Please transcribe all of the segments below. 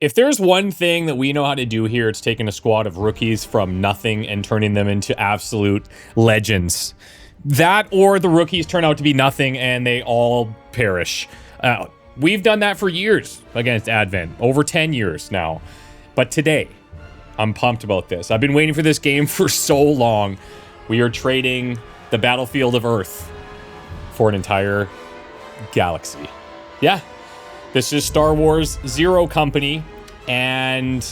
If there's one thing that we know how to do here, it's taking a squad of rookies from nothing and turning them into absolute legends. That or the rookies turn out to be nothing and they all perish. We've done that for years against Advent, over 10 years now. But today, I'm pumped about this. I've been waiting for this game for so long. We are trading the battlefield of Earth for an entire galaxy. Yeah. This is Star Wars Zero Company, and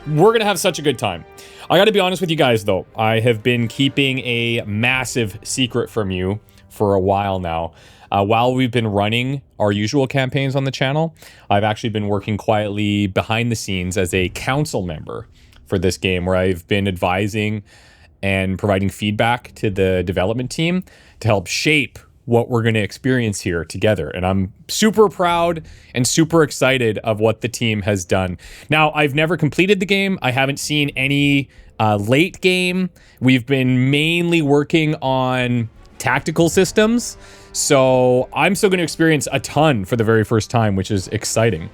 we're going to have such a good time. I got to be honest with you guys, though. I have been keeping a massive secret from you for a while now. While we've been running our usual campaigns on the channel, I've actually been working quietly behind the scenes as a council member for this game, where I've been advising and providing feedback to the development team to help shape what we're going to experience here together. And I'm super proud and super excited of what the team has done. Now, I've never completed the game. I haven't seen any late game. We've been mainly working on tactical systems. So I'm still going to experience a ton for the very first time, which is exciting.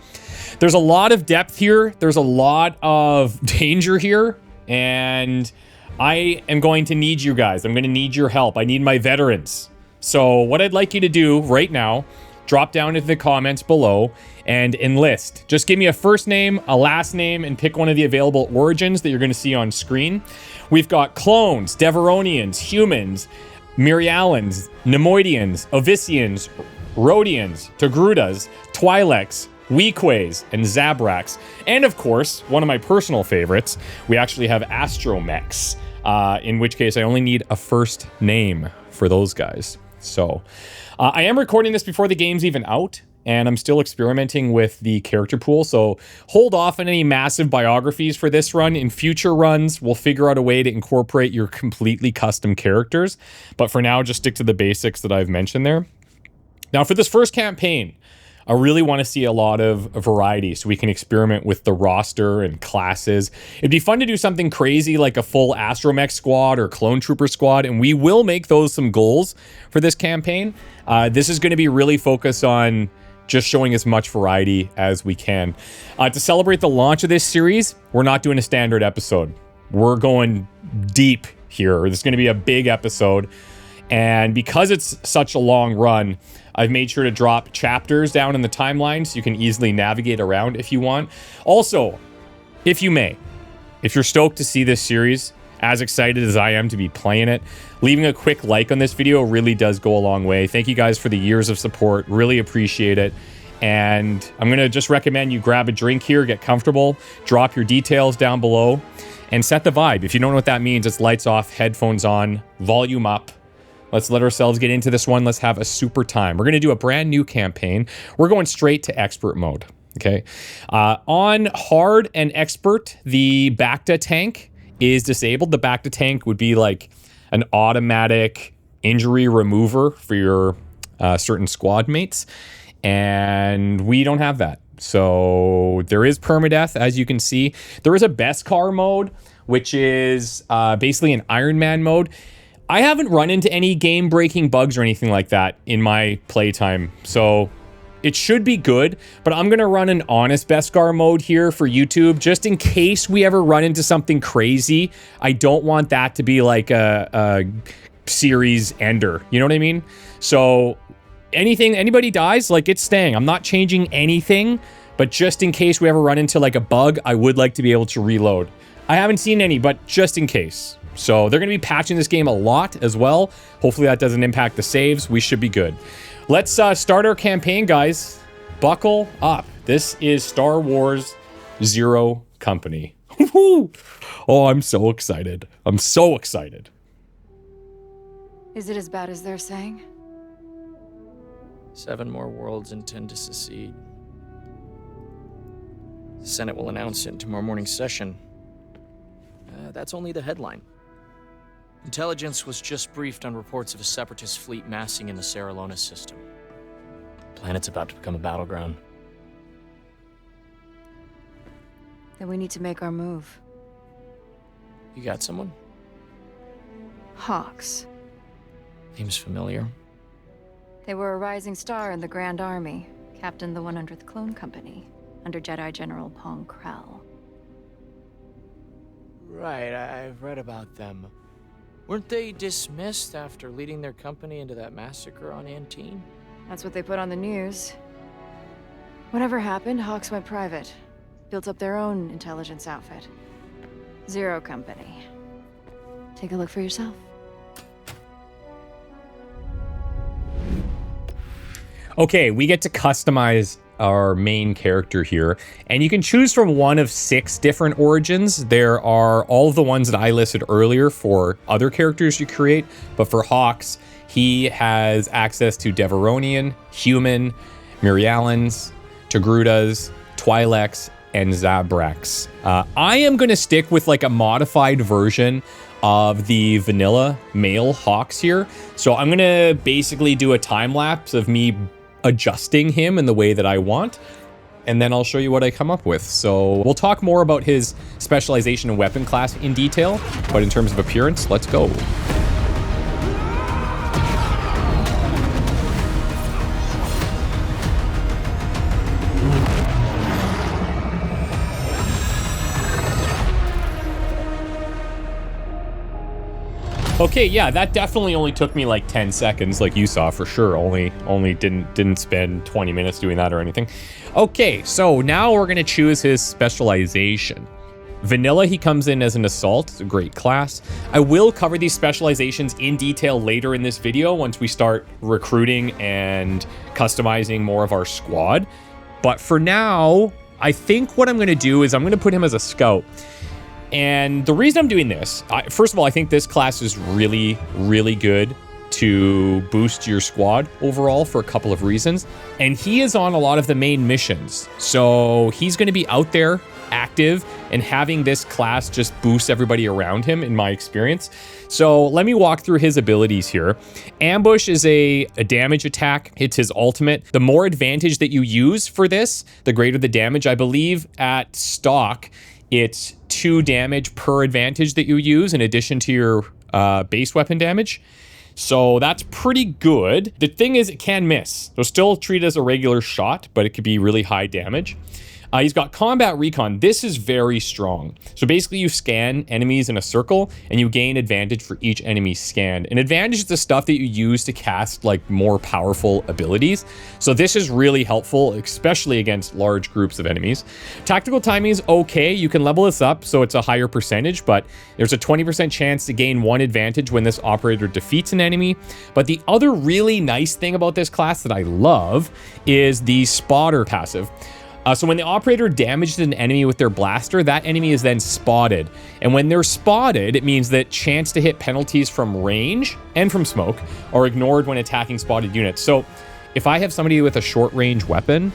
There's a lot of depth here. There's a lot of danger here. And I am going to need you guys. I'm going to need your help. I need my veterans. So what I'd like you to do right now, drop down into the comments below and enlist. Just give me a first name, a last name, and pick one of the available origins that you're going to see on screen. We've got clones, Deveronians, humans, Mirialans, Nemoidians, Ovisians, Rhodians, Togrutas, Twi'leks, Weequays, and Zabraks. And of course, one of my personal favorites, we actually have Astromechs, in which case I only need a first name for those guys. So I am recording this before the game's even out, and I'm still experimenting with the character pool. So hold off on any massive biographies for this run. In future runs, we'll figure out a way to incorporate your completely custom characters. But for now, just stick to the basics that I've mentioned there. Now, for this first campaign, I really want to see a lot of variety so we can experiment with the roster and classes. It'd be fun to do something crazy like a full Astromech squad or Clone Trooper squad, and we will make those some goals for this campaign. This is going to be really focused on just showing as much variety as we can. To celebrate the launch of this series, we're not doing a standard episode. We're going deep here. This is going to be a big episode. And because it's such a long run, I've made sure to drop chapters down in the timeline so you can easily navigate around if you want. Also, if you may, if you're stoked to see this series, as excited as I am to be playing it, leaving a quick like on this video really does go a long way. Thank you guys for the years of support. Really appreciate it. And I'm going to just recommend you grab a drink here, get comfortable, drop your details down below, and set the vibe. If you don't know what that means, it's lights off, headphones on, volume up. Let's let ourselves get into this one. Let's have a super time. We're going to do a brand new campaign. We're going straight to expert mode, okay? On hard and expert, the Bacta tank is disabled. The Bacta tank would be like an automatic injury remover for your certain squad mates, and we don't have that. So there is permadeath, as you can see. There is a Beskar mode, which is basically an Iron Man mode. I haven't run into any game-breaking bugs or anything like that in my playtime, so it should be good, but I'm going to run an honest Beskar mode here for YouTube, just in case we ever run into something crazy. I don't want that to be like a series ender, you know what I mean? So anybody dies, like, it's staying. I'm not changing anything, but just in case we ever run into like a bug, I would like to be able to reload. I haven't seen any, but just in case. So they're going to be patching this game a lot as well. Hopefully that doesn't impact the saves. We should be good. Let's start our campaign, guys. Buckle up. This is Star Wars Zero Company. Oh, I'm so excited. I'm so excited. Is it as bad as they're saying? 7 more worlds intend to secede. The Senate will announce it in tomorrow morning's session. That's only the headline. Intelligence was just briefed on reports of a separatist fleet massing in the Serralona system. The planet's about to become a battleground. Then we need to make our move. You got someone? Hawks. Name's familiar. They were a rising star in the Grand Army, captained the 100th Clone Company, under Jedi General Pong Krell. Right, I've read about them. Weren't they dismissed after leading their company into that massacre on Antine? That's what they put on the news. Whatever happened, Hawks went private. Built up their own intelligence outfit. Zero Company. Take a look for yourself. Okay, we get to customize our main character here, and you can choose from one of 6 different origins. There are all of the ones that I listed earlier for other characters you create, but for Hawks, he has access to Deveronian, Human, Mirialans, Togrutas, Twi'leks, and Zabraks. I am going to stick with like a modified version of the vanilla male Hawks here. So I'm going to basically do a time lapse of me adjusting him in the way that I want, and then I'll show you what I come up with. So we'll talk more about his specialization and weapon class in detail, but in terms of appearance, let's go. Okay, yeah, that definitely only took me like 10 seconds, like you saw for sure. Only didn't spend 20 minutes doing that or anything. Okay, so now we're gonna choose his specialization. Vanilla, he comes in as an assault. It's a great class. I will cover these specializations in detail later in this video once we start recruiting and customizing more of our squad. But for now, I think what I'm gonna do is I'm gonna put him as a scout. And the reason I'm doing this, first of all, I think this class is really, really good to boost your squad overall for a couple of reasons. And he is on a lot of the main missions. So he's going to be out there active, and having this class just boosts everybody around him in my experience. So let me walk through his abilities here. Ambush is a damage attack. It's his ultimate. The more advantage that you use for this, the greater the damage. I believe at stock, it's 2 damage per advantage that you use in addition to your base weapon damage. So that's pretty good. The thing is, it can miss. So still treat it as a regular shot, but it could be really high damage. He's got combat recon. This is very strong. So basically you scan enemies in a circle and you gain advantage for each enemy scanned. And advantage is the stuff that you use to cast like more powerful abilities. So this is really helpful, especially against large groups of enemies. Tactical timing is okay. You can level this up so it's a higher percentage, but there's a 20% chance to gain 1 advantage when this operator defeats an enemy. But the other really nice thing about this class that I love is the spotter passive. So when the operator damages an enemy with their blaster, that enemy is then spotted. And when they're spotted, it means that chance to hit penalties from range and from smoke are ignored when attacking spotted units. So if I have somebody with a short range weapon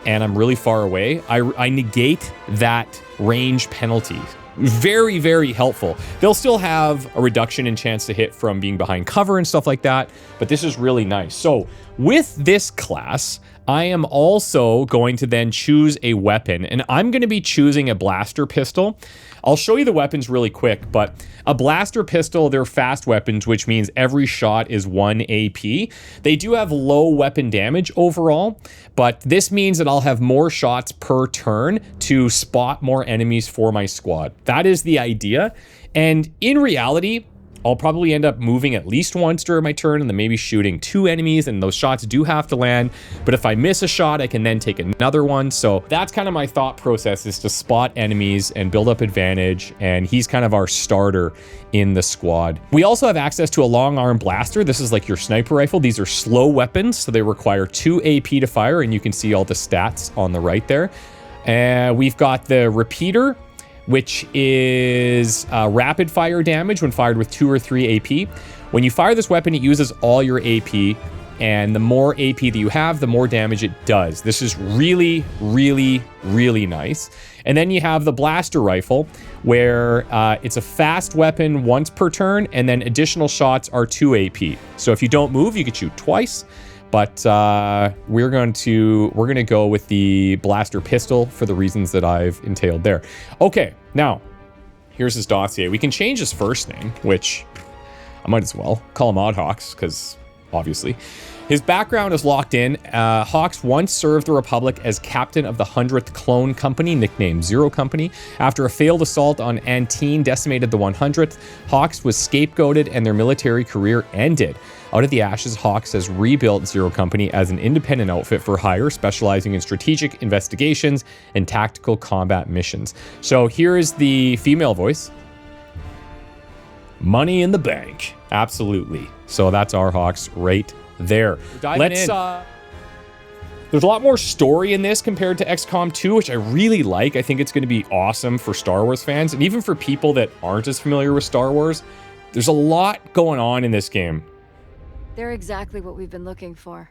and I'm really far away, I negate that range penalty. Very, very helpful. They'll still have a reduction in chance to hit from being behind cover and stuff like that, but this is really nice. So with this class, I am also going to then choose a weapon, and I'm going to be choosing a blaster pistol. I'll show you the weapons really quick, but a blaster pistol, they're fast weapons, which means every shot is 1 AP. They do have low weapon damage overall, but this means that I'll have more shots per turn to spot more enemies for my squad. That is the idea. And in reality, I'll probably end up moving at least once during my turn and then maybe shooting 2 enemies, and those shots do have to land. But if I miss a shot, I can then take another one. So that's kind of my thought process, is to spot enemies and build up advantage. And he's kind of our starter in the squad. We also have access to a long arm blaster. This is like your sniper rifle. These are slow weapons, so they require 2 AP to fire, and you can see all the stats on the right there. We've got the repeater, which is rapid fire damage when fired with 2 or 3 AP. When you fire this weapon, it uses all your AP, and the more AP that you have, the more damage it does. This is really, really, really nice. And then you have the blaster rifle, where it's a fast weapon once per turn, and then additional shots are 2 AP. So if you don't move, you can shoot twice. But we're gonna go with the blaster pistol for the reasons that I've entailed there. Okay, now here's his dossier. We can change his first name, which I might as well call him Odd Hawks, because obviously. His background is locked in. Hawks once served the Republic as captain of the 100th Clone Company, nicknamed Zero Company. After a failed assault on Antine decimated the 100th, Hawks was scapegoated and their military career ended. Out of the ashes, Hawks has rebuilt Zero Company as an independent outfit for hire, specializing in strategic investigations and tactical combat missions. So here is the female voice. Money in the bank. Absolutely. So that's our Hawks right there. There's a lot more story in this compared to XCOM 2, which I really like. I think it's going to be awesome for Star Wars fans, and even for people that aren't as familiar with Star Wars. There's a lot going on in this game. They're exactly what we've been looking for.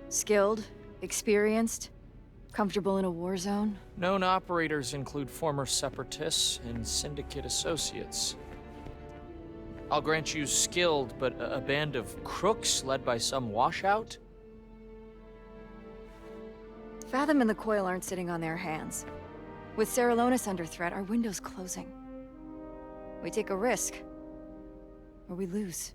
Skilled, experienced, comfortable in a war zone. Known operators include former Separatists and Syndicate associates. I'll grant you skilled, but a band of crooks led by some washout? Fathom and the Coil aren't sitting on their hands. With Saralonis under threat, our window's closing. We take a risk, or we lose.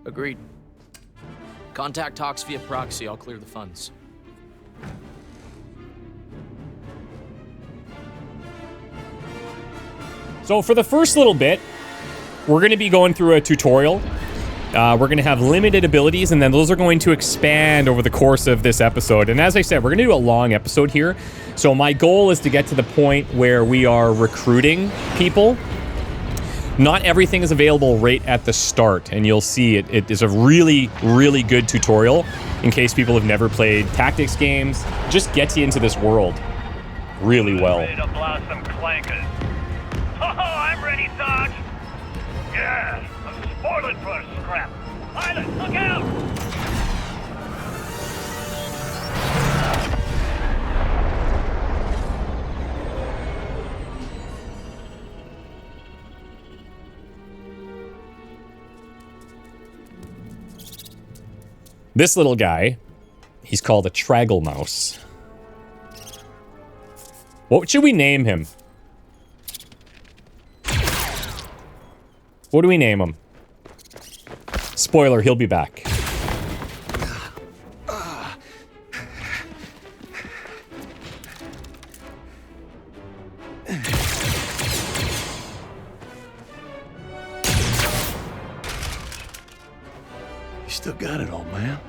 Agreed. Contact Hawks via proxy. I'll clear the funds. So for the first little bit, we're going to be going through a tutorial. We're going to have limited abilities, and then those are going to expand over the course of this episode. And as I said, we're going to do a long episode here. So my goal is to get to the point where we are recruiting people. Not everything is available right at the start, and you'll see it is a really, really good tutorial in case people have never played tactics games. Just gets you into this world really well. Ready to blast some clankers. Oh, I'm ready, Sarge. Yeah, I'm spoiling for a scrap. Pilot, look out! This little guy, he's called a Traggle Mouse. What should we name him? What do we name him? Spoiler, he'll be back. You still got it, old man.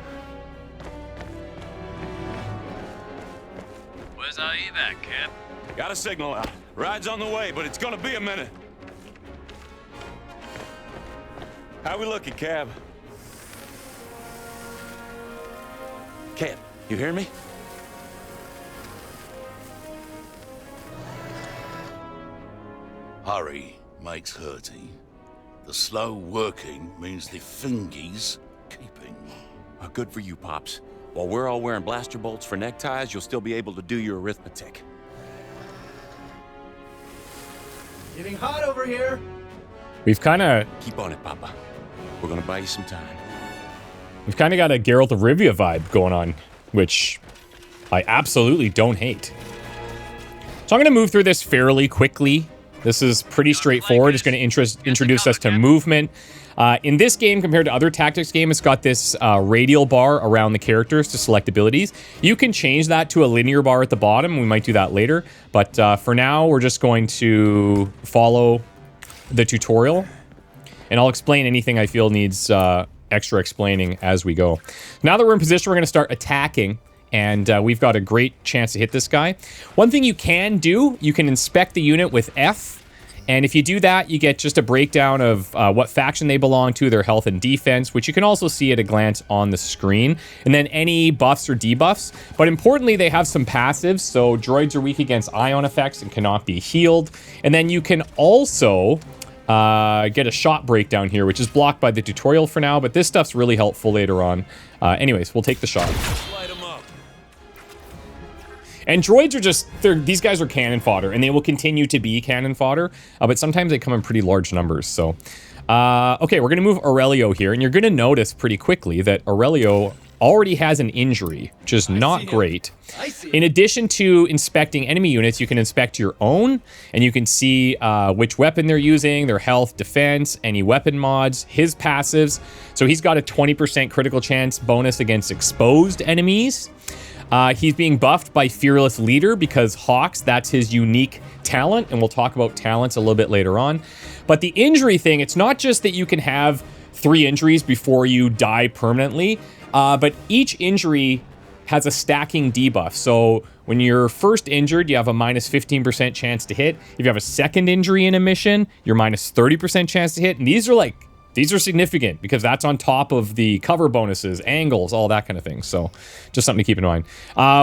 Where's our evac, Cap? Got a signal out. Ride's on the way, but it's gonna be a minute. How we looking, Cab? Cab, you hear me? Hurry makes hurty. The slow working means the fingies keeping. Good for you, Pops. While we're all wearing blaster bolts for neckties, you'll still be able to do your arithmetic. Getting hot over here. We've kind of Keep on it, Papa. We're gonna buy you some time. got a Geralt of Rivia vibe going on, which I absolutely don't hate. So I'm going to move through this fairly quickly. This is pretty straightforward. It's going to introduce us to movement. In this game, compared to other tactics games, it's got this radial bar around the characters to select abilities. You can change that to a linear bar at the bottom. We might do that later. But for now, we're just going to follow the tutorial. And I'll explain anything I feel needs extra explaining as we go. Now that we're in position, we're going to start attacking. And we've got a great chance to hit this guy. One thing you can do, you can inspect the unit with F. And if you do that, you get just a breakdown of what faction they belong to, their health and defense, which you can also see at a glance on the screen. And then any buffs or debuffs. But importantly, they have some passives. So droids are weak against ion effects and cannot be healed. And then you can also get a shot breakdown here, which is blocked by the tutorial for now. But this stuff's really helpful later on. Anyways, we'll take the shot. And droids are just, these guys are cannon fodder, and they will continue to be cannon fodder, but sometimes they come in pretty large numbers, so. Okay, we're going to move Aurelio here, and you're going to notice pretty quickly that Aurelio already has an injury, which is not great. In addition to inspecting enemy units, you can inspect your own, and you can see which weapon they're using, their health, defense, any weapon mods, his passives. So he's got a 20% critical chance bonus against exposed enemies. He's being buffed by Fearless Leader because Hawks, that's his unique talent, and we'll talk about talents a little bit later on. But the injury thing, it's not just that you can have 3 injuries before you die permanently, but each injury has a stacking debuff. So when you're first injured, you have a minus 15% chance to hit. If you have a second injury in a mission, you're minus 30% chance to hit. And these are significant because that's on top of the cover bonuses, angles, all that kind of thing. So just something to keep in mind.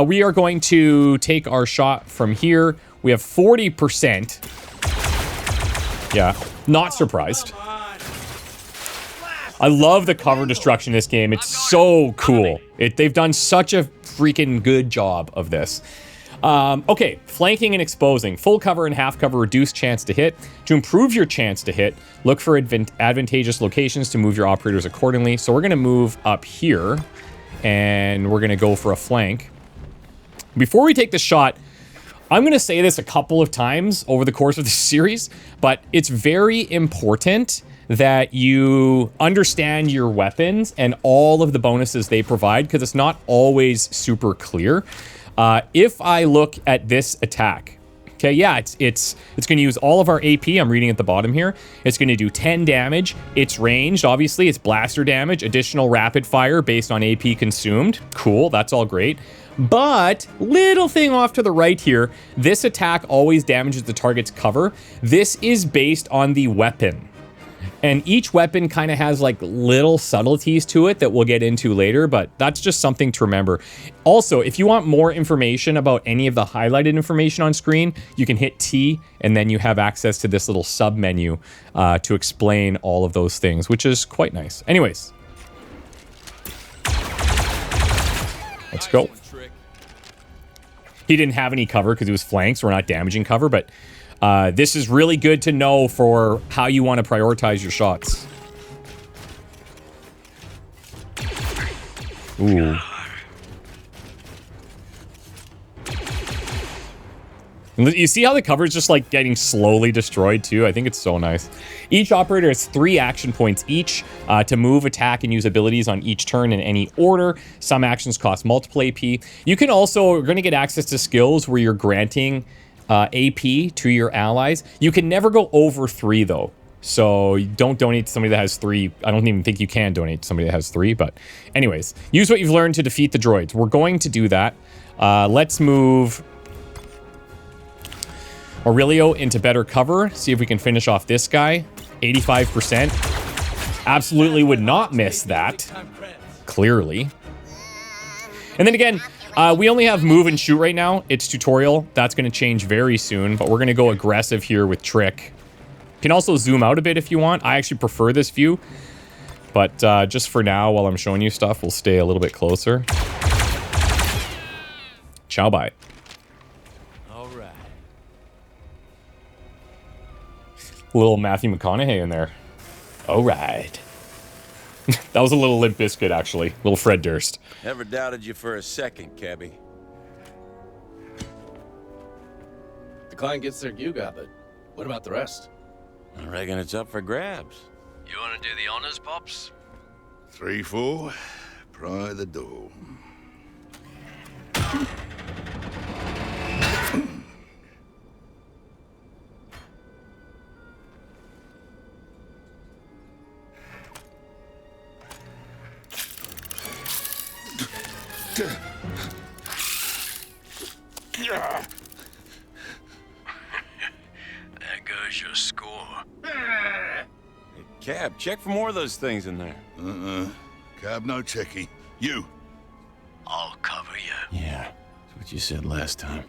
We are going to take our shot from here. We have 40%. Yeah, not surprised. I love the cover destruction in this game. It's so cool. They've done such a freaking good job of this. Okay, flanking and exposing. Full cover and half cover, reduced chance to hit. To improve your chance to hit, look for advantageous locations to move your operators accordingly. So we're going to move up here, and we're going to go for a flank. Before we take the shot, I'm going to say this a couple of times over the course of this series, but it's very important that you understand your weapons and all of the bonuses they provide, because it's not always super clear. If I look at this attack, okay, yeah, it's going to use all of our AP. I'm reading at the bottom here. It's going to do 10 damage. It's ranged, obviously. It's blaster damage, additional rapid fire based on AP consumed. Cool, that's all great. But little thing off to the right here, this attack always damages the target's cover. This is based on the weapon. And each weapon kind of has like little subtleties to it that we'll get into later, but that's just something to remember. Also, if you want more information about any of the highlighted information on screen, you can hit T, and then you have access to this little sub menu to explain all of those things, which is quite nice. Anyways, let's go. He didn't have any cover because he was flanked, so we're not damaging cover, but this is really good to know for how you want to prioritize your shots. Ooh. You see how the cover is just like getting slowly destroyed too? I think it's so nice. Each operator has 3 action points each to move, attack, and use abilities on each turn in any order. Some actions cost multiple AP. You can also, you're going to get access to skills where you're granting AP to your allies. You can never go over 3 though. So don't donate to somebody that has 3. I don't even think you can donate to somebody that has 3, but anyways, use what you've learned to defeat the droids. We're going to do that. Let's move Aurelio into better cover. See if we can finish off this guy. 85%. Absolutely would not miss that. Clearly. And then again, we only have move and shoot right now. It's tutorial. That's going to change very soon, but we're going to go aggressive here with Trick. You can also zoom out a bit if you want. I actually prefer this view, but just for now, while I'm showing you stuff, we'll stay a little bit closer. Ciao, bye. All right. Little Matthew McConaughey in there. All right. That was a little Limp Bizkit, actually. Little Fred Durst. Never doubted you for a second, Cabby. The client gets their Yuga, but what about the rest? I reckon it's up for grabs. You want to do the honors, Pops? 3-4, pry the door. There goes your score. Cab, check for more of those things in there. Cab, no checky. You. I'll cover you. Yeah, that's what you said last time.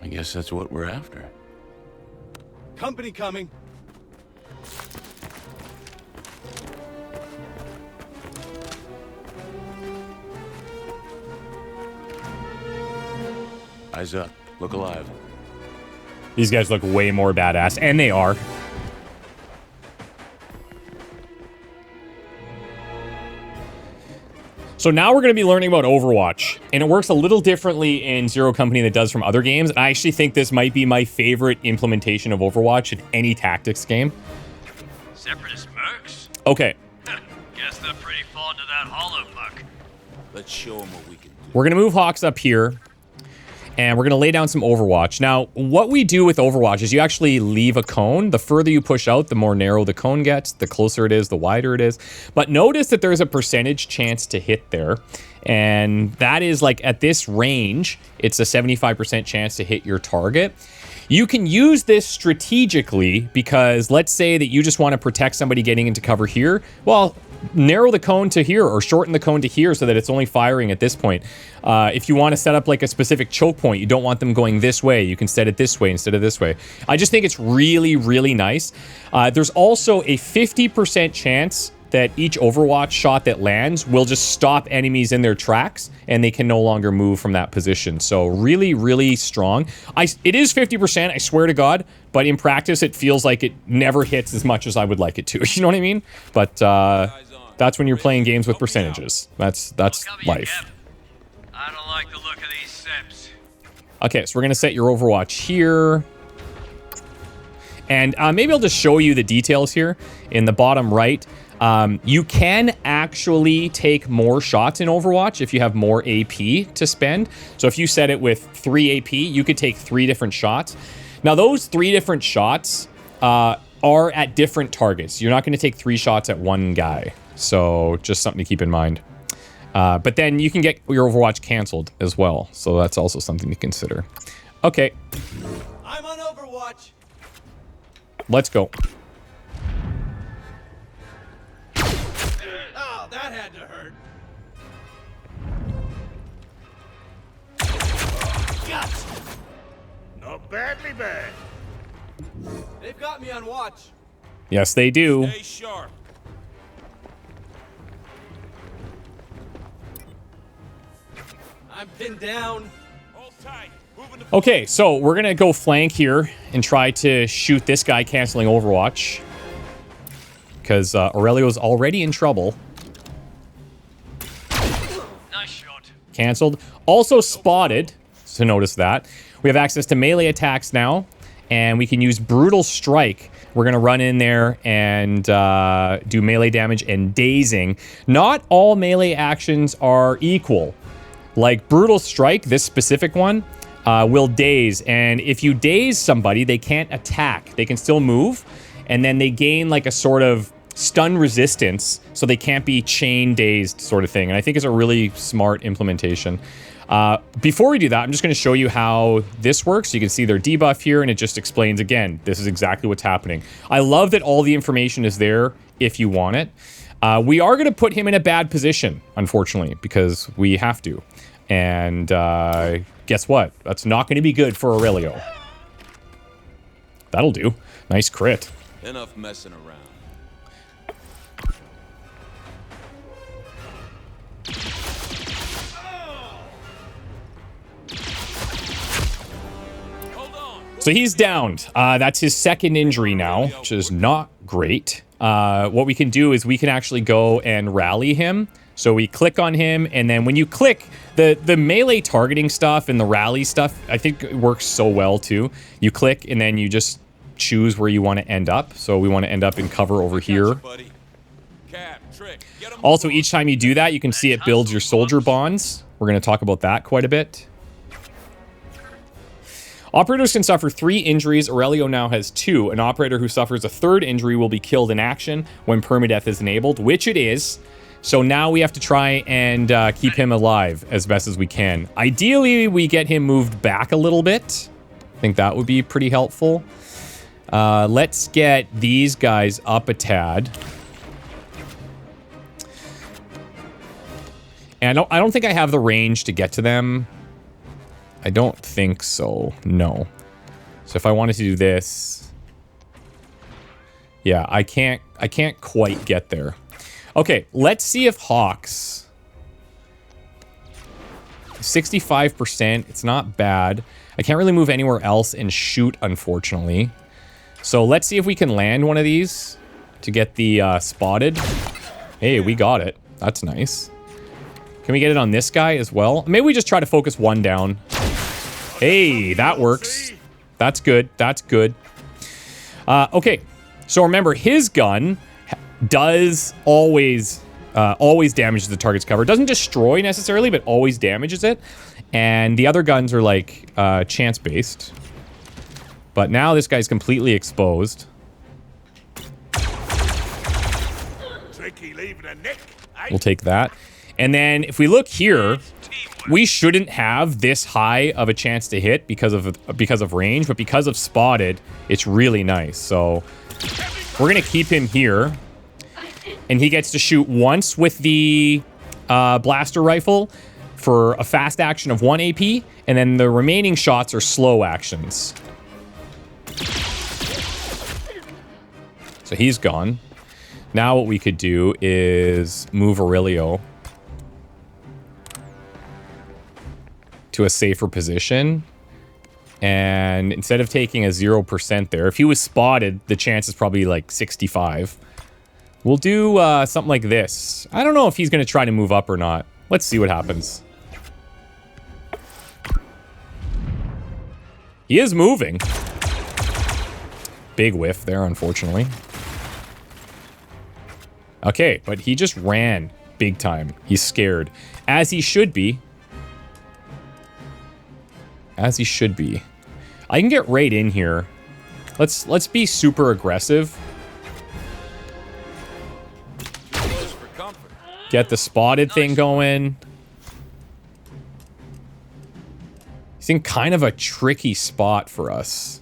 I guess that's what we're after. Company coming. Eyes up. Look alive. These guys look way more badass, and they are. So now we're going to be learning about Overwatch, and it works a little differently in Zero Company than it does from other games. And I actually think this might be my favorite implementation of Overwatch in any tactics game. Separatist mercs? Okay, Guess they're pretty fond of that hollow muck. Let's show them what we can do. we're going to move Hawks up here, and we're going to lay down some Overwatch. Now, what we do with Overwatch is you actually leave a cone. The further you push out, the more narrow the cone gets. The closer it is, the wider it is. But notice that there's a percentage chance to hit there. And that is like at this range, it's a 75% chance to hit your target. You can use this strategically because let's say that you just want to protect somebody getting into cover here. Well, narrow the cone to here or shorten the cone to here so that it's only firing at this point. If you want to set up like a specific choke point, you don't want them going this way, you can set it this way instead of this way. I just think it's really, really nice. There's also a 50% chance that each Overwatch shot that lands will just stop enemies in their tracks and they can no longer move from that position. So really, really strong. It is 50%, I swear to God, but in practice it feels like it never hits as much as I would like it to. You know what I mean? But that's when you're playing games with percentages. That's life. I don't like the look of these seps. Okay, so we're gonna set your Overwatch here. And maybe I'll just show you the details here in the bottom right. You can actually take more shots in Overwatch if you have more AP to spend. So if you set it with 3 AP, you could take 3 different shots. Now those 3 different shots are at different targets. You're not going to take 3 shots at one guy. So just something to keep in mind. But then you can get your Overwatch canceled as well. So that's also something to consider. Okay. I'm on Overwatch. Let's go. Oh, that had to hurt. Guts. Not badly bad. They've got me on watch. Yes, they do. Stay sharp. I'm pinned down. Hold tight. Moving the Okay, so we're going to go flank here and try to shoot this guy canceling Overwatch. Because Aurelio's already in trouble. Nice shot. Canceled. Also spotted, so notice that. We have access to melee attacks now, and we can use Brutal Strike. We're going to run in there and do melee damage and dazing. Not all melee actions are equal. Like Brutal Strike, this specific one, will daze. And if you daze somebody, they can't attack. They can still move, and then they gain like a sort of stun resistance, so they can't be chain dazed sort of thing. And I think it's a really smart implementation. Before we do that, I'm just going to show you how this works. You can see their debuff here, and it just explains, again, this is exactly what's happening. I love that all the information is there if you want it. We are going to put him in a bad position, unfortunately, because we have to. And guess what? That's not going to be good for Aurelio. That'll do. Nice crit. Enough messing around. So he's downed. That's his second injury now, which is not great. What we can do is we can actually go and rally him. So we click on him, and then when you click, the melee targeting stuff and the rally stuff, I think it works so well too. You click, and then you just choose where you want to end up. So we want to end up in cover over here. Also, each time you do that, you can see it builds your soldier bonds. We're going to talk about that quite a bit. Operators can suffer 3 injuries. Aurelio now has 2. An operator who suffers a 3rd injury will be killed in action when permadeath is enabled, which it is. So now we have to try and keep him alive as best as we can. Ideally, we get him moved back a little bit. I think that would be pretty helpful. Let's get these guys up a tad. And I don't think I have the range to get to them. I don't think so. No. So if I wanted to do this, yeah, I can't quite get there. Okay, let's see if Hawks 65%. It's not bad. I can't really move anywhere else and shoot, unfortunately. So let's see if we can land one of these to get the spotted. Hey, we got it. That's nice. Can we get it on this guy as well? Maybe we just try to focus one down. Hey, that works. That's good. That's good. Okay. So remember, his gun does always damages the target's cover. Doesn't destroy necessarily, but always damages it. And the other guns are like chance-based. But now this guy's completely exposed. Tricky leaving a nick, eh? We'll take that. And then if we look here, we shouldn't have this high of a chance to hit because of range, but because of spotted, it's really nice. So we're gonna keep him here, and he gets to shoot once with the blaster rifle for a fast action of 1 AP, and then the remaining shots are slow actions. So he's gone. Now what we could do is move Aurelio to a safer position. And instead of taking a 0% there, if he was spotted, the chance is probably like 65. We'll do something like this. I don't know if he's going to try to move up or not. Let's see what happens. He is moving. Big whiff there, unfortunately. Okay, but he just ran big time. He's scared. As he should be. As he should be. I can get right in here. Let's be super aggressive. Get the spotted thing going. He's in kind of a tricky spot for us.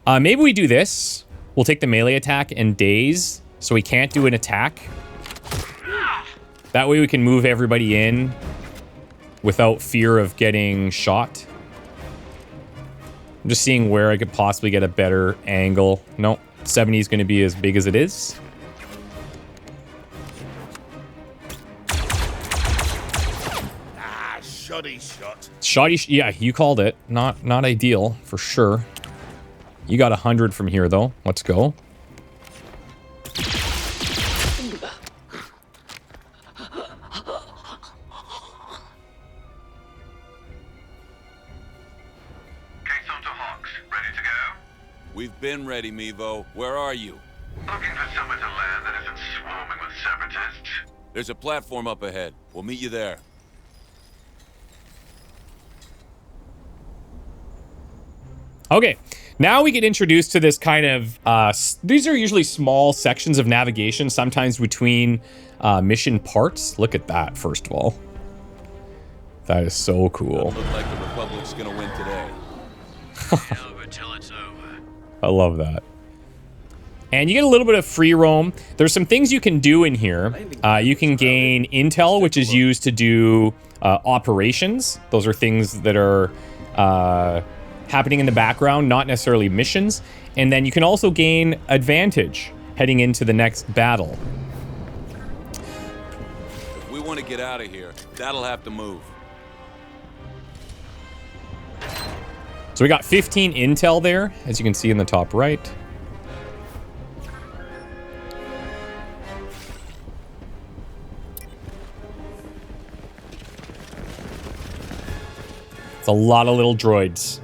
Maybe we do this. We'll take the melee attack and daze, so we can't do an attack. That way we can move everybody in without fear of getting shot. I'm just seeing where I could possibly get a better angle. Nope, 70 is going to be as big as it is. Shoddy shot. Shoddy, yeah, you called it. Not ideal, for sure. You got 100 from here, though. Let's go. We've been ready, Mevo. Where are you? Looking for somewhere to land that isn't swarming with separatists. There's a platform up ahead. We'll meet you there. Okay, now we get introduced to this kind of, these are usually small sections of navigation, sometimes between mission parts. Look at that, first of all. That is so cool. Doesn't look like the Republic's gonna win today. Over till it's over. I love that. And you get a little bit of free roam. There's some things you can do in here. You can gain intel, which is used to do operations. Those are things that are happening in the background, not necessarily missions. And then you can also gain advantage heading into the next battle. If we want to get out of here, that'll have to move. So we got 15 intel there, as you can see in the top right. It's a lot of little droids.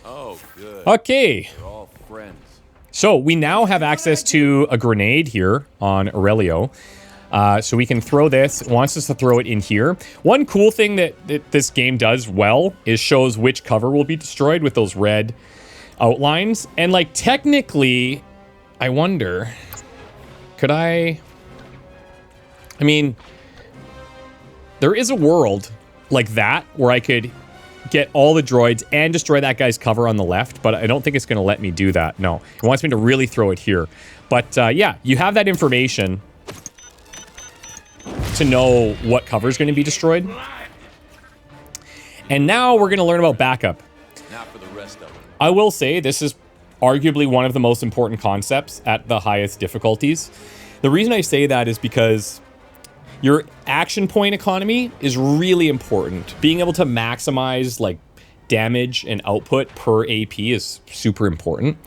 Oh, good. Okay. We're all friends. So we now have access to a grenade here on Aurelio. So we can throw this. It wants us to throw it in here. One cool thing that this game does well is shows which cover will be destroyed with those red outlines. And like technically, I wonder, could I mean, there is a world like that where I could get all the droids and destroy that guy's cover on the left, but I don't think it's going to let me do that. No, it wants me to really throw it here. But yeah, you have that information to know what cover is going to be destroyed. And now we're going to learn about backup. Now for the rest of it. I will say this is arguably one of the most important concepts at the highest difficulties. The reason I say that is because your action point economy is really important. Being able to maximize like damage and output per AP is super important.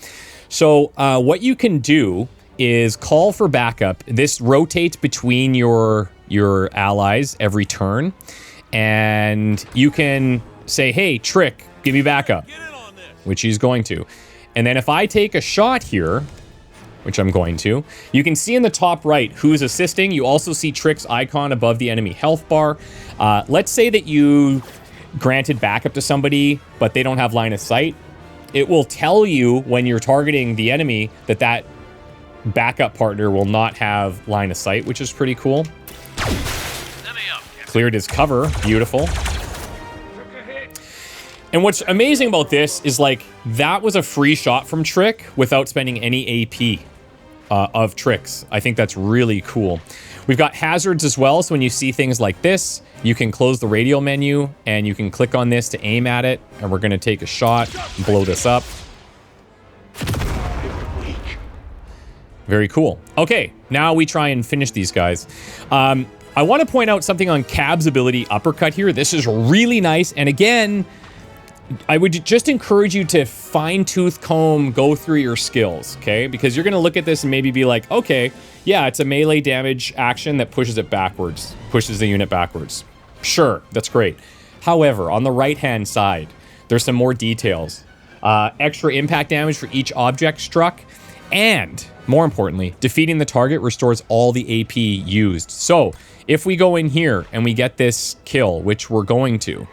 So what you can do is call for backup. This rotates between your allies every turn, and you can say, hey, Trick, give me backup, which he's going to. And then if I take a shot here, which I'm going to, you can see in the top right who's assisting. You also see Trick's icon above the enemy health bar. Let's say that you granted backup to somebody, but they don't have line of sight. It will tell you when you're targeting the enemy that that backup partner will not have line of sight, which is pretty cool. Cleared his cover. Beautiful. And what's amazing about this is, like, that was a free shot from Trick without spending any AP of Tricks. I think that's really cool. We've got hazards as well, so when you see things like this, you can close the radial menu, and you can click on this to aim at it, and we're going to take a shot and blow this up. Very cool. Okay, now we try and finish these guys. I want to point out something on Cab's ability Uppercut here. This is really nice, and again, I would just encourage you to fine-tooth comb, go through your skills, okay? Because you're going to look at this and maybe be like, okay, yeah, it's a melee damage action that pushes it backwards, pushes the unit backwards. Sure, that's great. However, on the right-hand side, there's some more details. Extra impact damage for each object struck, and, more importantly, defeating the target restores all the AP used. So, if we go in here and we get this kill, which we're going to,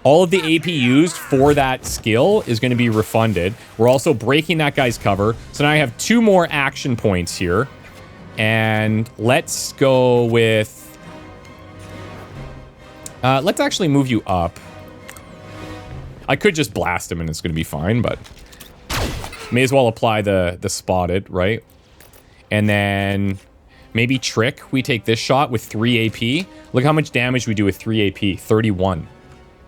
all of the AP used for that skill is going to be refunded. We're also breaking that guy's cover. So now I have 2 more action points here. And let's go with... let's actually move you up. I could just blast him and it's going to be fine, but... may as well apply the spotted, right? And then... maybe Trick, we take this shot with 3 AP. Look how much damage we do with 3 AP. 31.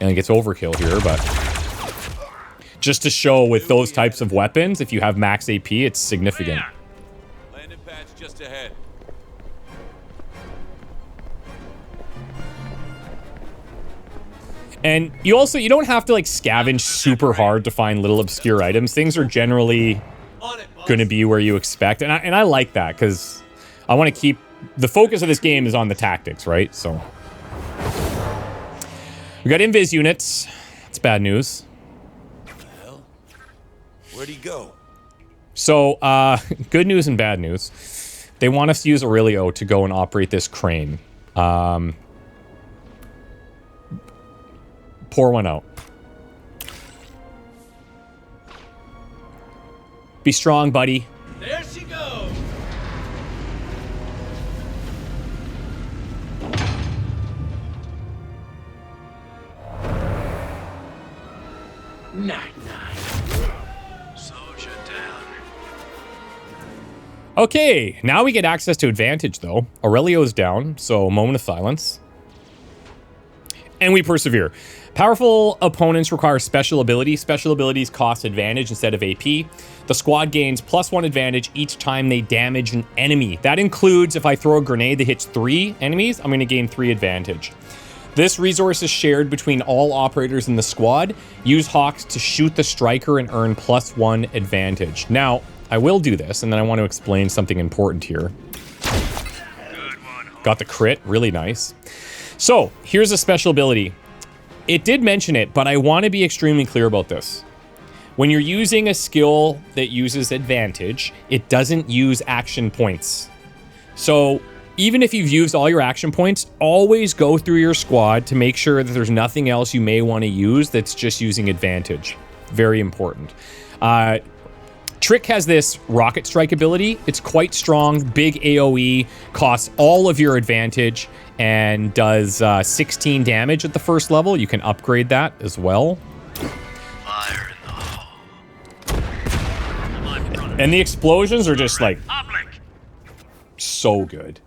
And it gets overkill here, but just to show with those types of weapons, if you have max AP, it's significant. Landing pad's just ahead. And you don't have to like scavenge super hard to find little obscure items. Things are generally going to be where you expect. And I like that because I want to keep the focus of this game is on the tactics, right? So we got invis units. It's bad news. What the hell? Where'd he go? So, good news and bad news. They want us to use Aurelio to go and operate this crane. Pour one out. Be strong, buddy. There she goes. Soldier down. Okay, now we get access to advantage, though. Aurelio's down, so moment of silence. And we persevere. Powerful opponents require special abilities. Special abilities cost advantage instead of AP. The squad gains +1 advantage each time they damage an enemy. That includes if I throw a grenade that hits 3 enemies, I'm going to gain 3 advantage. This resource is shared between all operators in the squad. Use Hawks to shoot the striker and earn +1 advantage. Now, I will do this, and then I want to explain something important here. Got the crit, really nice. So, here's a special ability. It did mention it, but I want to be extremely clear about this. When you're using a skill that uses advantage, it doesn't use action points. So, even if you've used all your action points, always go through your squad to make sure that there's nothing else you may want to use that's just using advantage. Very important. Trick has this rocket strike ability. It's quite strong, big AoE, costs all of your advantage, and does 16 damage at the first level. You can upgrade that as well. Fire in the hole. And the explosions are just like so good.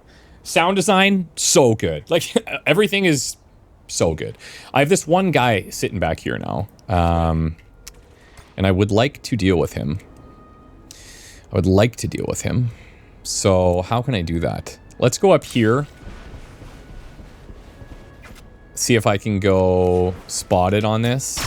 Sound design, so good. Like everything is so good. I have this one guy sitting back here now, and I would like to deal with him. So how can I do that? Let's go up here. See if I can go spotted on this.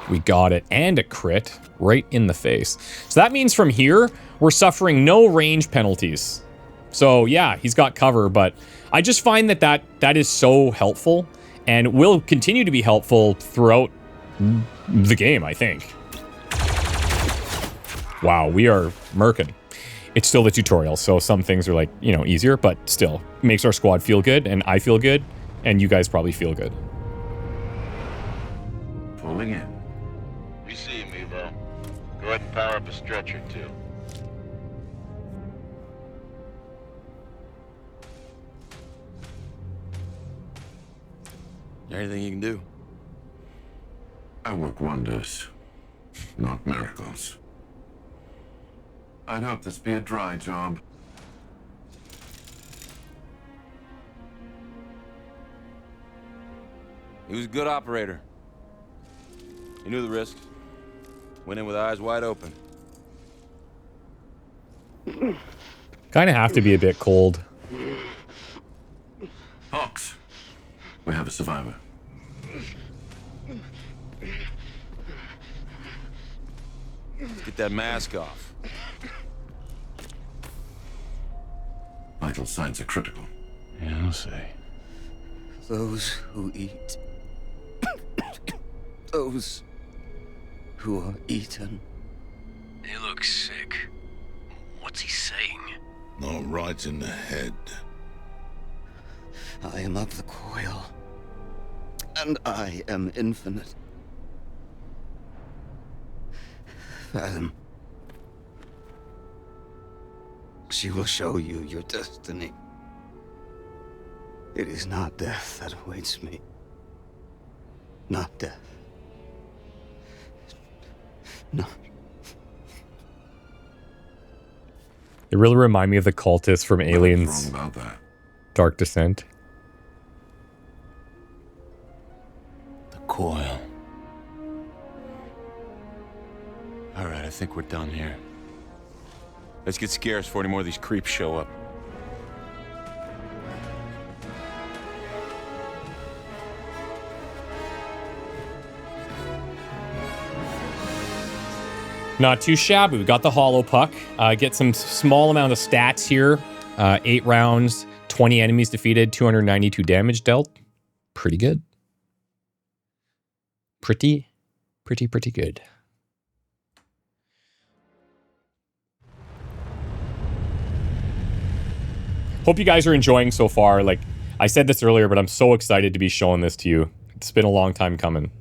We got it. And a crit right in the face. So that means from here, we're suffering no range penalties. So yeah, he's got cover, but I just find that is so helpful and will continue to be helpful throughout the game, I think. Wow, we are murking. It's still the tutorial, so some things are like, you know, easier, but still makes our squad feel good, and I feel good, and you guys probably feel good. Pulling in. We see you, Mevo. Go ahead and power up a stretcher, too. Anything you can do? I work wonders, not miracles. I'd hope this be a dry job. He was a good operator. He knew the risks. Went in with eyes wide open. Kind of have to be a bit cold. Hawks, we have a survivor. Let's get that mask off. Vital signs are critical. Yeah, I'll say. Those who eat. Those who are eaten. He looks sick. What's he saying? Not right in the head. I am of the coil. And I am infinite. Fathom. She will show you your destiny. It is not death that awaits me. Not death. No. They really remind me of the cultists from Aliens What's wrong about that? Dark Descent. The coil. All right, I think we're done here. Let's get scarce before any more of these creeps show up. Not too shabby. We got the hollow puck. Get some small amount of stats here. 8 rounds, 20 enemies defeated, 292 damage dealt. Pretty good. Pretty good. Hope you guys are enjoying so far. Like, I said this earlier, but I'm so excited to be showing this to you. It's been a long time coming.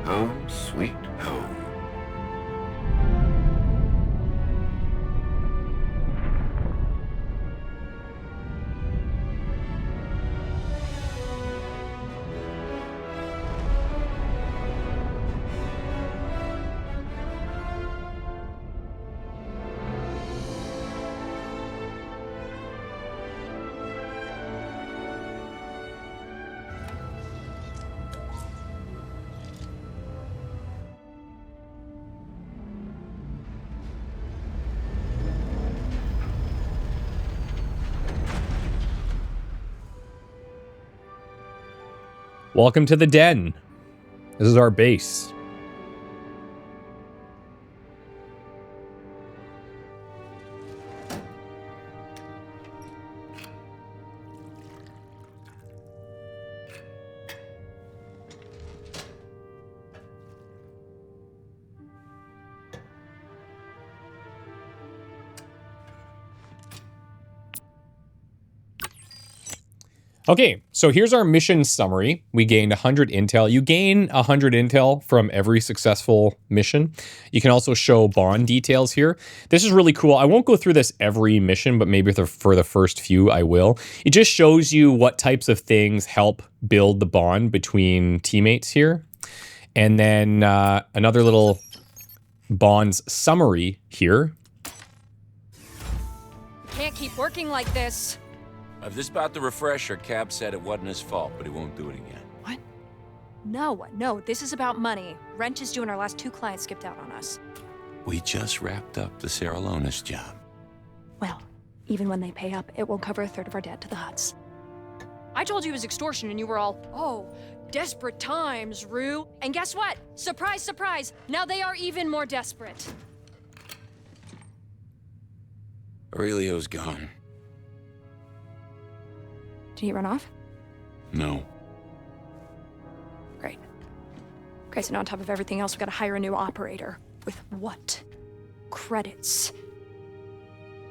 Home, sweet home. Welcome to the den. This is our base. Okay, so here's our mission summary. We gained 100 intel. You gain 100 intel from every successful mission. You can also show bond details here. This is really cool. I won't go through this every mission, but maybe for the first few I will. It just shows you what types of things help build the bond between teammates here. And then another little bonds summary here. Can't keep working like this. If this about the refresher, Cap said it wasn't his fault, but he won't do it again. What? No, this is about money. Rent is due and our last 2 clients skipped out on us. We just wrapped up the Saralonis job. Well, even when they pay up, it won't cover 1/3 of our debt to the Hutts. I told you it was extortion and you were all, oh, desperate times, Rue. And guess what? Surprise, surprise. Now they are even more desperate. Aurelio's gone. Did he run off? No. Great. Okay, so now on top of everything else, we gotta hire a new operator. With what? Credits.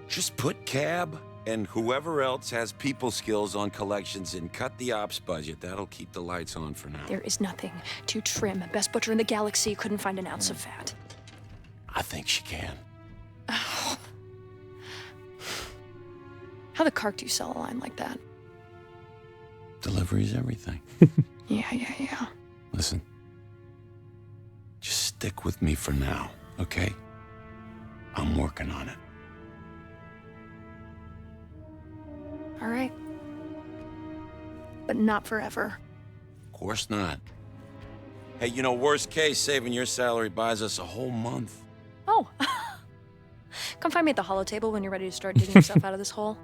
Just put Cab and whoever else has people skills on collections and cut the ops budget. That'll keep the lights on for now. There is nothing to trim. Best butcher in the galaxy couldn't find an ounce of fat. I think she can. Oh. How the Kark do sell a line like that? Delivery's everything. Yeah. Listen. Just stick with me for now, okay? I'm working on it. All right. But not forever. Of course not. Hey, you know, worst case, saving your salary buys us a whole month. Oh. Come find me at the Holotable when you're ready to start digging yourself out of this hole.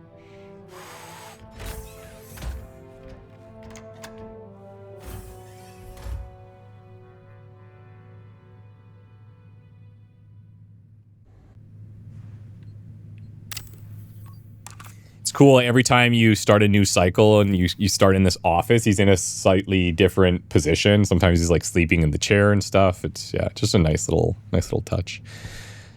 It's cool. Every time you start a new cycle and you start in this office, he's in a slightly different position. Sometimes he's like sleeping in the chair and stuff. It's just a nice little touch.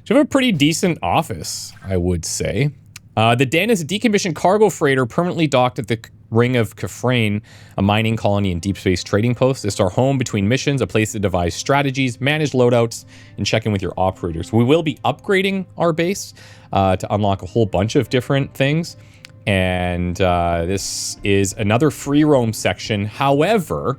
You have a pretty decent office, I would say. The Den is a decommissioned cargo freighter permanently docked at the Ring of Kafrane, a mining colony and deep space trading post. It's our home between missions, a place to devise strategies, manage loadouts, and check in with your operators. We will be upgrading our base to unlock a whole bunch of different things. And this is another free roam section. However,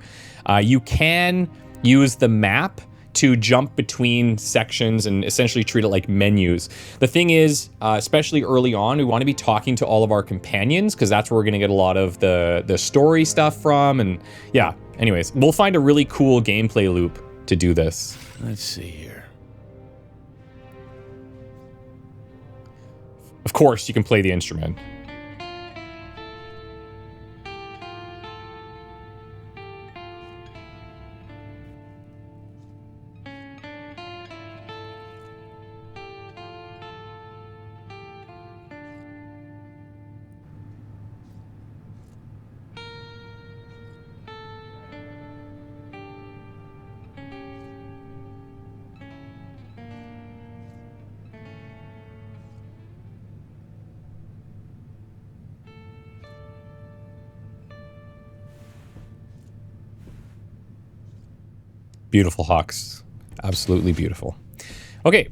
you can use the map to jump between sections and essentially treat it like menus. The thing is, especially early on, we want to be talking to all of our companions because that's where we're going to get a lot of the story stuff from. And yeah, anyways, we'll find a really cool gameplay loop to do this. Let's see here. Of course, you can play the instrument. Beautiful Hawks. Absolutely beautiful. Okay,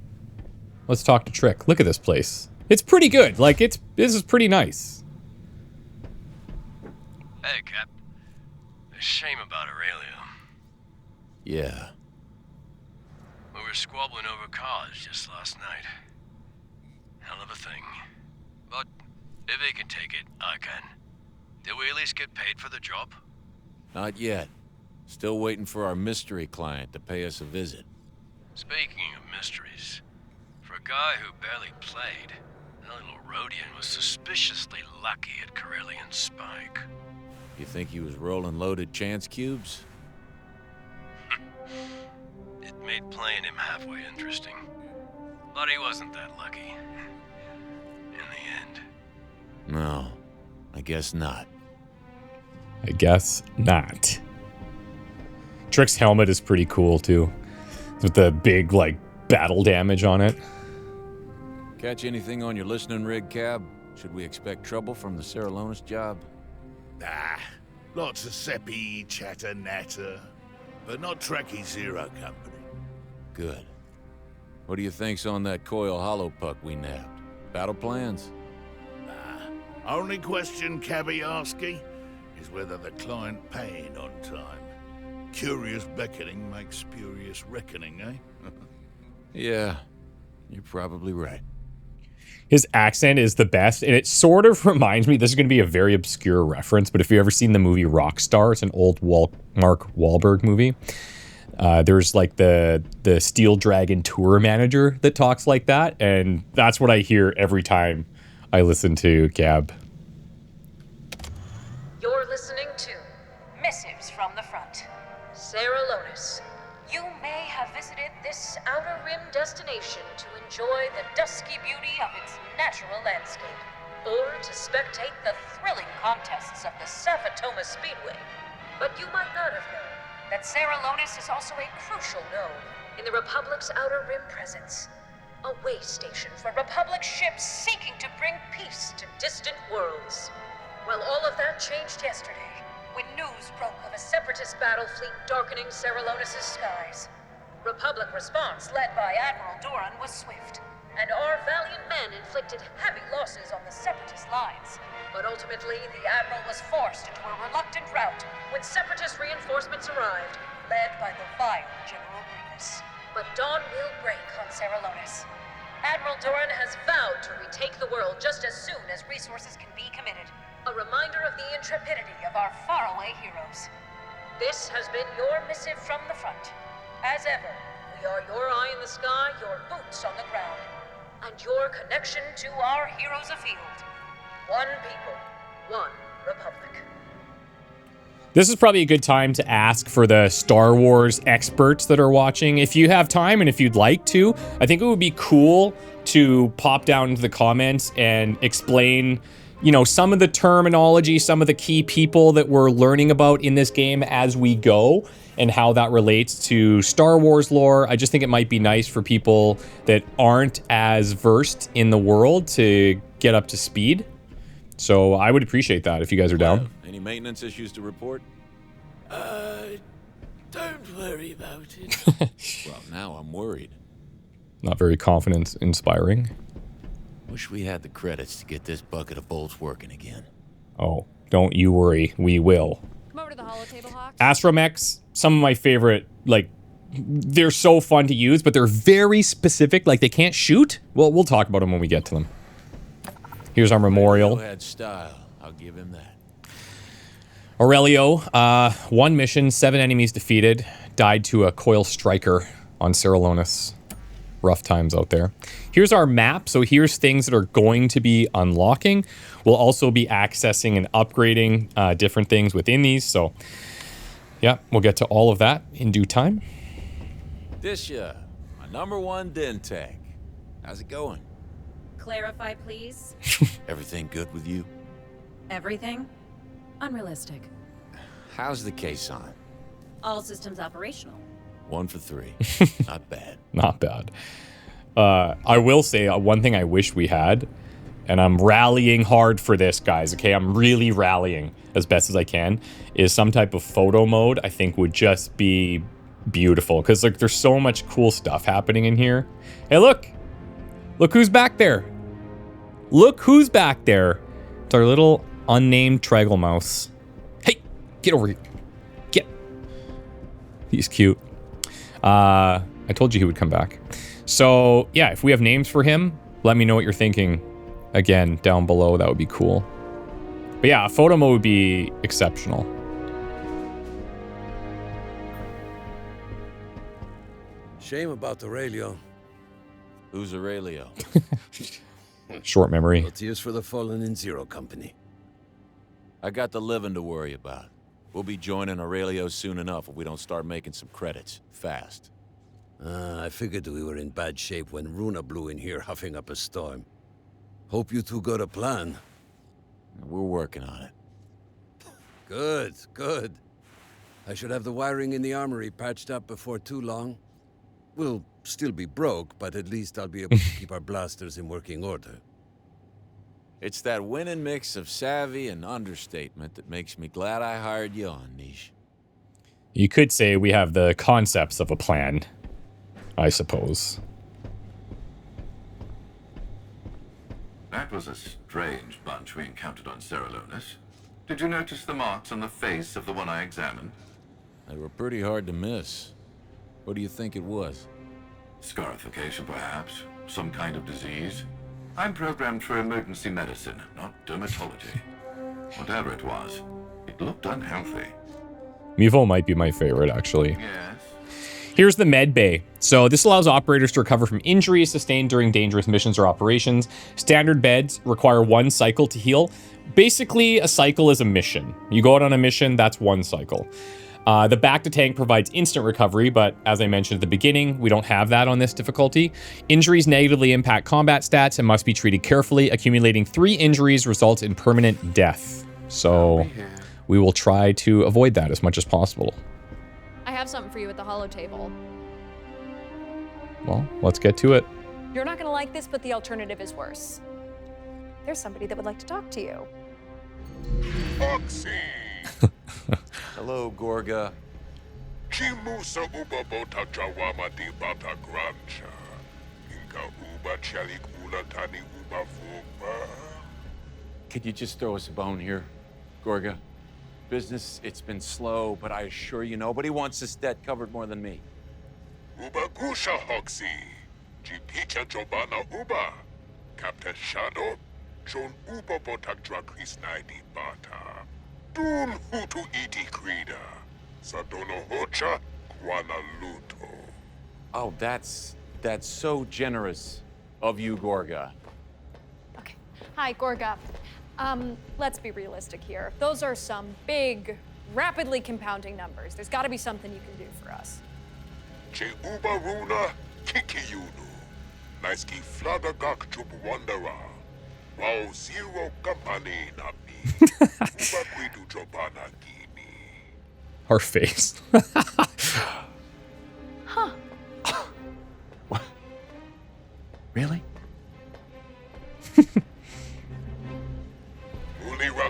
let's talk to Trick. Look at this place. It's pretty good. Like, this is pretty nice. Hey, Cap. A shame about Aurelio. Yeah. We were squabbling over cars just last night. Hell of a thing. But if he can take it, I can. Did we at least get paid for the job? Not yet. Still waiting for our mystery client to pay us a visit. Speaking of mysteries, for a guy who barely played, that little Rhodian was suspiciously lucky at Corellian Spike. You think he was rolling loaded chance cubes? It made playing him halfway interesting. But he wasn't that lucky. In the end. No, I guess not. I guess not. Trick's helmet is pretty cool, too. With the big, like, battle damage on it. Catch anything on your listening rig, Cab? Should we expect trouble from the Saralonis job? Nah, lots of seppy chatter natter, but not Trekkie Zero Company. Good. What do you think's on that coil hollow puck we nabbed? Battle plans? Nah, only question Cabby asking is whether the client paying on time. Curious beckoning makes spurious reckoning, eh? Yeah, you're probably right. His accent is the best, and it sort of reminds me, this is going to be a very obscure reference, but if you've ever seen the movie Rockstar, it's an old Mark Wahlberg movie. There's like the Steel Dragon tour manager that talks like that, and that's what I hear every time I listen to Cab. You're listening to Missives from the Front. Sarah Lonis, you may have visited this Outer Rim destination to enjoy the dusky beauty of its natural landscape, or to spectate the thrilling contests of the Safatoma Speedway. But you might not have known that Sarah Lonis is also a crucial node in the Republic's Outer Rim presence. A way station for Republic ships seeking to bring peace to distant worlds. Well, all of that changed yesterday, when news broke of a Separatist battle fleet darkening Sarah Lonis' skies. Republic response, led by Admiral Doran, was swift, and our valiant men inflicted heavy losses on the Separatist lines. But ultimately, the Admiral was forced into a reluctant rout when Separatist reinforcements arrived, led by the vile General Grievous. But dawn will break on Sarah Lonis. Admiral Doran has vowed to retake the world just as soon as resources can be committed. A reminder of the intrepidity of our faraway heroes. This has been your missive from the front. As ever, we are your eye in the sky, your boots on the ground, and your connection to our heroes afield. One people, one Republic. This is probably a good time to ask for the Star Wars experts that are watching. If you have time and if you'd like to, I think it would be cool to pop down into the comments and explain, you know, some of the terminology, some of the key people that we're learning about in this game as we go, and how that relates to Star Wars lore. I just think it might be nice for people that aren't as versed in the world to get up to speed. So I would appreciate that if you guys are down. Any maintenance issues to report? Don't worry about it. Well, now I'm worried. Not very confidence inspiring. Wish we had the credits to get this bucket of bolts working again. Oh, don't you worry. We will. Come over to the Holotable, Hawks. Astromechs, some of my favorite, like, they're so fun to use, but they're very specific. Like, they can't shoot. Well, we'll talk about them when we get to them. Here's our memorial. Had style. I'll give him that. Aurelio, one mission, 7 enemies defeated, died to a coil striker on Sarah Lonis. Rough times out there. Here's our map. So here's things that are going to be unlocking. We'll also be accessing and upgrading different things within these. So yeah, we'll get to all of that in due time. Disha, my #1 Dentech. How's it going? Clarify, please. Everything good with you? Everything? Unrealistic. How's the case on? All systems operational. 1 for 3. Not bad. Not bad. I will say one thing I wish we had, and I'm rallying hard for this, guys, okay? I'm really rallying as best as I can, is some type of photo mode I think would just be beautiful, because like there's so much cool stuff happening in here. Hey, look! Look who's back there! Look who's back there! It's our little unnamed Traggle Mouse. Hey! Get over here! Get! He's cute. I told you he would come back. So, yeah, if we have names for him, let me know what you're thinking. Again, down below, that would be cool. But yeah, photo mode would be exceptional. Shame about Aurelio. Who's Aurelio? Short memory. Well, tears for the fallen in Zero Company. I got the living to worry about. We'll be joining Aurelio soon enough if we don't start making some credits. Fast. I figured we were in bad shape when Runa blew in here huffing up a storm. Hope you two got a plan. We're working on it. Good, good. I should have the wiring in the armory patched up before too long. We'll still be broke, but at least I'll be able to keep our blasters in working order. It's that winning mix of savvy and understatement that makes me glad I hired you on, Niche. You could say we have the concepts of a plan, I suppose. That was a strange bunch we encountered on Ceralonis. Did you notice the marks on the face of the one I examined? They were pretty hard to miss. What do you think it was? Scarification, perhaps. Some kind of disease. I'm programmed for emergency medicine, not dermatology. Whatever it was, it looked unhealthy. Mevo might be my favorite, actually. Yes. Here's the med bay. So this allows operators to recover from injuries sustained during dangerous missions or operations. Standard beds require 1 cycle to heal. Basically, a cycle is a mission. You go out on a mission, that's 1 cycle. The back to tank provides instant recovery, but as I mentioned at the beginning, we don't have that on this difficulty. Injuries negatively impact combat stats and must be treated carefully. Accumulating 3 injuries results in permanent death. So we will try to avoid that as much as possible. I have something for you at the Holotable. Well, let's get to it. You're not gonna like this, but the alternative is worse. There's somebody that would like to talk to you. Hello, Gorga. Chimusa uba bota jawama di bata grancha. Inka uba chalik ula tani uba fuba. Could you just throw us a bone here, Gorga? Business, it's been slow, but I assure you nobody wants this debt covered more than me. Uba gusha hoxi. Jipicha jobana uba. Captain Shadow. John uba botak drakris naidi bata. Dun hutu iti krida. Sadono hocha kwana luto. Oh, that's so generous of you, Gorga. Hi, Gorga. Let's be realistic here. Those are some big, rapidly compounding numbers. There's got to be something you can do for us. Che uba runa kikiyunu. Naiski flada gak chub wandera. Wow zero company na mi. Uba kwidu jobana gimi. Our face. Huh. What? Really?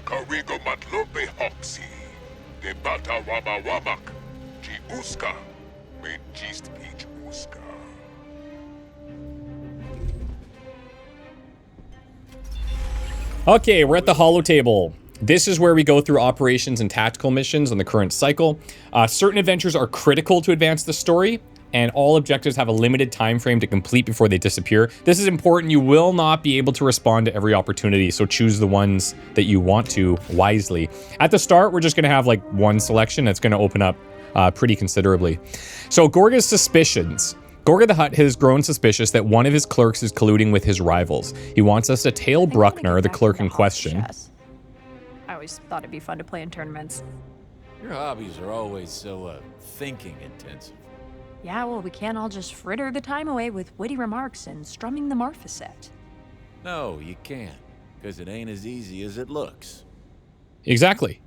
Karigo matlope hoxi. De bata wama wamak. Ji uska. Me gist peach uska. Okay, we're at the Holotable. This is where we go through operations and tactical missions on the current cycle. Certain adventures are critical to advance the story, and all objectives have a limited time frame to complete before they disappear. This is important. You will not be able to respond to every opportunity, so choose the ones that you want to wisely. At the start, we're just going to have like 1 selection that's going to open up pretty considerably. So Gorga's suspicions. Gorga the Hutt has grown suspicious that one of his clerks is colluding with his rivals. He wants us to tail Bruckner, the clerk in question. I always thought it'd be fun to play in tournaments. Your hobbies are always so, thinking intensive. Yeah, well, we can't all just fritter the time away with witty remarks and strumming the marmoset. No, you can't, because it ain't as easy as it looks. Exactly.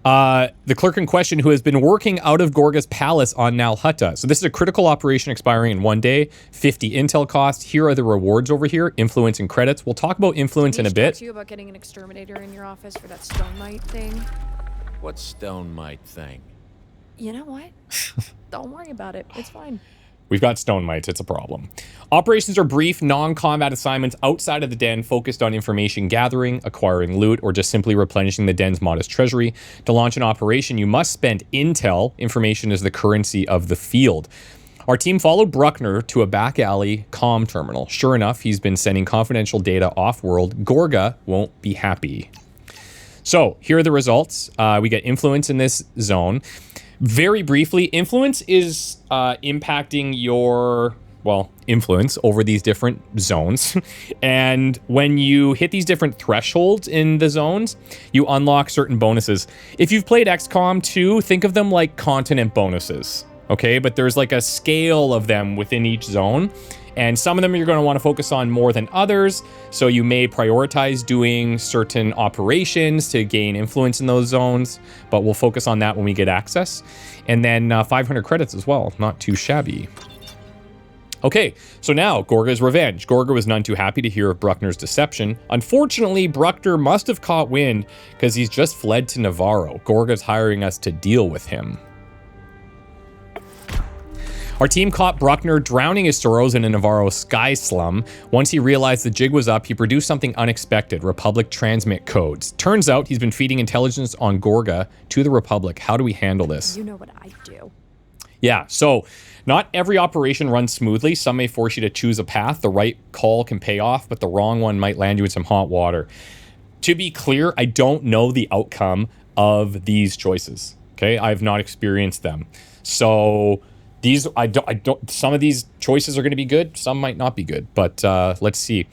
The clerk in question who has been working out of Gorga's palace on Nalhutta. So this is a critical operation expiring in 1 day, 50 intel cost. Here are the rewards over here, influence and credits. We'll talk about influence in a bit. Talk to you about getting an exterminator in your office for that stone mite thing. What stone mite thing? You know what? Don't worry about it. It's fine. We've got stone mites. It's a problem. Operations are brief, non-combat assignments outside of the den focused on information gathering, acquiring loot, or just simply replenishing the den's modest treasury. To launch an operation, you must spend intel. Information is the currency of the field. Our team followed Bruckner to a back alley comm terminal. Sure enough, he's been sending confidential data off-world. Gorga won't be happy. So here are the results. We get influence in this zone. Very briefly, influence is impacting your, well, influence over these different zones. And when you hit these different thresholds in the zones, you unlock certain bonuses. If you've played XCOM 2, think of them like continent bonuses, okay? But there's like a scale of them within each zone. And some of them you're going to want to focus on more than others. So you may prioritize doing certain operations to gain influence in those zones, but we'll focus on that when we get access. And then 500 credits as well, not too shabby. Okay, so now Gorga's revenge. Gorga was none too happy to hear of Bruckner's deception. Unfortunately, Bruckner must have caught wind because he's just fled to Navarro. Gorga's hiring us to deal with him. Our team caught Bruckner drowning his sorrows in a Navarro sky slum. Once he realized the jig was up, he produced something unexpected, Republic transmit codes. Turns out he's been feeding intelligence on Gorga to the Republic. How do we handle this? You know what I do. Yeah, so not every operation runs smoothly. Some may force you to choose a path. The right call can pay off, but the wrong one might land you in some hot water. To be clear, I don't know the outcome of these choices. Okay, I've not experienced them. So these, I don't, some of these choices are going to be good. Some might not be good, but let's see.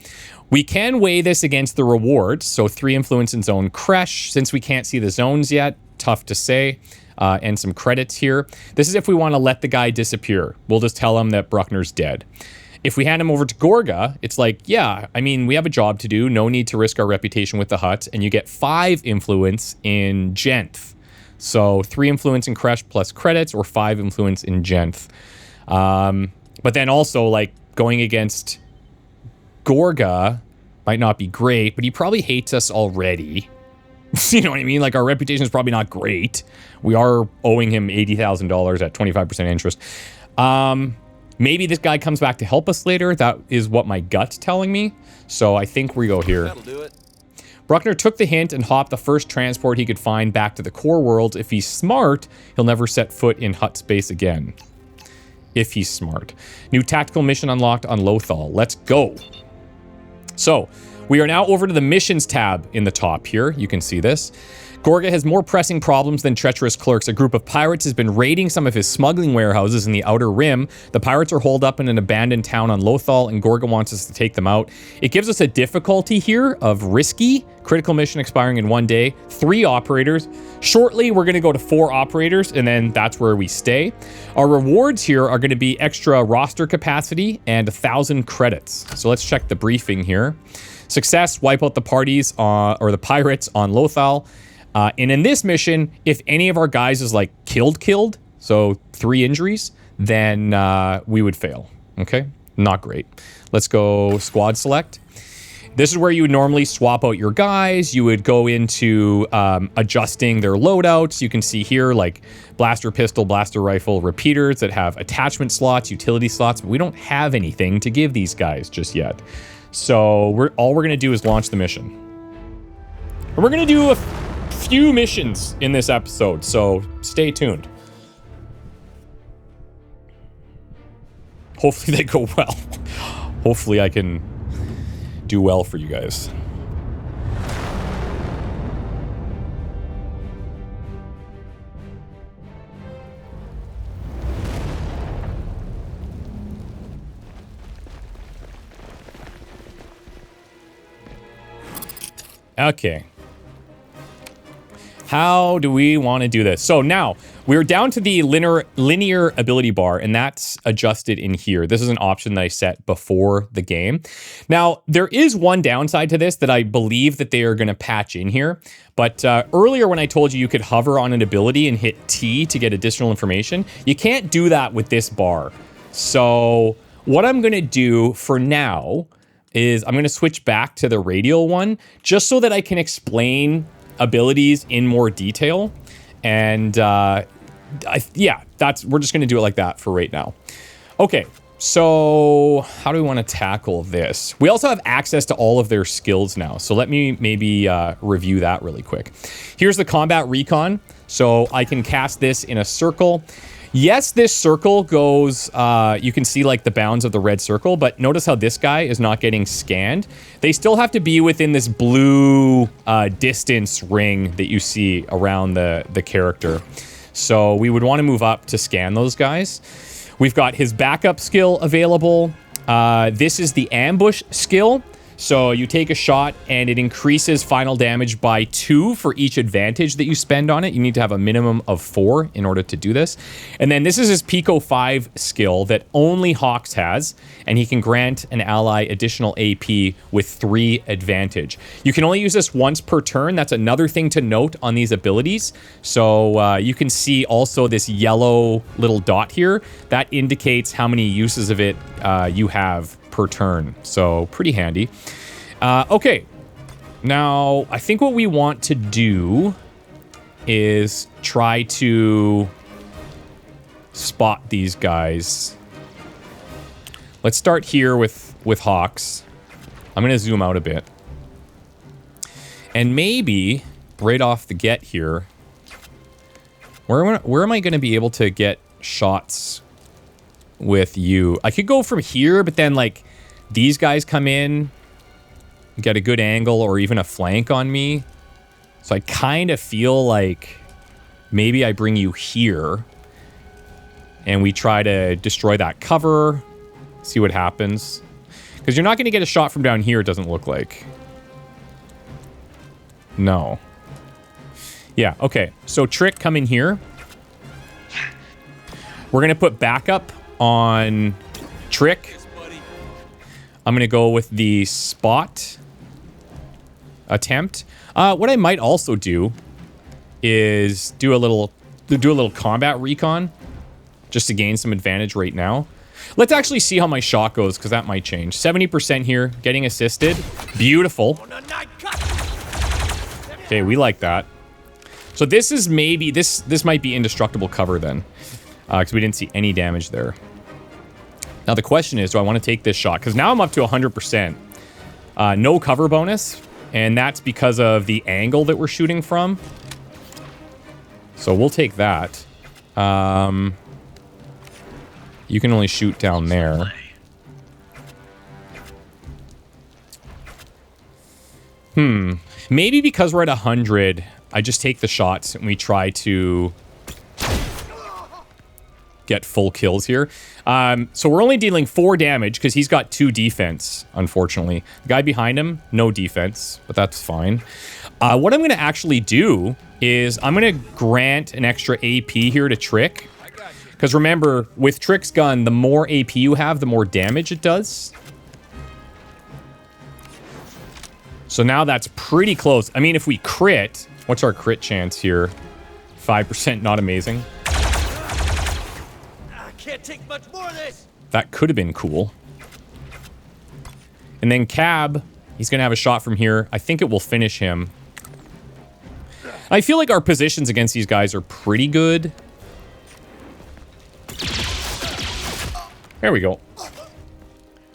We can weigh this against the rewards. So 3 influence in zone crash. Since we can't see the zones yet, tough to say. And some credits here. This is if we want to let the guy disappear. We'll just tell him that Bruckner's dead. If we hand him over to Gorga, it's like, yeah, I mean, we have a job to do. No need to risk our reputation with the Hutt. And you get 5 influence in Genth. So 3 influence in Crash plus credits, or 5 influence in Genth. But then also, like, going against Gorga might not be great, but he probably hates us already. You know what I mean? Like, our reputation is probably not great. We are owing him $80,000 at 25% interest. Maybe this guy comes back to help us later. That is what my gut's telling me. So I think we go here. That'll do it. Bruckner took the hint and hopped the first transport he could find back to the core world. If he's smart, he'll never set foot in Hutt space again. If he's smart. New tactical mission unlocked on Lothal. Let's go. So, we are now over to the missions tab in the top here. You can see this. Gorga has more pressing problems than treacherous clerks. A group of pirates has been raiding some of his smuggling warehouses in the Outer Rim. The pirates are holed up in an abandoned town on Lothal, and Gorga wants us to take them out. It gives us a difficulty here of risky. Critical mission expiring in 1 day. 3 operators. Shortly, we're going to go to 4 operators, and then that's where we stay. Our rewards here are going to be extra roster capacity and 1,000 credits. So let's check the briefing here. Success, wipe out the parties, or the pirates on Lothal. And in this mission, if any of our guys is like killed, so 3 injuries, then we would fail. Okay? Not great. Let's go squad select. This is where you would normally swap out your guys. You would go into adjusting their loadouts. You can see here like blaster pistol, blaster rifle, repeaters that have attachment slots, utility slots, but we don't have anything to give these guys just yet. So all we're gonna do is launch the mission. And we're gonna do a few missions in this episode, so stay tuned. Hopefully they go well. Hopefully I can do well for you guys. Okay. How do we want to do this? So now we're down to the linear ability bar, and that's adjusted in here. This is an option that I set before the game. Now, there is one downside to this that I believe that they are going to patch in here. But earlier when I told you could hover on an ability and hit T to get additional information, you can't do that with this bar. So what I'm going to do for now is I'm going to switch back to the radial one just so that I can explain abilities in more detail. And yeah, we're just going to do it like that for right now. Okay, so how do we want to tackle this? We also have access to all of their skills now. So let me maybe review that really quick. Here's the combat recon. So I can cast this in a circle. Yes, this circle goes, you can see like the bounds of the red circle, but notice how this guy is not getting scanned. They still have to be within this blue distance ring that you see around the character. So we would want to move up to scan those guys. We've got his backup skill available. This is the ambush skill. So you take a shot and it increases final damage by 2 for each advantage that you spend on it. You need to have a minimum of 4 in order to do this. And then this is his Pico 5 skill that only Hawks has, and he can grant an ally additional AP with 3 advantage. You can only use this once per turn. That's another thing to note on these abilities. So you can see also this yellow little dot here. That indicates how many uses of it you have per turn. So pretty handy. Okay. Now, I think what we want to do is try to spot these guys. Let's start here with Hawks. I'm going to zoom out a bit. And maybe right off the get here, where am I going to be able to get shots with you. I could go from here, but then, like, these guys come in, get a good angle or even a flank on me. So I kind of feel like maybe I bring you here and we try to destroy that cover, see what happens. Because you're not going to get a shot from down here, it doesn't look like. No. Yeah, okay. So Trick, come in here. We're going to put backup on Trick. I'm going to go with the spot attempt. What I might also do is do a little combat recon just to gain some advantage right now. Let's actually see how my shot goes, because that might change. 70% here, getting assisted. Beautiful. Okay, we like that. So this is maybe, this might be indestructible cover then, because we didn't see any damage there. Now the question is, do I want to take this shot? Because now I'm up to 100%. No cover bonus, and that's because of the angle that we're shooting from. So we'll take that. You can only shoot down there. Maybe because we're at 100, I just take the shots and we try to get full kills here. So we're only dealing 4 damage because he's got 2 defense, unfortunately. The guy behind him, no defense, but that's fine. What I'm going to actually do is I'm going to grant an extra AP here to Trick. Because remember, with Trick's gun, the more AP you have, the more damage it does. So now that's pretty close. I mean, if we crit, what's our crit chance here? 5%, not amazing. I can't take much more of this. That could have been cool. And then Cab, he's going to have a shot from here. I think it will finish him. I feel like our positions against these guys are pretty good. There we go.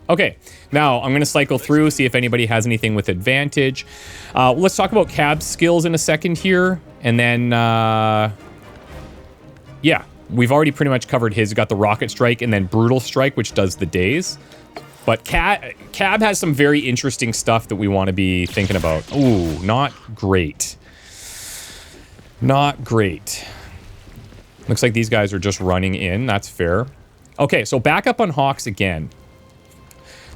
Okay, now I'm going to cycle through, see if anybody has anything with advantage. Let's talk about Cab's skills in a second here. And then, yeah, we've already pretty much covered his. We've got the Rocket Strike and then Brutal Strike, which does the daze. But Cab has some very interesting stuff that we want to be thinking about. Ooh, not great. Not great. Looks like these guys are just running in. That's fair. Okay, so back up on Hawks again.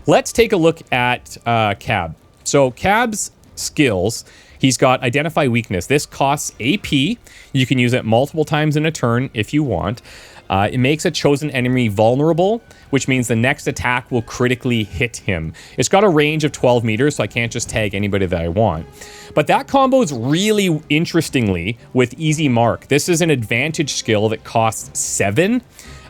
Let's take a look at Cab. So Cab's skills, he's got Identify Weakness. This costs AP. You can use it multiple times in a turn if you want. It makes a chosen enemy vulnerable, which means the next attack will critically hit him. It's got a range of 12 meters, so I can't just tag anybody that I want. But that combos really interestingly with Easy Mark. This is an advantage skill that costs 7.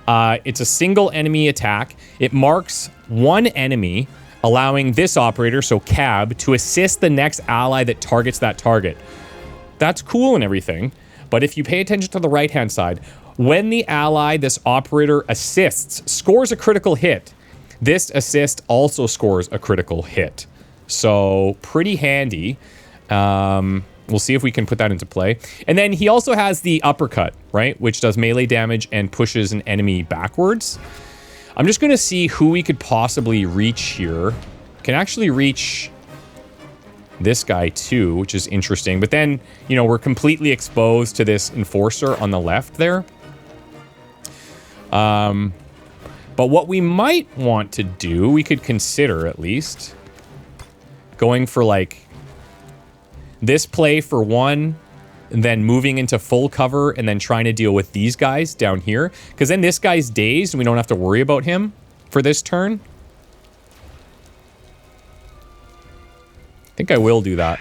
It's a single enemy attack. It marks one enemy, allowing this operator, so Cab, to assist the next ally that targets that target. That's cool and everything, but if you pay attention to the right-hand side, when the ally this operator assists scores a critical hit, this assist also scores a critical hit. So pretty handy. We'll see if we can put that into play. And then he also has the uppercut, right? Which does melee damage and pushes an enemy backwards. I'm just going to see who we could possibly reach here. Can actually reach this guy too, which is interesting. But then, you know, we're completely exposed to this enforcer on the left there. But what we might want to do, we could consider at least going for like this play for one, and then moving into full cover and then trying to deal with these guys down here. Because then this guy's dazed and we don't have to worry about him for this turn. I think I will do that.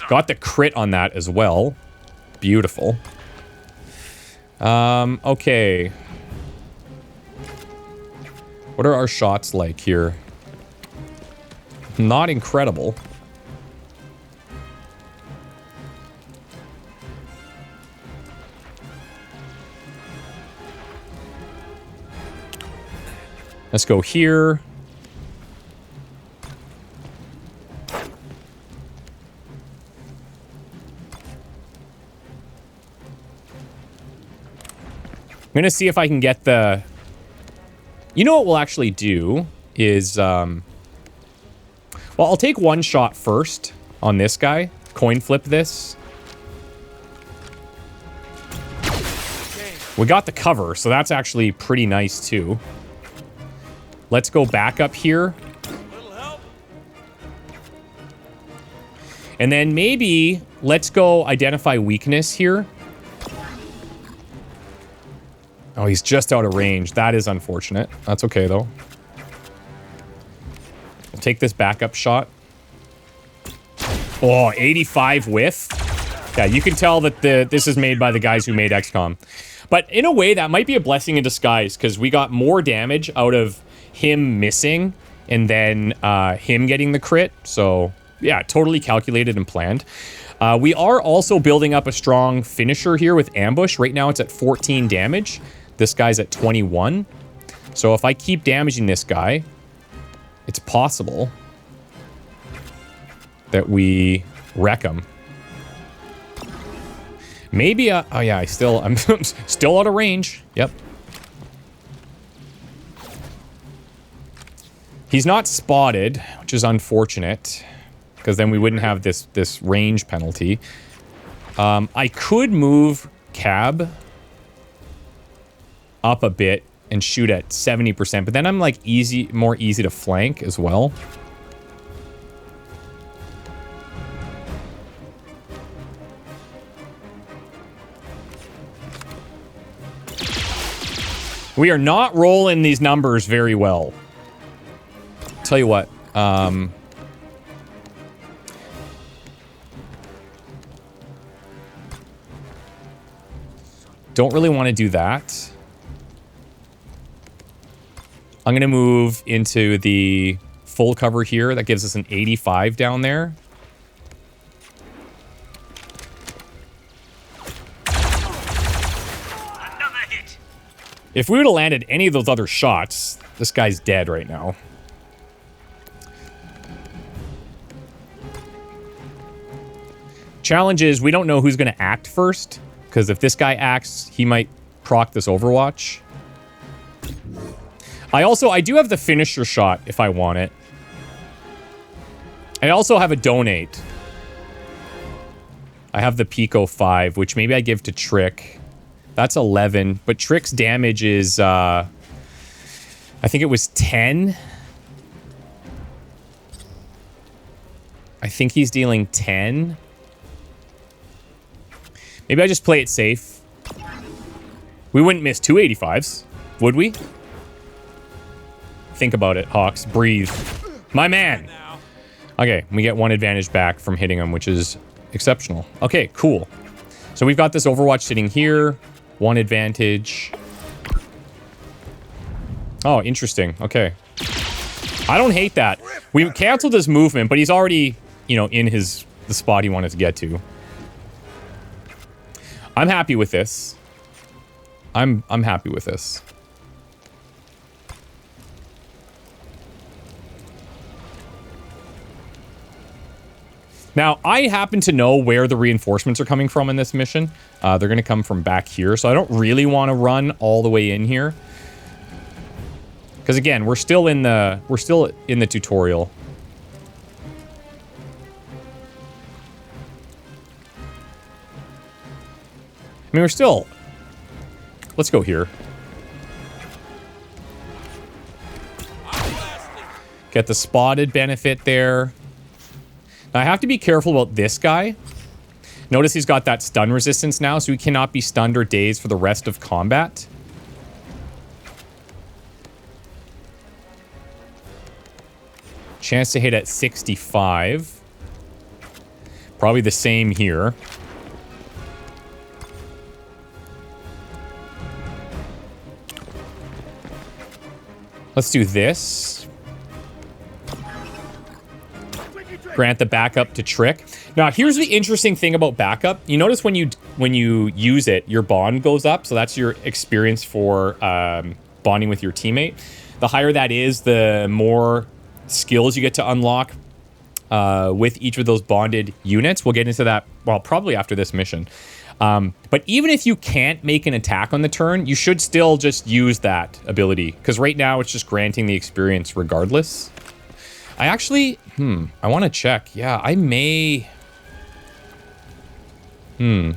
Got the crit on that as well. Beautiful. Okay. What are our shots like here? Not incredible. Let's go here. I'm going to see if I can get the... You know what we'll actually do is... Well, I'll take one shot first on this guy. Coin flip this. We got the cover, so that's actually pretty nice, too. Let's go back up here. And then maybe let's go identify weakness here. Oh, he's just out of range. That is unfortunate. That's okay, though. We'll take this backup shot. Oh, 85 whiff. Yeah, you can tell that this is made by the guys who made XCOM. But in a way, that might be a blessing in disguise, because we got more damage out of him missing and then him getting the crit. So, yeah, totally calculated and planned. We are also building up a strong finisher here with Ambush. Right now, it's at 14 damage. This guy's at 21. So if I keep damaging this guy, it's possible that we wreck him. Maybe oh yeah, I'm still out of range. Yep. He's not spotted, which is unfortunate, because then we wouldn't have this range penalty. I could move Cab up a bit and shoot at 70%, but then I'm like more easy to flank as well. We are not rolling these numbers very well. Tell you what, don't really want to do that. I'm going to move into the full cover here. That gives us an 85 down there. If we would have landed any of those other shots, this guy's dead right now. Challenge is we don't know who's going to act first, because if this guy acts, he might proc this Overwatch. I do have the finisher shot if I want it. I also have a donate. I have the Pico 5, which maybe I give to Trick. That's 11, but Trick's damage is, I think it was 10. I think he's dealing 10. Maybe I just play it safe. We wouldn't miss 2 85s, would we? Think about it, Hawks. Breathe. My man! Okay, we get 1 advantage back from hitting him, which is exceptional. Okay, cool. So we've got this Overwatch sitting here. 1 advantage. Oh, interesting. Okay. I don't hate that. We canceled his movement, but he's already, you know, in the spot he wanted to get to. I'm happy with this. I'm happy with this. Now, I happen to know where the reinforcements are coming from in this mission. They're going to come from back here, so I don't really want to run all the way in here. Because again, we're still in the tutorial. I mean, we're still... Let's go here. Get the spotted benefit there. Now, I have to be careful about this guy. Notice he's got that stun resistance now, so he cannot be stunned or dazed for the rest of combat. Chance to hit at 65. Probably the same here. Let's do this. Grant the backup to Trick. Now, here's the interesting thing about backup. You notice when you use it, your bond goes up. So that's your experience for bonding with your teammate. The higher that is, the more skills you get to unlock with each of those bonded units. We'll get into that, well, probably after this mission. But even if you can't make an attack on the turn, you should still just use that ability. Because right now, it's just granting the experience regardless. I actually, I want to check. Yeah, I may... I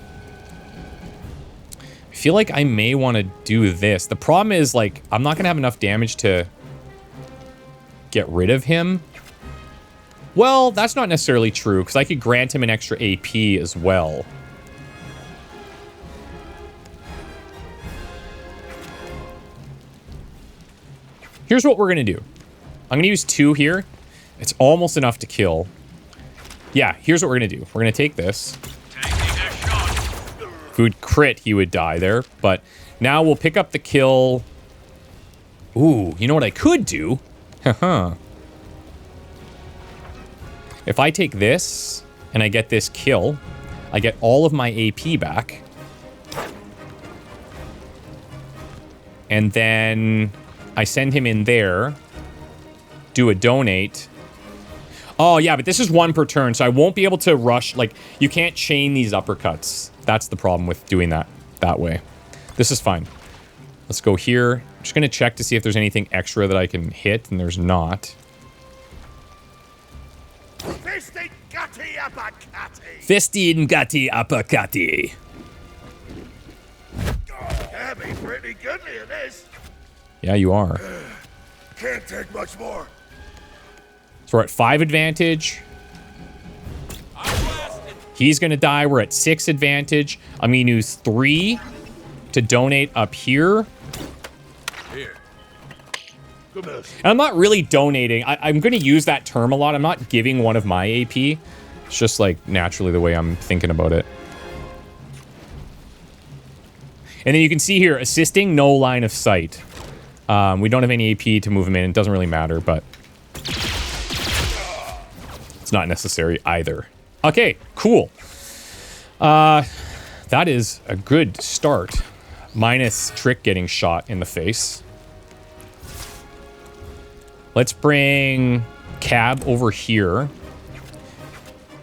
feel like I may want to do this. The problem is, like, I'm not going to have enough damage to get rid of him. Well, that's not necessarily true, because I could grant him an extra AP as well. Here's what we're going to do. I'm going to use 2 here. It's almost enough to kill. Yeah, here's what we're going to do. We're going to take this. If we would crit, he would die there. But now we'll pick up the kill. Ooh, you know what I could do? Haha. If I take this and I get this kill, I get all of my AP back. And then I send him in there, do a donate. Oh, yeah, but this is 1 per turn, so I won't be able to rush. Like, you can't chain these uppercuts. That's the problem with doing that way. This is fine. Let's go here. I'm just going to check to see if there's anything extra that I can hit, and there's not. Fisted gutty uppercutty. Fisted gutty uppercutty. I'll be pretty good near this. Yeah, you are. Can't take much more. So we're at 5 advantage. He's going to die. We're at 6 advantage. I'm going to use 3 to donate up here. And I'm not really donating. I'm going to use that term a lot. I'm not giving one of my AP. It's just like naturally the way I'm thinking about it. And then you can see here, assisting, no line of sight. We don't have any AP to move him in. It doesn't really matter, but it's not necessary either. Okay, cool. That is a good start. Minus Trick getting shot in the face. Let's bring Cab over here.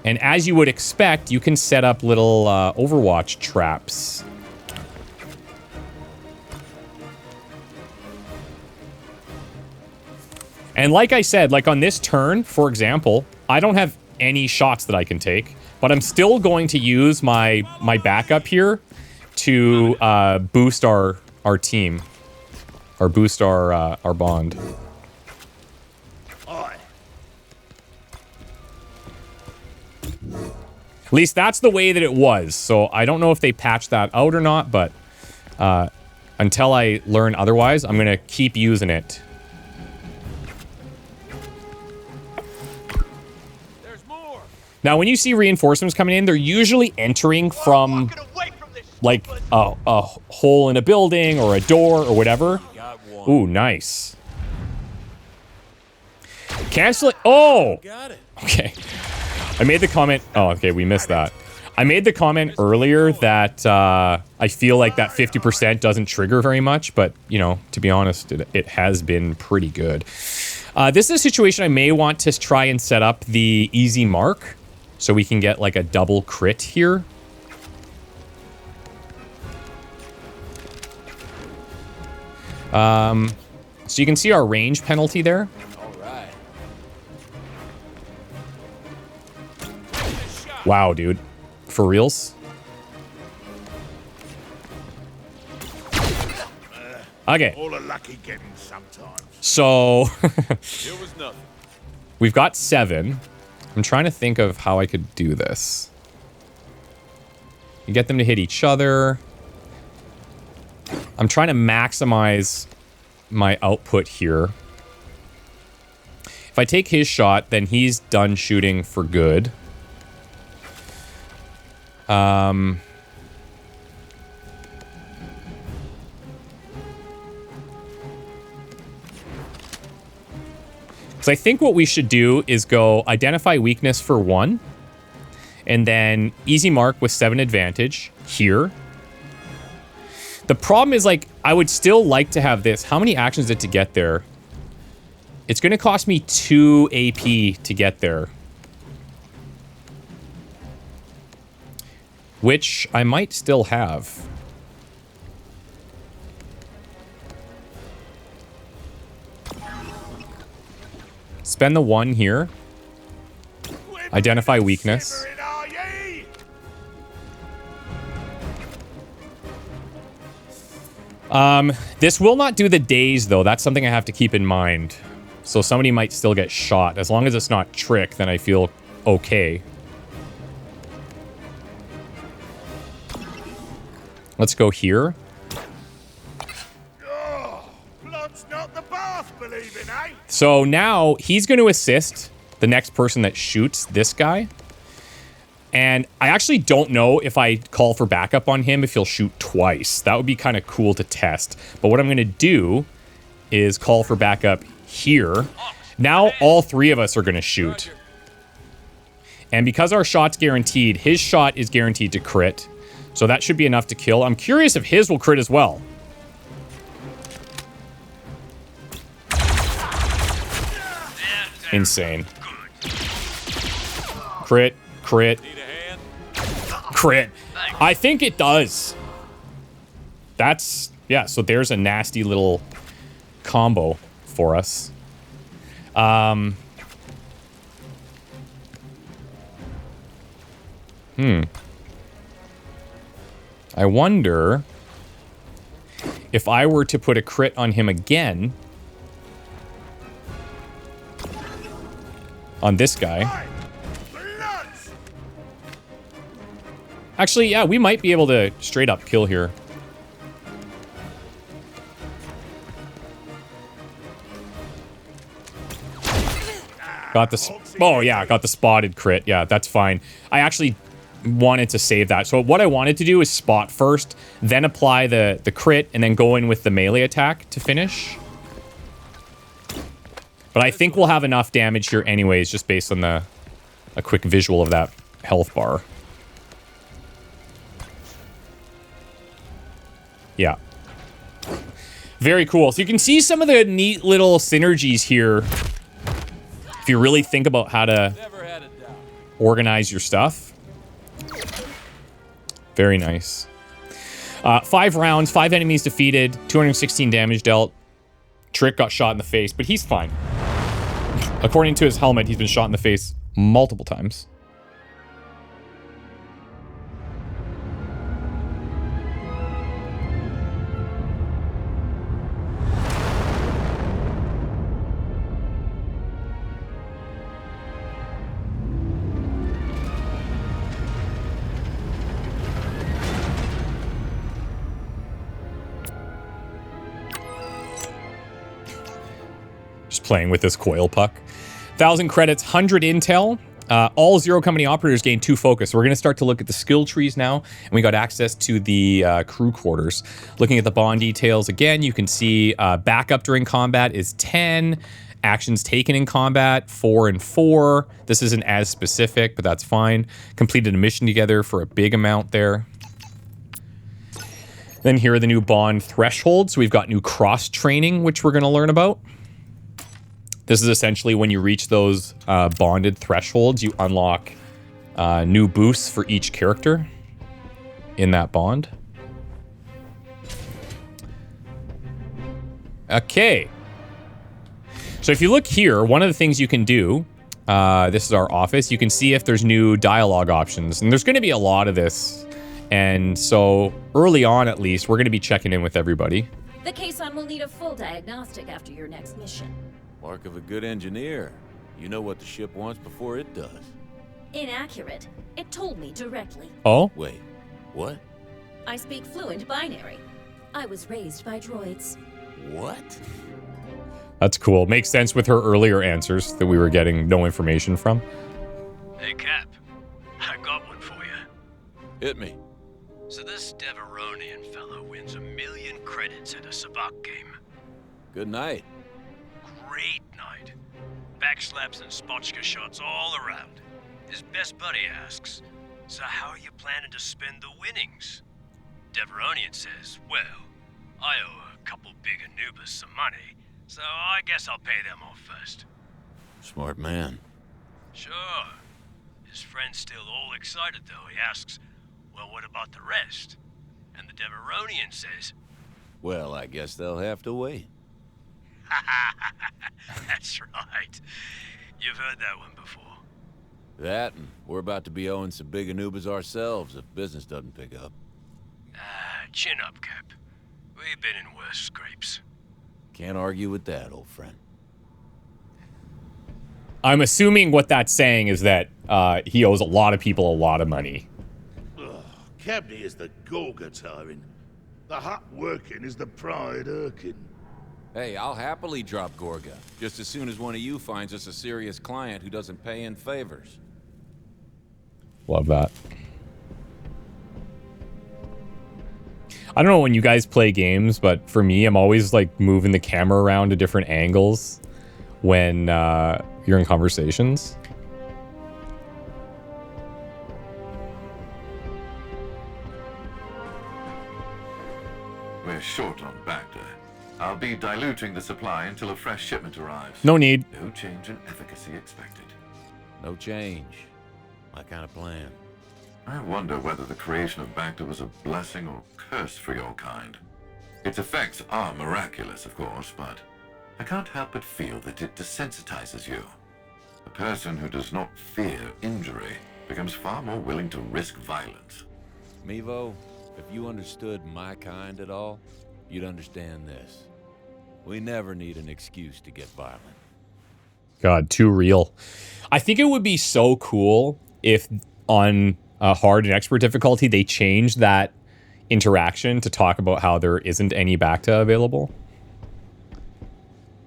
And as you would expect, you can set up little Overwatch traps. And like I said, like on this turn, for example, I don't have any shots that I can take, but I'm still going to use my backup here to boost our team, or boost our bond. At least that's the way that it was. So I don't know if they patched that out or not, but until I learn otherwise, I'm going to keep using it. Now, when you see reinforcements coming in, they're usually entering from, like, a hole in a building or a door or whatever. Ooh, nice. Cancel it. Oh! Okay. I made the comment. Oh, okay, we missed that. I made the comment earlier that I feel like that 50% doesn't trigger very much, but, you know, to be honest, it has been pretty good. This is a situation I may want to try and set up the easy mark. So we can get like a double crit here. So you can see our range penalty there. All right. Wow, dude. For reals? Okay. All a lucky getting sometimes. So It was nothing. We've got 7. I'm trying to think of how I could do this. You get them to hit each other. I'm trying to maximize my output here. If I take his shot, then he's done shooting for good. So I think what we should do is go identify weakness for 1. And then easy mark with 7 advantage here. The problem is, like, I would still like to have this. How many actions did to get there? It's going to cost me 2 AP to get there. which I might still have. Spend the 1 here. Identify weakness. This will not do the daze, though. That's something I have to keep in mind. So somebody might still get shot. As long as it's not trick, then I feel okay. Let's go here. Blood's not the bath, believing, eh? So now he's going to assist the next person that shoots this guy. And I actually don't know if I call for backup on him if he'll shoot twice. That would be kind of cool to test. But what I'm going to do is call for backup here. Now all 3 of us are going to shoot. And because our shot's guaranteed, his shot is guaranteed to crit. So that should be enough to kill. I'm curious if his will crit as well. Insane. Crit, crit, crit. I think it does. That's, yeah, so there's a nasty little combo for us. I wonder if I were to put a crit on him again on this guy. Actually, yeah, we might be able to straight up kill here. Got the... Oh, yeah, got the spotted crit. Yeah, that's fine. I actually wanted to save that. So what I wanted to do is spot first, then apply the crit, and then go in with the melee attack to finish. But I think we'll have enough damage here anyways, just based on a quick visual of that health bar. Yeah. Very cool. So you can see some of the neat little synergies here if you really think about how to organize your stuff. Very nice. 5 rounds, 5 enemies defeated, 216 damage dealt. Trick got shot in the face, but he's fine. According to his helmet, he's been shot in the face multiple times. Playing with this coil puck. 1,000 credits, 100 intel. All Zero Company operators gain 2 focus. So we're going to start to look at the skill trees now, and we got access to the crew quarters. Looking at the bond details again, you can see backup during combat is 10. Actions taken in combat, 4 and 4. This isn't as specific, but that's fine. Completed a mission together for a big amount there. Then here are the new bond thresholds. We've got new cross training, which we're going to learn about. This is essentially when you reach those bonded thresholds, you unlock new boosts for each character in that bond. Okay. So if you look here, one of the things you can do, this is our office, you can see if there's new dialogue options. And there's going to be a lot of this. And so early on, at least, we're going to be checking in with everybody. The caisson will need a full diagnostic after your next mission. Mark of a good engineer. You know what the ship wants before it does. Inaccurate. It told me directly. Oh? Wait, what? I speak fluent binary. I was raised by droids. What? That's cool. Makes sense with her earlier answers that we were getting no information from. Hey, Cap. I got one for you. Hit me. So this Deveronian fellow wins 1,000,000 credits at a sabacc game. Good night. Great night. Backslaps and spotchka shots all around. His best buddy asks, so how are you planning to spend the winnings? Deveronian says, well, I owe a couple big Anubis some money, so I guess I'll pay them off first. Smart man. Sure. His friend's still all excited though. He asks, Well, what about the rest? And the Deveronian says, Well, I guess they'll have to wait. that's right. You've heard that one before. That, and we're about to be owing some big anubas ourselves if business doesn't pick up. Chin up, Cap. We've been in worse scrapes. Can't argue with that, old friend. I'm assuming what that's saying is that he owes a lot of people a lot of money. Ugh, Cabney is the Gorga tiring. The hot working is the pride irking. Hey, I'll happily drop Gorga, just as soon as one of you finds us a serious client who doesn't pay in favors. Love that. I don't know when you guys play games, but for me, I'm always like moving the camera around to different angles when you're in conversations. We're short on Bacta. I'll be diluting the supply until a fresh shipment arrives. No need. No change in efficacy expected. No change. My kind of plan. I wonder whether the creation of Bacta was a blessing or curse for your kind. Its effects are miraculous, of course, but I can't help but feel that it desensitizes you. A person who does not fear injury becomes far more willing to risk violence. Mevo, if you understood my kind at all, you'd understand this. We never need an excuse to get violent. God, too real. I think it would be so cool if on hard and expert difficulty, they changed that interaction to talk about how there isn't any Bacta available.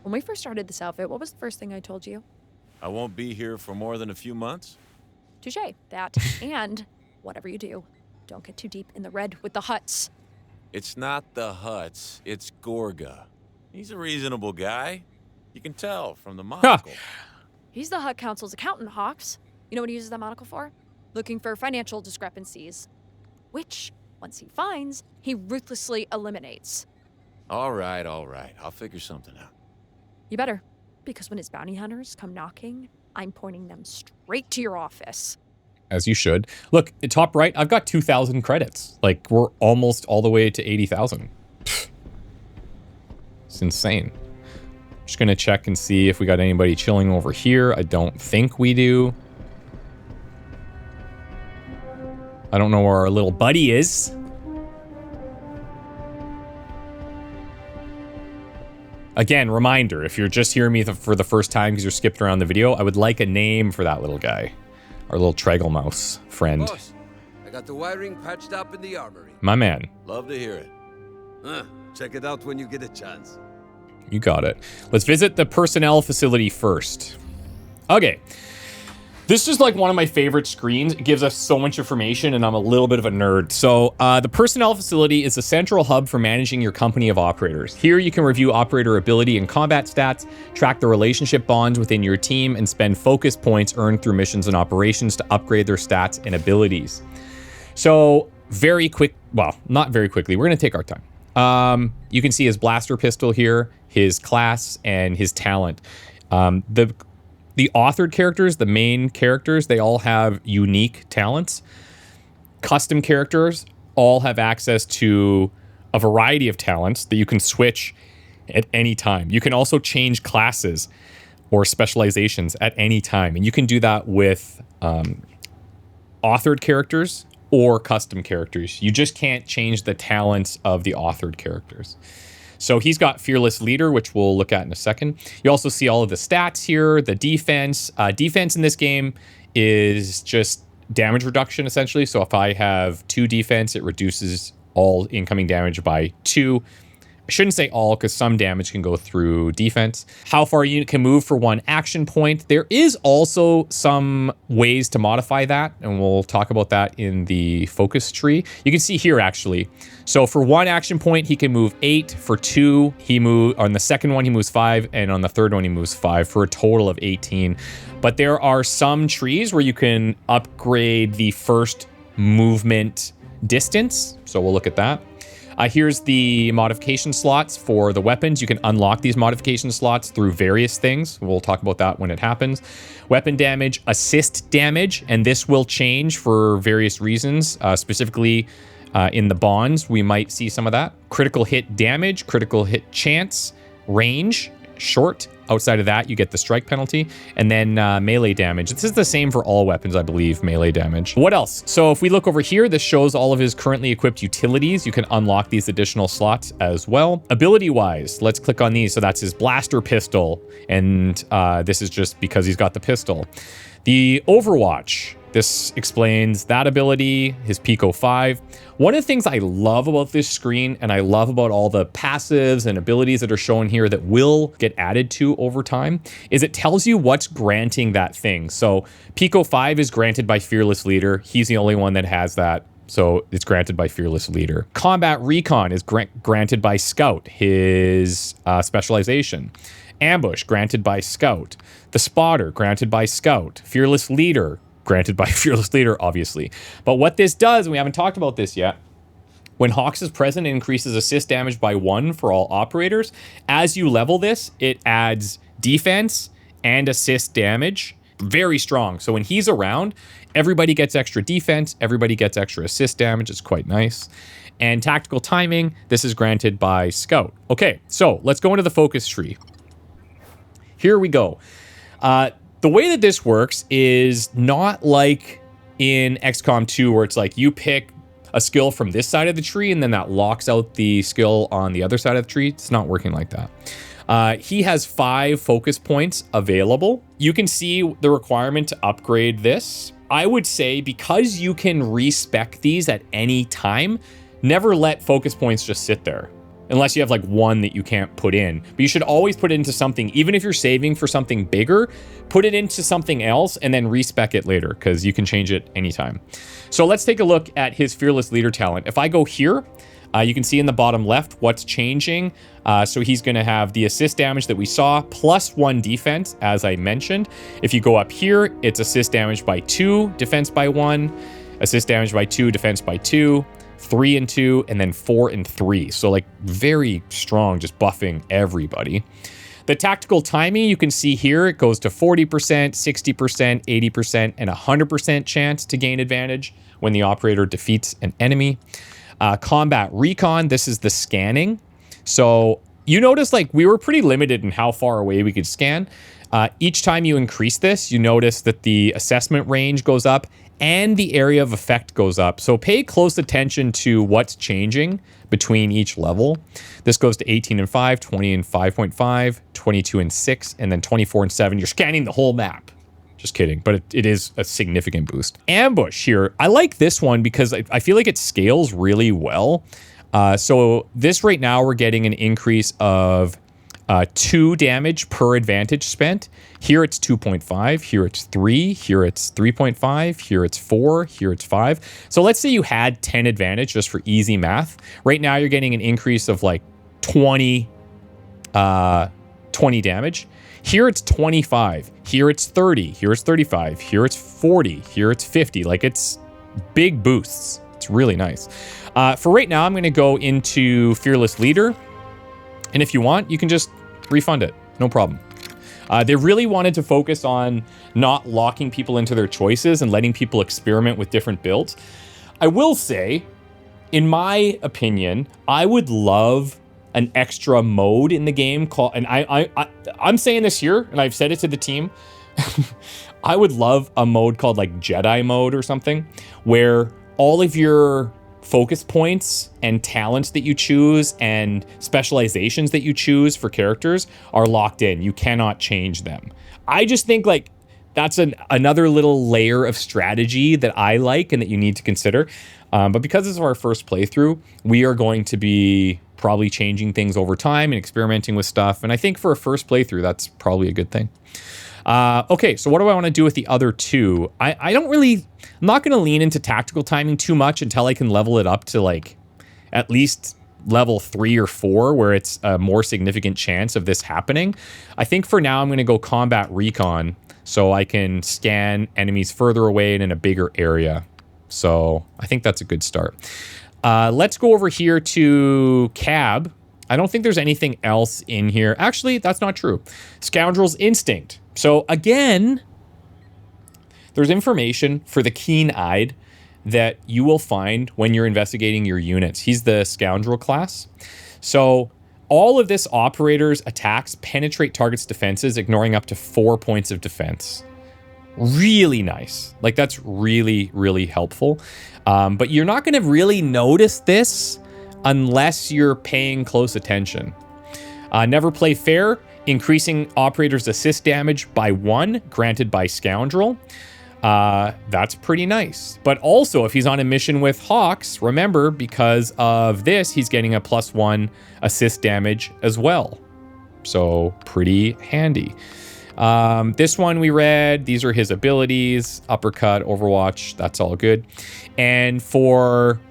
When we first started this outfit, what was the first thing I told you? I won't be here for more than a few months. Touché. That. And whatever you do, don't get too deep in the red with the Huts. It's not the Huts, it's Gorga. He's a reasonable guy. You can tell from the monocle. He's the Hut Council's accountant, Hawks. You know what he uses that monocle for? Looking for financial discrepancies. Which, once he finds, he ruthlessly eliminates. All right. I'll figure something out. You better. Because when his bounty hunters come knocking, I'm pointing them straight to your office. As you should. Look, at top right, I've got 2,000 credits. Like, we're almost all the way to 80,000. It's insane. Just gonna check and see if we got anybody chilling over here. I don't think we do. I don't know where our little buddy is. Again, reminder, if you're just hearing me for the first time because you're skipping around the video, I would like a name for that little guy. Our little Tregelmouse friend. Boss, I got the wiring patched up in the armory. My man. Love to hear it. Check it out when you get a chance. You got it. Let's visit the personnel facility first. Okay. This is like one of my favorite screens. It gives us so much information, and I'm a little bit of a nerd. So the personnel facility is a central hub for managing your company of operators. Here you can review operator ability and combat stats, track the relationship bonds within your team, and spend focus points earned through missions and operations to upgrade their stats and abilities. So very quick, well, not very quickly. We're going to take our time. You can see his blaster pistol here, his class, and his talent. The authored characters, the main characters, they all have unique talents. Custom characters all have access to a variety of talents that you can switch at any time. You can also change classes or specializations at any time. And you can do that with authored characters or custom characters. You just can't change the talents of the authored characters. So he's got Fearless Leader, which we'll look at in a second. You also see all of the stats here, the defense. Defense in this game is just damage reduction, essentially. So if I have 2 defense, it reduces all incoming damage by 2. I shouldn't say all, because some damage can go through defense. How far a unit can move for 1 action point. There is also some ways to modify that, and we'll talk about that in the focus tree. You can see here, actually. So for 1 action point, he can move 8. For 2, on the second one, he moves 5, and on the third one, he moves 5, for a total of 18. But there are some trees where you can upgrade the first movement distance. So we'll look at that. Here's the modification slots for the weapons. You can unlock these modification slots through various things. We'll talk about that when it happens. Weapon damage, assist damage, and this will change for various reasons. Specifically, in the bonds, we might see some of that. Critical hit damage, critical hit chance, range, short. Outside of that, you get the strike penalty, and then melee damage. This is the same for all weapons, I believe, melee damage. What else? So if we look over here, this shows all of his currently equipped utilities. You can unlock these additional slots as well. Ability-wise, let's click on these. So that's his blaster pistol, and this is just because he's got the pistol. The Overwatch. This explains that ability, his Pico 5. One of the things I love about this screen, and I love about all the passives and abilities that are shown here that will get added to over time, is it tells you what's granting that thing. So Pico 5 is granted by Fearless Leader. He's the only one that has that. So it's granted by Fearless Leader. Combat Recon is granted by Scout, his specialization. Ambush, granted by Scout. The Spotter, granted by Scout. Fearless Leader, granted by Fearless Leader, obviously. But what this does, and we haven't talked about this yet, when Hawks is present, it increases assist damage by 1 for all operators. As you level this, it adds defense and assist damage. Very strong. So when he's around, everybody gets extra defense, everybody gets extra assist damage. It's quite nice. And tactical timing, this is granted by Scout. Okay, so let's go into the focus tree. Here we go. The way that this works is not like in XCOM 2 where it's like you pick a skill from this side of the tree and then that locks out the skill on the other side of the tree. It's not working like that. He has 5 focus points available. You can see the requirement to upgrade this. I would say because you can respec these at any time, never let focus points just sit there. Unless you have like one that you can't put in. But you should always put it into something, even if you're saving for something bigger, put it into something else and then respec it later because you can change it anytime. So let's take a look at his Fearless Leader talent. If I go here, you can see in the bottom left what's changing. So he's going to have the assist damage that we saw, plus 1 defense, as I mentioned. If you go up here, it's assist damage by 2, defense by 1, assist damage by 2, defense by 2, 3 and 2, and then 4 and 3. So like very strong, just buffing everybody. The tactical timing, you can see here, it goes to 40%, 60%, 80%, and 100% chance to gain advantage when the operator defeats an enemy. Combat Recon, this is the scanning. So you notice like we were pretty limited in how far away we could scan. Each time you increase this, you notice that the assessment range goes up and the area of effect goes up. So pay close attention to what's changing between each level. This goes to 18 and 5, 20 and 5.5, 22 and 6, and then 24 and 7. You're scanning the whole map. Just kidding, but it is a significant boost. Ambush here. I like this one because I feel like it scales really well. So this right now, we're getting an increase of 2 damage per advantage spent. Here it's 2.5, here it's 3, here it's 3.5, here it's 4, here it's 5. So let's say you had 10 advantage just for easy math. Right now you're getting an increase of like 20 damage. Here it's 25, here it's 30, here it's 35, here it's 40, here it's 50. Like it's big boosts. It's really nice. For right now, I'm going to go into Fearless Leader. And if you want, you can just refund it. No problem. They really wanted to focus on not locking people into their choices and letting people experiment with different builds. I will say, in my opinion, I would love an extra mode in the game called, and I'm saying this here, and I've said it to the team, I would love a mode called like Jedi mode or something, where all of your focus points and talents that you choose and specializations that you choose for characters are locked in. You cannot change them. I just think like that's another little layer of strategy that I like and that you need to consider. But because this is our first playthrough, we are going to be probably changing things over time and experimenting with stuff. And I think for a first playthrough, that's probably a good thing. Okay, so what do I want to do with the other 2? I'm not going to lean into tactical timing too much until I can level it up to like at least level 3 or 4 where it's a more significant chance of this happening. I think for now I'm going to go Combat Recon so I can scan enemies further away and in a bigger area. So I think that's a good start. Let's go over here to Cab. I don't think there's anything else in here. Actually, that's not true. Scoundrel's Instinct. So again, there's information for the keen-eyed that you will find when you're investigating your units. He's the Scoundrel class. So all of this operator's attacks penetrate target's defenses, ignoring up to 4 points of defense. Really nice. Like, that's really, really helpful. But you're not going to really notice this unless you're paying close attention. Never Play Fair, increasing operator's assist damage by 1, granted by Scoundrel. That's pretty nice. But also, if he's on a mission with Hawks, remember, because of this, he's getting a +1 assist damage as well. So, pretty handy. This one we read, these are his abilities, Uppercut, Overwatch, that's all good. And for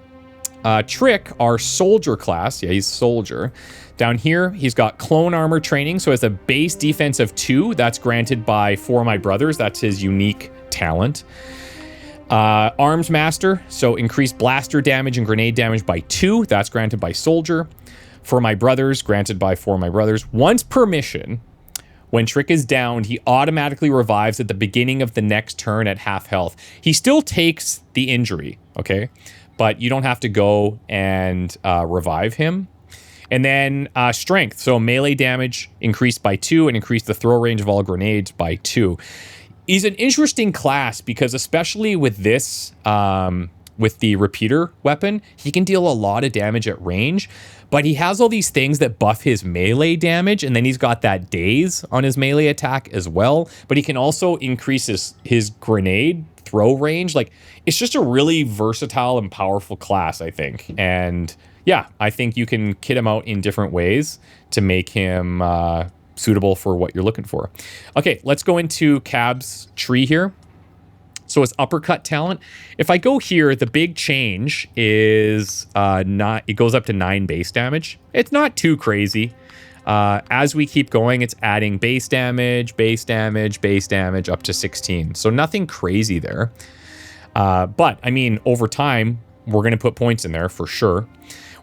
Trick, our Soldier class, yeah, he's Soldier. Down here, he's got Clone Armor training, so as a base defense of 2, that's granted by For My Brothers, that's his unique talent. Arms Master, so increased blaster damage and grenade damage by 2, that's granted by Soldier. For My Brothers, granted by For My Brothers. Once per mission, when Trick is downed, he automatically revives at the beginning of the next turn at half health. He still takes the injury, okay? But you don't have to go and revive him. And then Strength, so melee damage increased by 2 and increased the throw range of all grenades by 2. He's an interesting class because especially with this, with the repeater weapon, he can deal a lot of damage at range. But he has all these things that buff his melee damage, and then he's got that daze on his melee attack as well. But he can also increase his grenade throw range. Like, it's just a really versatile and powerful class, I think. And yeah, I think you can kit him out in different ways to make him suitable for what you're looking for. Okay, let's go into Cab's tree here. So his uppercut talent, if I go here, the big change is it goes up to 9 base damage. It's not too crazy. As we keep going, it's adding base damage up to 16. So nothing crazy there. But I mean, over time, we're going to put points in there for sure.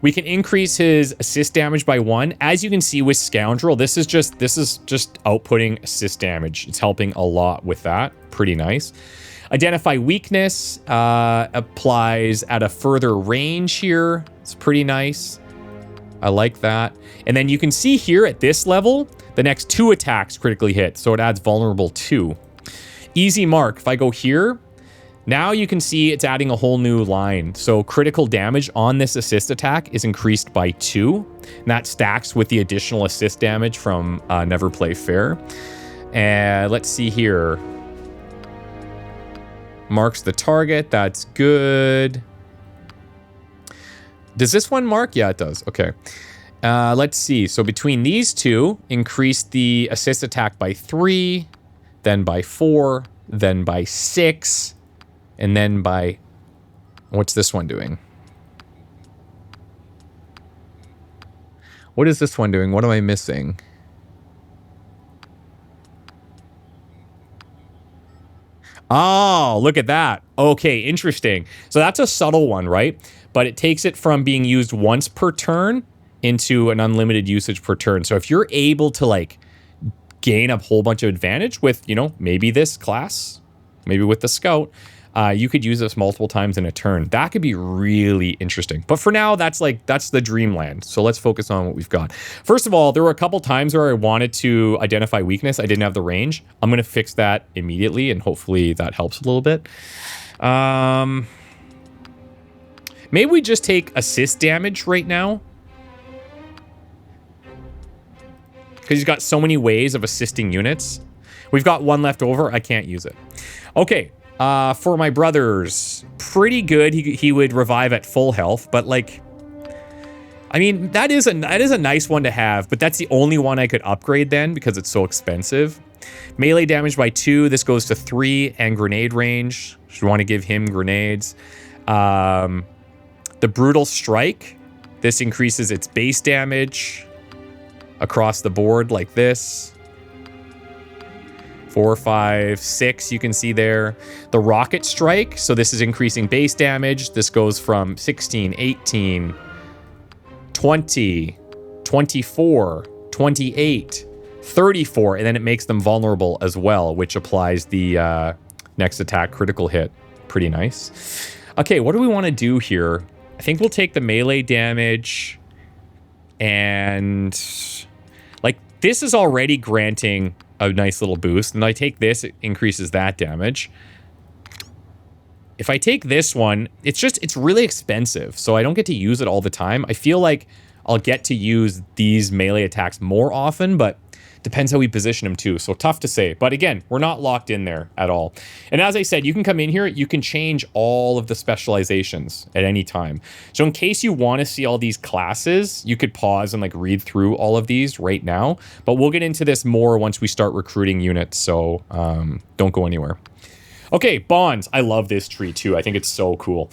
We can increase his assist damage by 1. As you can see with Scoundrel, this is just outputting assist damage. It's helping a lot with that. Pretty nice. Identify Weakness applies at a further range here. It's pretty nice. I like that. And then you can see here at this level, the next 2 attacks critically hit. So it adds Vulnerable 2. Easy Mark, if I go here, now you can see it's adding a whole new line. So critical damage on this assist attack is increased by 2. And that stacks with the additional assist damage from Never Play Fair. And let's see here. Marks the target. That's good. Does this one mark? Yeah, it does. Okay. Let's see. So between these two, increase the assist attack by 3, then by 4, then by 6, and then by... What's this one doing? What is this one doing? What am I missing? Oh, look at that. Okay, interesting. So that's a subtle one, right? But it takes it from being used once per turn into an unlimited usage per turn. So if you're able to like gain a whole bunch of advantage with, you know, maybe this class, maybe with the Scout, you could use this multiple times in a turn. That could be really interesting. But for now, that's the dreamland. So let's focus on what we've got. First of all, there were a couple times where I wanted to identify weakness. I didn't have the range. I'm going to fix that immediately, and hopefully that helps a little bit. Maybe we just take assist damage right now, because he's got so many ways of assisting units. We've got 1 left over. I can't use it. Okay. For my brothers, pretty good. He would revive at full health, but like, I mean, that is a nice one to have, but that's the only one I could upgrade then because it's so expensive. Melee damage by 2. This goes to 3, and grenade range. Should want to give him grenades. The Brutal Strike. This increases its base damage across the board like this. 4, 5, 6, you can see there. The rocket strike, so this is increasing base damage. This goes from 16, 18, 20, 24, 28, 34, and then it makes them vulnerable as well, which applies the next attack critical hit. Pretty nice. Okay, what do we want to do here? I think we'll take the melee damage, and like this is already granting a nice little boost, and I take this, it increases that damage. If I take this one, it's really expensive, so I don't get to use it all the time. I feel like I'll get to use these melee attacks more often, but depends how we position them too, so tough to say. But again, we're not locked in there at all. And as I said, you can come in here, you can change all of the specializations at any time. So in case you want to see all these classes, you could pause and like read through all of these right now. But we'll get into this more once we start recruiting units, so don't go anywhere. Okay, bonds. I love this tree too. I think it's so cool.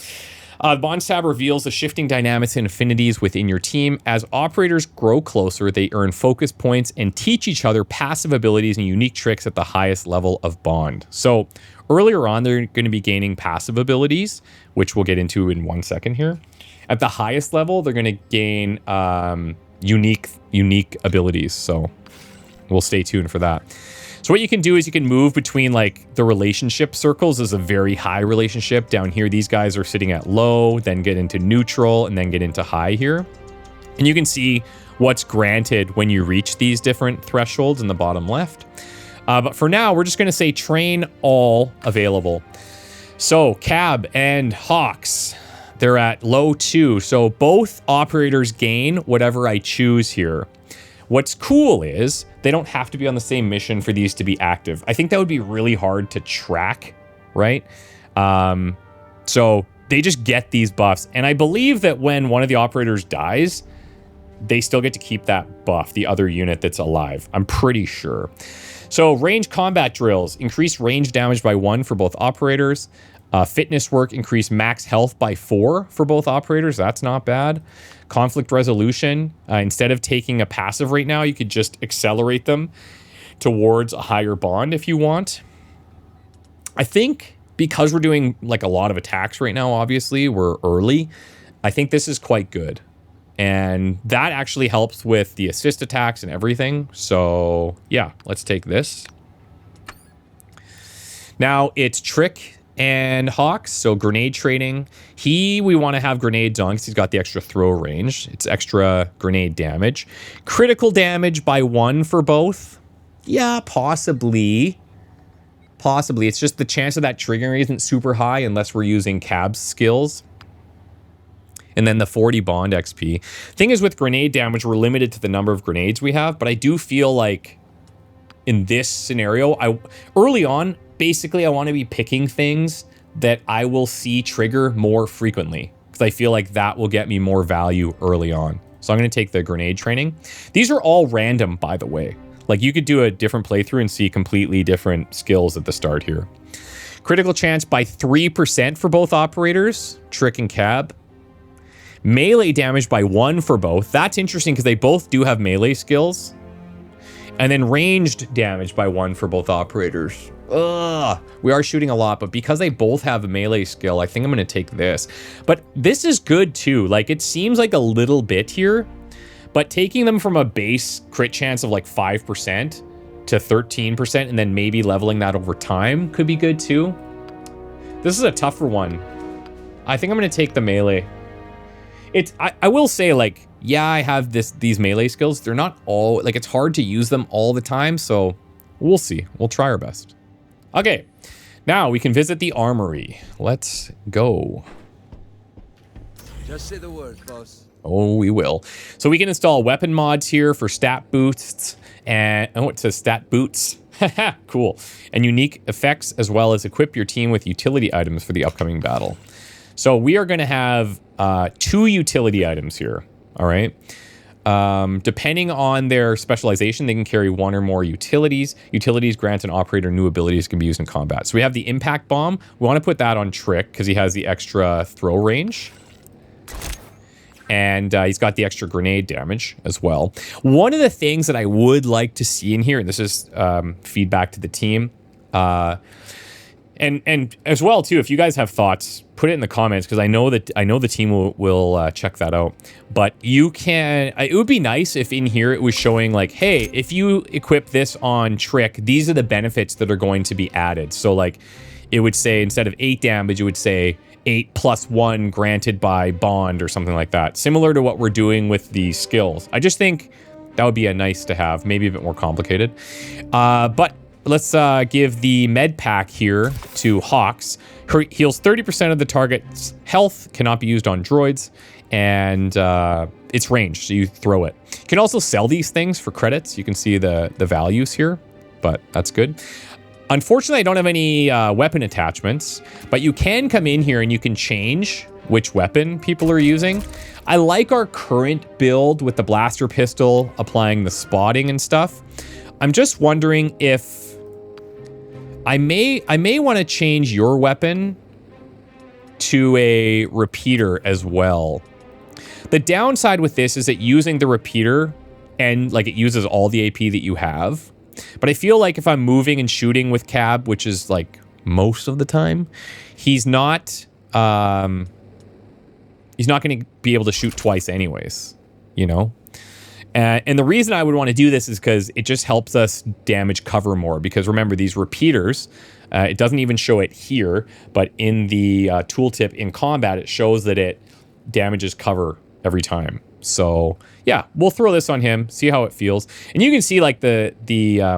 Bonds tab reveals the shifting dynamics and affinities within your team. As operators grow closer, they earn focus points and teach each other passive abilities and unique tricks at the highest level of bond. So earlier on, they're going to be gaining passive abilities, which we'll get into in 1 second here. At the highest level, they're going to gain unique abilities. So we'll stay tuned for that. So what you can do is you can move between like the relationship circles. Is a very high relationship. Down here, these guys are sitting at low, then get into neutral, and then get into high here. And you can see what's granted when you reach these different thresholds in the bottom left. But for now, we're just going to say train all available. So Cab and Hawks, they're at low 2. So both operators gain whatever I choose here. What's cool is they don't have to be on the same mission for these to be active. I think that would be really hard to track, right? So they just get these buffs. And I believe that when one of the operators dies, they still get to keep that buff, the other unit that's alive. I'm pretty sure. So range combat drills, increase range damage by 1 for both operators. Fitness work, increase max health by 4 for both operators. That's not bad. Conflict resolution, instead of taking a passive right now, you could just accelerate them towards a higher bond if you want. I think because we're doing like a lot of attacks right now, obviously, we're early. I think this is quite good. And that actually helps with the assist attacks and everything. So yeah, let's take this. Now it's Trick and Hawks, so grenade trading. We want to have grenades on because he's got the extra throw range. It's extra grenade damage. Critical damage by 1 for both. Yeah, possibly. Possibly. It's just the chance of that triggering isn't super high unless we're using Cab's skills. And then the 40 bond XP. Thing is, with grenade damage, we're limited to the number of grenades we have, but I do feel like in this scenario, early on, basically, I want to be picking things that I will see trigger more frequently because I feel like that will get me more value early on. So I'm going to take the grenade training. These are all random, by the way. Like you could do a different playthrough and see completely different skills at the start here. Critical chance by 3% for both operators, Trick and Cab. Melee damage by 1 for both. That's interesting because they both do have melee skills. And then ranged damage by 1 for both operators. Ugh, we are shooting a lot, but because they both have a melee skill, I think I'm going to take this. But this is good too. Like it seems like a little bit here, but taking them from a base crit chance of like 5% to 13% and then maybe leveling that over time could be good too. This is a tougher one. I think I'm going to take the melee. I will say, like, yeah, I have these melee skills. They're not all, like, it's hard to use them all the time, so we'll see. We'll try our best. Okay, now we can visit the Armory. Let's go. Just say the word, boss. Oh, we will. So we can install weapon mods here for stat boosts, and, oh, it says stat boots. Cool. And unique effects, as well as equip your team with utility items for the upcoming battle. So we are going to have 2 utility items here, all right? Depending on their specialization, they can carry 1 or more utilities. Utilities grant an operator new abilities can be used in combat. So we have the impact bomb. We want to put that on Trick because he has the extra throw range. And he's got the extra grenade damage as well. One of the things that I would like to see in here, and this is feedback to the team, and as well too, if you guys have thoughts, put it in the comments, because I know the team will check that out. But you can, it would be nice if in here it was showing like, hey, if you equip this on Trick, these are the benefits that are going to be added. So like, it would say instead of 8 damage, it would say 8+1 granted by bond or something like that. Similar to what we're doing with the skills. I just think that would be a nice to have, maybe a bit more complicated. But let's give the med pack here to Hawks. Heals 30% of the target's health, cannot be used on droids, and it's ranged, so you throw it. You can also sell these things for credits. You can see the values here, but that's good. Unfortunately, I don't have any weapon attachments, but you can come in here and you can change which weapon people are using. I like our current build with the blaster pistol, applying the spotting and stuff. I'm just wondering if I may want to change your weapon to a repeater as well. The downside with this is that using the repeater and like it uses all the AP that you have. But I feel like if I'm moving and shooting with Cab, which is like most of the time, he's not going to be able to shoot twice anyways, you know? And the reason I would want to do this is because it just helps us damage cover more. Because remember, these repeaters, it doesn't even show it here, but in the tooltip in combat, it shows that it damages cover every time. So yeah, we'll throw this on him, see how it feels. And you can see like the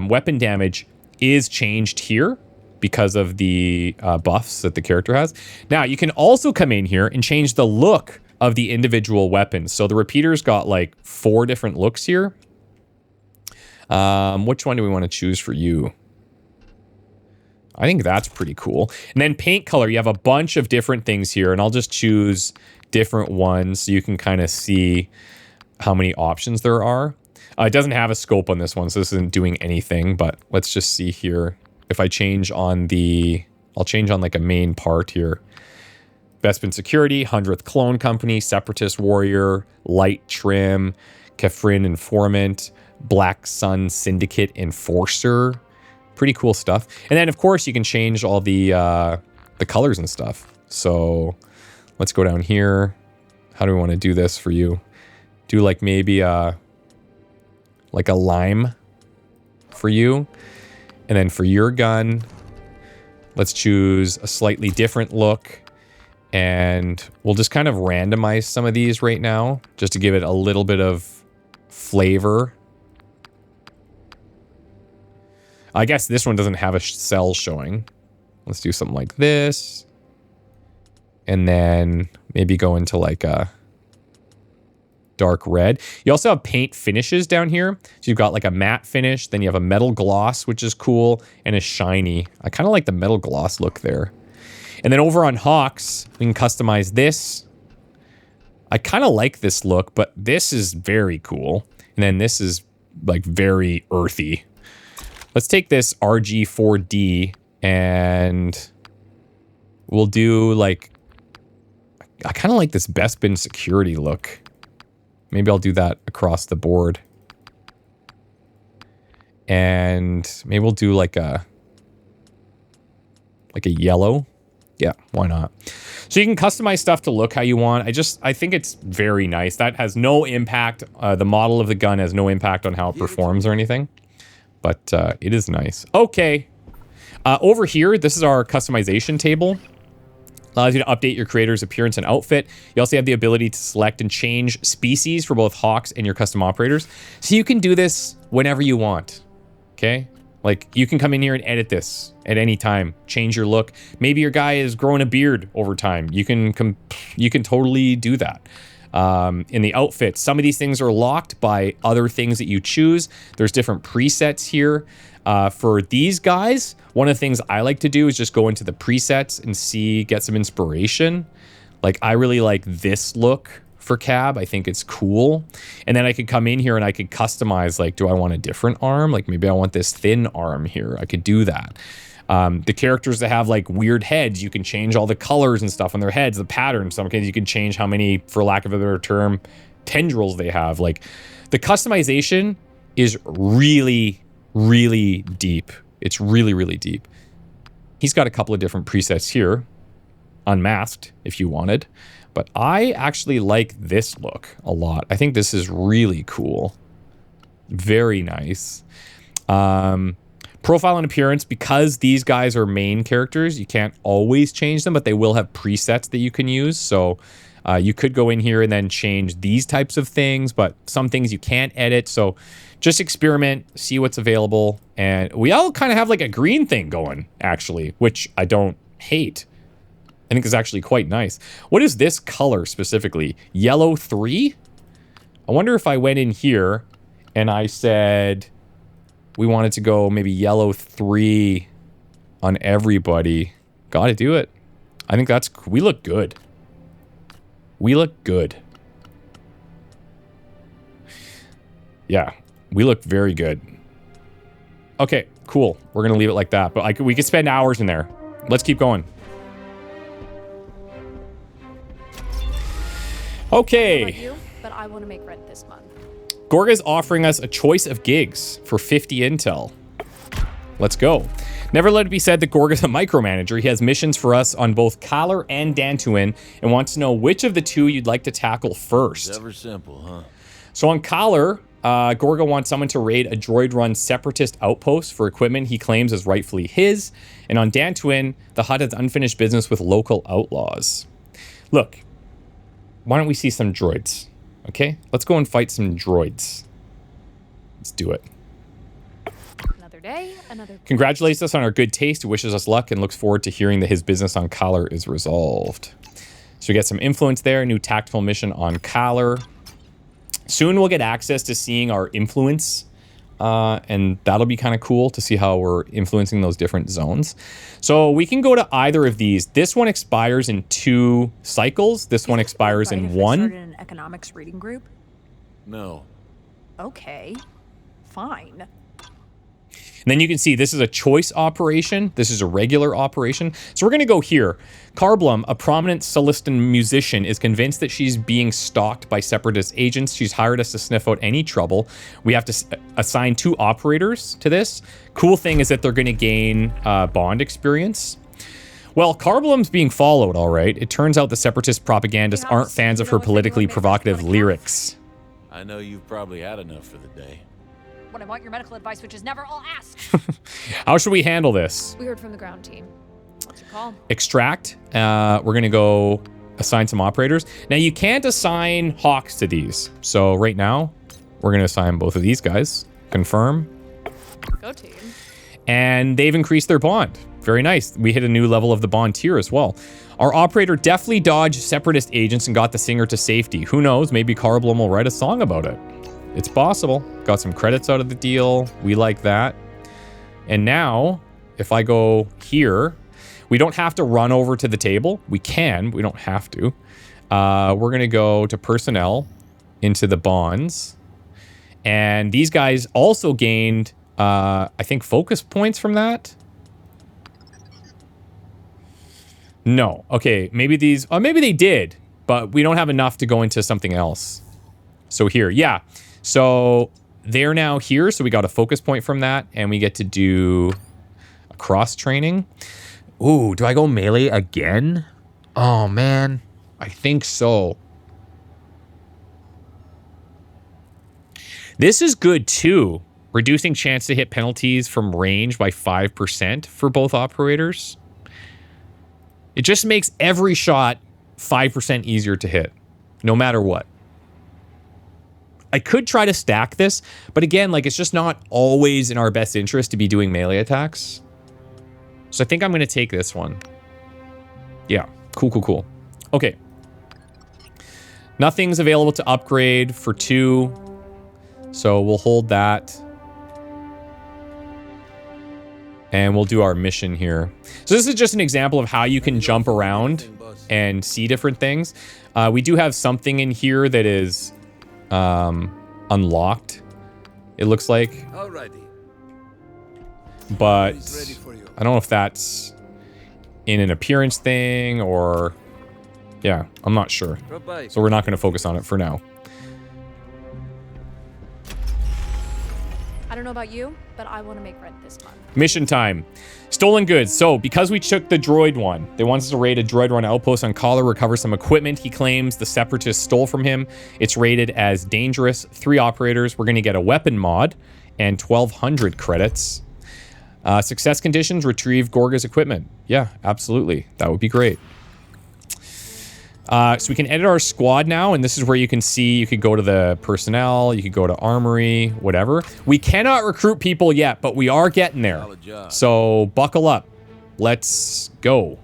weapon damage is changed here because of the buffs that the character has. Now you can also come in here and change the look of the individual weapons. So the repeater's got like 4 different looks here. Which one do we want to choose for you? I think that's pretty cool. And then paint color, you have a bunch of different things here, and I'll just choose different ones so you can kind of see how many options there are. It doesn't have a scope on this one, so this isn't doing anything, but let's just see here. If I change on I'll change on like a main part here. Bespin Security, 100th Clone Company, Separatist Warrior, Light Trim, Kefrin Informant, Black Sun Syndicate Enforcer. Pretty cool stuff. And then of course you can change all the colors and stuff. So let's go down here. How do we want to do this for you? Do like maybe like a lime for you. And then for your gun, let's choose a slightly different look. And we'll just kind of randomize some of these right now, just to give it a little bit of flavor. I guess this one doesn't have a cell showing. Let's do something like this. And then maybe go into like a dark red. You also have paint finishes down here. So you've got like a matte finish, then you have a metal gloss, which is cool, and a shiny. I kind of like the metal gloss look there. And then over on Hawks, we can customize this. I kind of like this look, but this is very cool. And then this is like very earthy. Let's take this RG4D and we'll do like, I kind of like this Bespin Security look. Maybe I'll do that across the board. And maybe we'll do like a yellow. Yeah, why not? So you can customize stuff to look how you want. I think it's very nice. That has no impact. The model of the gun has no impact on how it performs or anything. But it is nice. Okay. Over here, this is our customization table. Allows you to update your creator's appearance and outfit. You also have the ability to select and change species for both Hawks and your custom operators. So you can do this whenever you want. Okay? Like, you can come in here and edit this at any time. Change your look. Maybe your guy is growing a beard over time. You can totally do that. In the outfit, some of these things are locked by other things that you choose. There's different presets here. For these guys, one of the things I like to do is just go into the presets and get some inspiration. Like, I really like this look for Cab. I think it's cool. And then I could come in here and I could customize, like, do I want a different arm? Like, maybe I want this thin arm here. I could do that. The characters that have like weird heads, you can change all the colors and stuff on their heads, the patterns. Some cases you can change how many, for lack of a better term, tendrils they have. Like the customization is really, really deep. It's really, really deep. He's got a couple of different presets here, unmasked if you wanted, but I actually like this look a lot. I think this is really cool. Very nice. Profile and appearance, because these guys are main characters, you can't always change them, but they will have presets that you can use. So you could go in here and then change these types of things, but some things you can't edit. So just experiment, see what's available. And we all kind of have like a green thing going, actually, which I don't hate. I think is actually quite nice. What is this color specifically? Yellow 3? I wonder if I went in here and I said we wanted to go maybe yellow 3 on everybody. Gotta do it. I think that's... We look good. We look good. Yeah, we look very good. Okay, cool. We're gonna leave it like that. But we could spend hours in there. Let's keep going. Okay. You, but I want to make rent this month. Gorga's offering us a choice of gigs for 50 intel. Let's go. Never let it be said that Gorga's a micromanager. He has missions for us on both Kalar and Dantooine and wants to know which of the two you'd like to tackle first. It's ever simple, huh? So on Kalar, Gorga wants someone to raid a droid-run separatist outpost for equipment he claims is rightfully his. And on Dantooine, the Hutt has unfinished business with local outlaws. Look, why don't we see some droids? Okay, let's go and fight some droids. Let's do it. Another day, another... Congratulates us on our good taste, wishes us luck, and looks forward to hearing that his business on Kalar is resolved. So we get some influence there, new tactical mission on Kalar. Soon we'll get access to seeing our influence, and that'll be kind of cool to see how we're influencing those different zones. So we can go to either of these. This one expires in 2 cycles. This one expires in 1. Started an economics reading group? No. Okay, fine. And then you can see this is a choice operation. This is a regular operation. So we're going to go here. Carblum, a prominent Celestin musician, is convinced that she's being stalked by separatist agents. She's hired us to sniff out any trouble. We have to assign 2 operators to this. Cool thing is that they're going to gain bond experience. Well, Carblum's being followed, all right. It turns out the separatist propagandists aren't fans of her politically provocative lyrics. I know you've probably had enough for the day. When I want your medical advice, which is never all ask. How should we handle this? We heard from the ground team. What's your call? Extract. We're going to go assign some operators. Now, you can't assign Hawks to these. So right now, we're going to assign both of these guys. Confirm. Go team. And they've increased their bond. Very nice. We hit a new level of the bond tier as well. Our operator deftly dodged separatist agents and got the singer to safety. Who knows? Maybe Carblum will write a song about it. It's possible. Got some credits out of the deal. We like that. And now, if I go here, we don't have to run over to the table. We can. We don't have to. We're going to go to personnel, into the bonds. And these guys also gained, I think, focus points from that. No. Okay, maybe these... maybe they did, but we don't have enough to go into something else. So here, yeah. So they're now here, so we got a focus point from that, and we get to do a cross-training. Ooh, do I go melee again? Oh, man. I think so. This is good, too. Reducing chance to hit penalties from range by 5% for both operators. It just makes every shot 5% easier to hit, no matter what. I could try to stack this, but again, like, it's just not always in our best interest to be doing melee attacks. So I think I'm going to take this one. Yeah, cool, cool, cool. Okay. Nothing's available to upgrade for 2, so we'll hold that. And we'll do our mission here. So this is just an example of how you can jump around and see different things. We do have something in here that is unlocked, it looks like. Alrighty. But I don't know if that's in an appearance thing or... Yeah, I'm not sure. So we're not going to focus on it for now. I don't know about you, but I want to make rent this month. Mission time. Stolen goods. So, because we took the droid one, they want us to raid a droid run outpost on Collar, recover some equipment he claims the Separatists stole from him. It's rated as dangerous. 3 operators. We're going to get a weapon mod and 1,200 credits. Success conditions, retrieve Gorga's equipment. Yeah, absolutely. That would be great. So we can edit our squad now, and this is where you can see, you could go to the personnel, you could go to Armory, whatever. We cannot recruit people yet, but we are getting there. So buckle up. Let's go.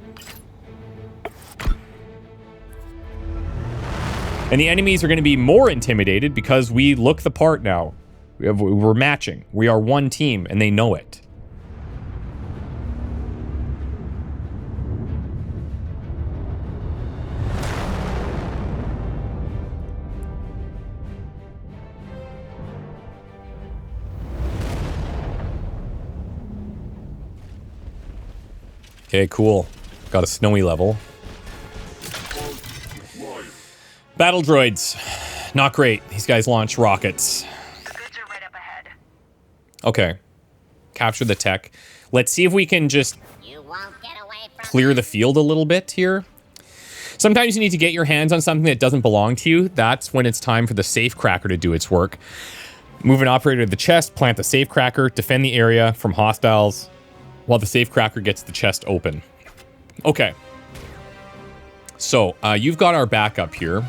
And the enemies are going to be more intimidated because we look the part now. We're matching. We are one team, and they know it. Okay, cool. Got a snowy level. Battle droids. Not great. These guys launch rockets. Okay. Capture the tech. Let's see if we can just clear the field a little bit here. Sometimes you need to get your hands on something that doesn't belong to you. That's when it's time for the safecracker to do its work. Move an operator to the chest, plant the safecracker, defend the area from hostiles while the safecracker gets the chest open. Okay. So, you've got our backup here.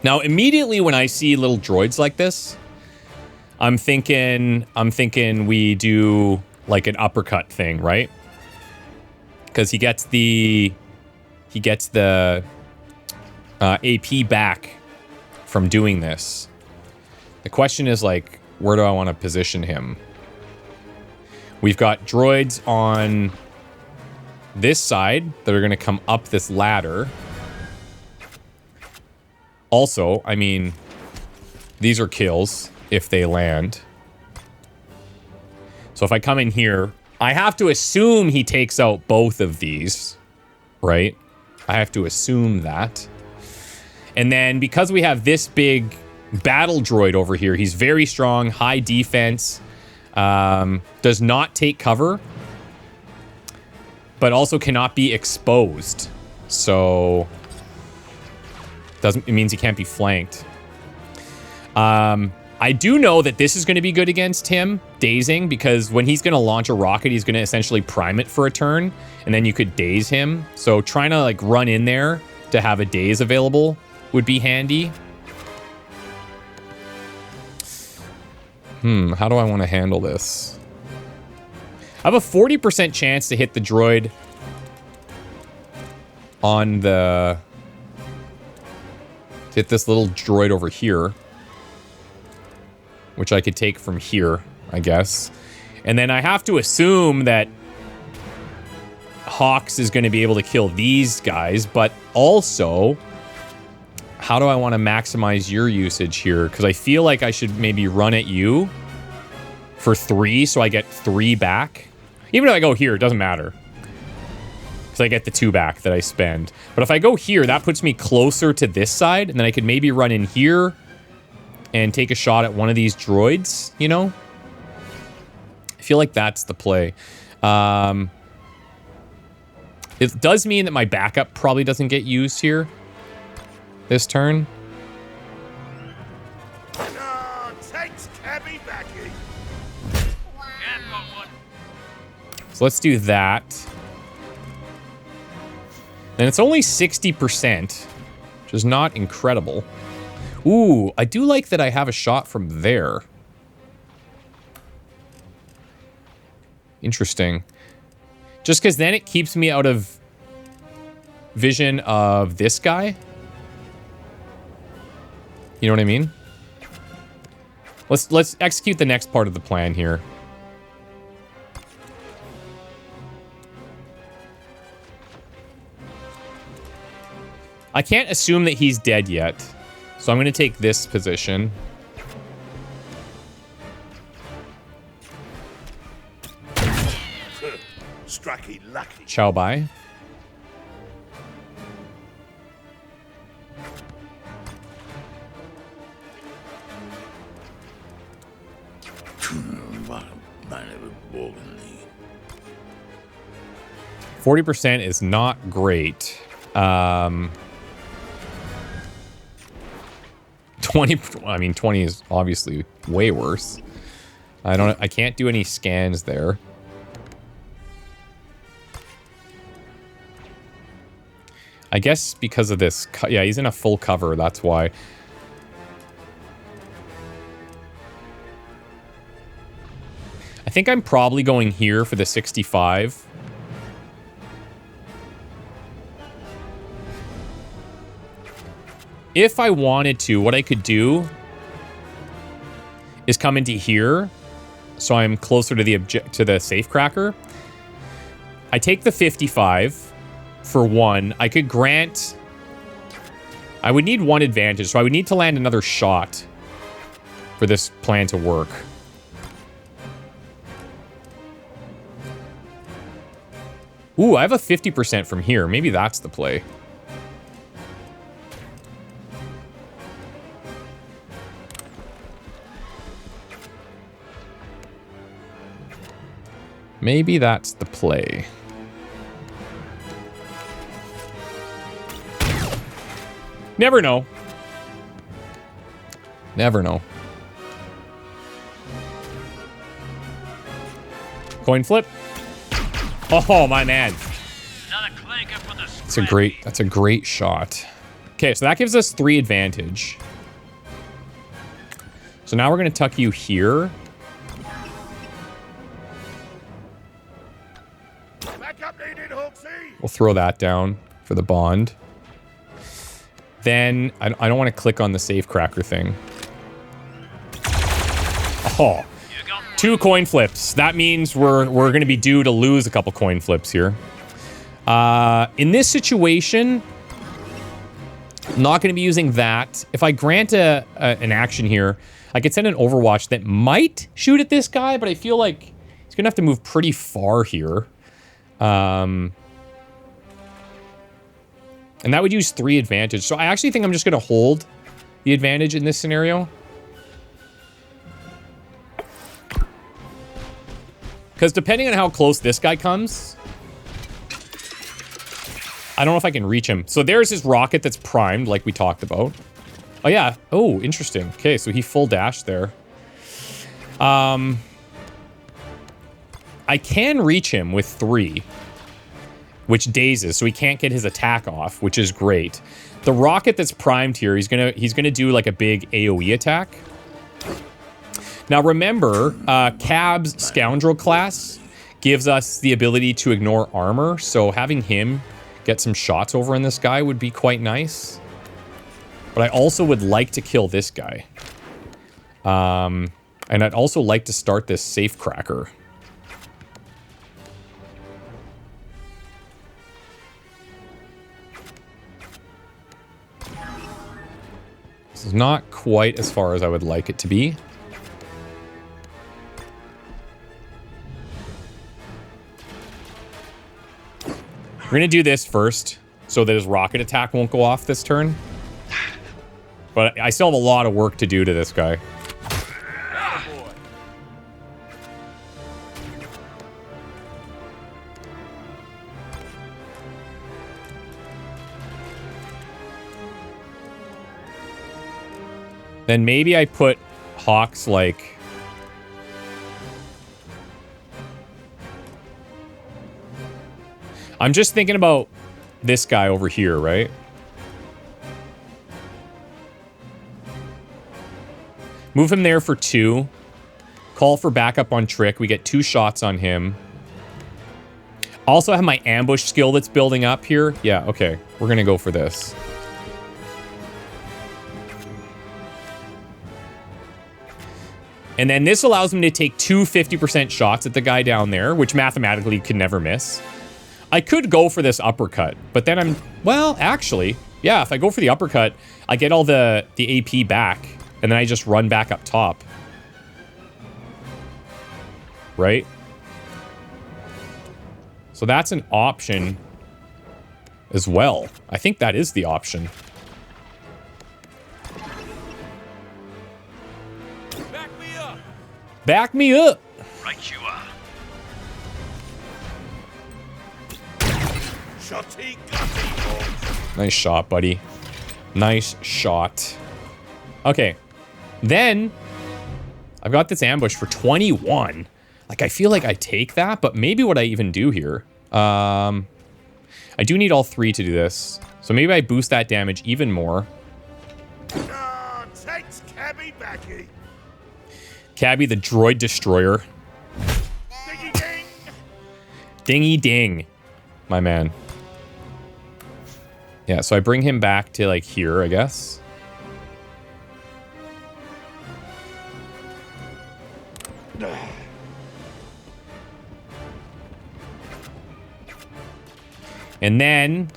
Now, immediately when I see little droids like this, I'm thinking we do like an uppercut thing, right? Because he gets the AP back from doing this. The question is like, where do I want to position him? We've got droids on this side that are going to come up this ladder. Also, I mean, these are kills if they land. So if I come in here, I have to assume he takes out both of these, right? I have to assume that. And then because we have this big battle droid over here, he's very strong, high defense, does not take cover, but also cannot be exposed. So it means he can't be flanked. I do know that this is going to be good against him, dazing, because when he's going to launch a rocket, he's going to essentially prime it for a turn, and then you could daze him. So trying to like run in there to have a daze available would be handy. How do I want to handle this? I have a 40% chance to hit the droid on the... hit this little droid over here, which I could take from here, I guess. And then I have to assume that Hawks is going to be able to kill these guys, but also, how do I want to maximize your usage here? Because I feel like I should maybe run at you for 3, so I get 3 back. Even if I go here, it doesn't matter, because I get the 2 back that I spend. But if I go here, that puts me closer to this side, and then I could maybe run in here and take a shot at one of these droids, you know? I feel like that's the play. It does mean that my backup probably doesn't get used here this turn. So let's do that. And it's only 60%, which is not incredible. Ooh, I do like that I have a shot from there. Interesting. Just because then it keeps me out of vision of this guy. You know what I mean? Let's execute the next part of the plan here. I can't assume that he's dead yet, so I'm going to take this position. Stracky lucky. Chow Bai. Man, it was boring. 40% is not great. 20, I mean, 20 is obviously way worse. I can't do any scans there. I guess because of this, yeah, he's in a full cover, that's why. I think I'm probably going here for the 65. If I wanted to, what I could do is come into here, so I'm closer to the safecracker. I take the 55 for 1. I could grant... I would need 1 advantage, so I would need to land another shot for this plan to work. Ooh, I have a 50% from here. Maybe that's the play. Maybe that's the play. Never know. Never know. Coin flip. Oh, my man. That's a great shot. Okay, so that gives us 3 advantage. So now we're going to tuck you here. We'll throw that down for the bond. Then, I don't want to click on the safecracker thing. Oh, 2 coin flips. That means we're going to be due to lose a couple coin flips here. In this situation, I'm not going to be using that. If I grant an action here, I could send an Overwatch that might shoot at this guy, but I feel like he's going to have to move pretty far here. And that would use 3 advantage. So I actually think I'm just going to hold the advantage in this scenario. Because depending on how close this guy comes, I don't know if I can reach him. So there's his rocket that's primed, like we talked about. Oh, yeah. Oh, interesting. Okay, so he full dashed there. I can reach him with 3. Which dazes, so he can't get his attack off, which is great. The rocket that's primed here, he's gonna do like a big AoE attack. Now remember, Cab's Scoundrel class gives us the ability to ignore armor, so having him get some shots over on this guy would be quite nice. But I also would like to kill this guy. And I'd also like to start this safecracker. This is not quite as far as I would like it to be. We're going to do this first so that his rocket attack won't go off this turn. But I still have a lot of work to do to this guy. Then maybe I put Hawks like... I'm just thinking about this guy over here, right? Move him there for 2. Call for backup on Trick. We get 2 shots on him. Also have my ambush skill that's building up here. Yeah, okay. We're going to go for this. And then this allows him to take 2 50% shots at the guy down there, which mathematically could never miss. I could go for this uppercut, but then I'm... Well, actually, yeah, if I go for the uppercut, I get all the AP back, and then I just run back up top. Right? So that's an option as well. I think that is the option. Back me up. Back me up. Right you are. Shotty gutty. Nice shot, buddy. Nice shot. Okay. Then I've got this ambush for 21. Like, I feel like I take that, but maybe what I even do here. I do need all 3 to do this. So maybe I boost that damage even more. Takes Cabby backy. Cabby, the droid destroyer. Dingy ding. Dingy ding, my man. Yeah, so I bring him back to, like, here, I guess. And then...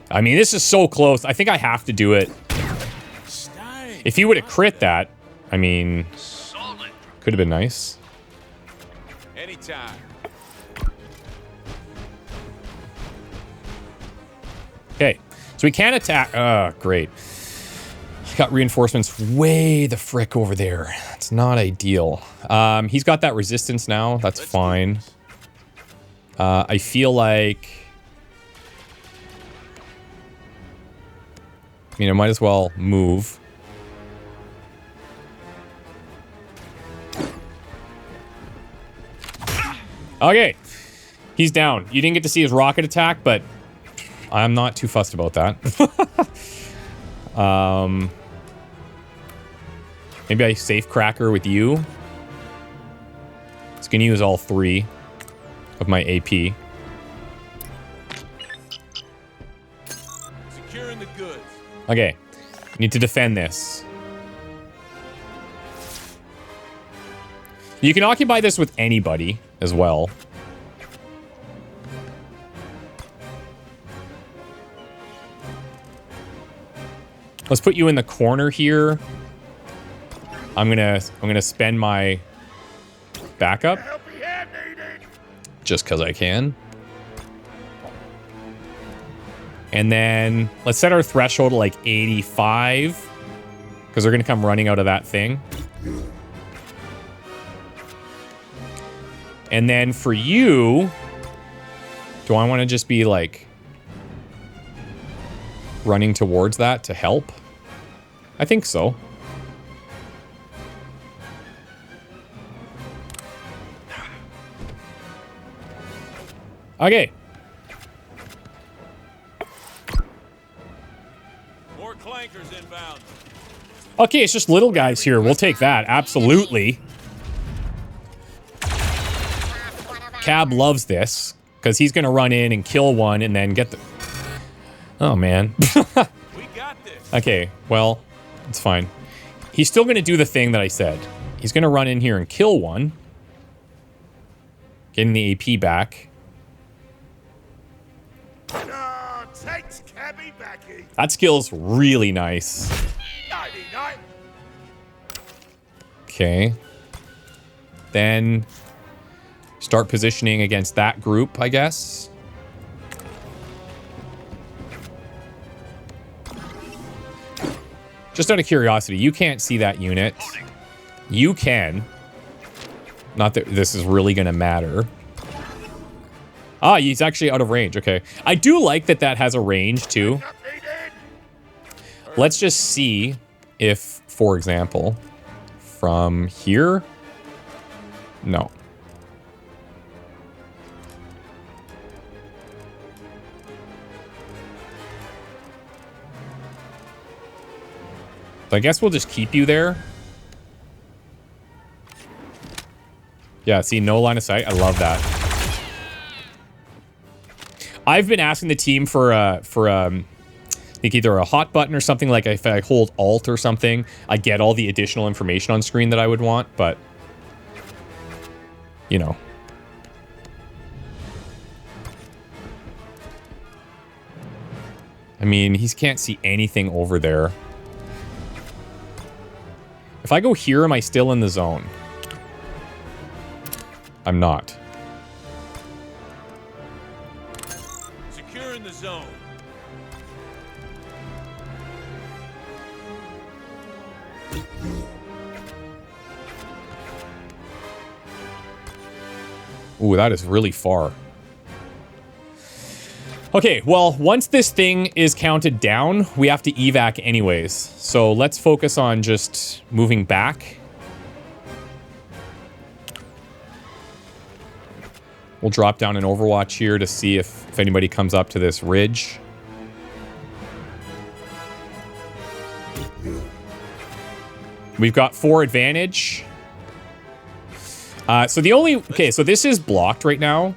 I mean, this is so close. I think I have to do it. If he would have crit that, I mean... Could have been nice. Anytime. Okay, so we can't attack. Great. Got reinforcements way the frick over there. That's not ideal. He's got that resistance now. That's fine. I feel like... I mean, I might as well move. Okay. He's down. You didn't get to see his rocket attack, but I'm not too fussed about that. Maybe I safe cracker with you. It's gonna use all 3 of my AP. Securing the goods. Okay. Need to defend this. You can occupy this with anybody as well. Let's put you in the corner here. I'm gonna spend my backup. Just because I can. And then let's set our threshold to like 85. Because they're gonna come running out of that thing. And then for you, do I want to just be like running towards that to help? I think so. Okay. More clankers inbound. Okay, it's just little guys here. We'll take that. Absolutely. Cab loves this because he's going to run in and kill one and then get the... Oh, man. We got this. Okay, well, it's fine. He's still going to do the thing that I said. He's going to run in here and kill one. Getting the AP back. Takes Cabby backy. That skill's really nice. 99. Okay. Then start positioning against that group, I guess. Just out of curiosity, you can't see that unit. You can. Not that this is really going to matter. Ah, he's actually out of range. Okay. I do like that that has a range, too. Let's just see if, for example, from here... No. So I guess we'll just keep you there. Yeah, see, no line of sight. I love that. I've been asking the team for I think either a hot button or something, like if I hold Alt or something, I get all the additional information on screen that I would want, but you know. I mean, he can't see anything over there. If I go here, am I still in the zone? I'm not. Ooh, that is really far. Okay, well, once this thing is counted down, we have to evac anyways. So let's focus on just moving back. We'll drop down an Overwatch here to see if anybody comes up to this ridge. We've got 4 advantage. So the only... Okay, so this is blocked right now.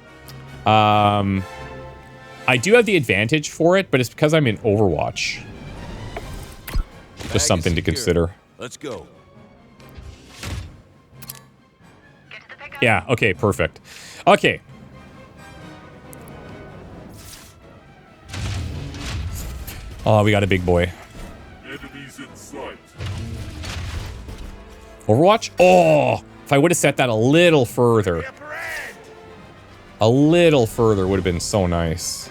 I do have the advantage for it, but it's because I'm in Overwatch. Just something to consider. Let's go. Yeah, okay, perfect. Okay. Oh, we got a big boy. Enemies in sight. Overwatch? Oh, if I would have set that a little further. A little further would have been so nice.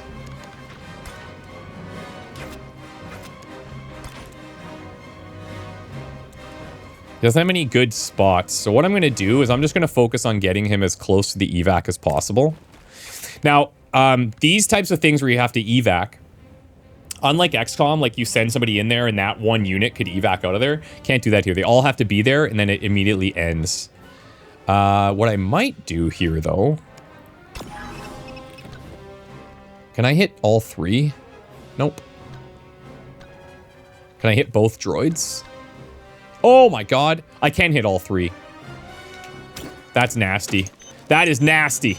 He doesn't have any good spots. So what I'm going to do is I'm just going to focus on getting him as close to the evac as possible. Now, these types of things where you have to evac, unlike XCOM, like you send somebody in there and that one unit could evac out of there. Can't do that here. They all have to be there and then it immediately ends. What I might do here, though... Can I hit all 3? Nope. Can I hit both droids? Oh my god. I can hit all 3. That's nasty. That is nasty.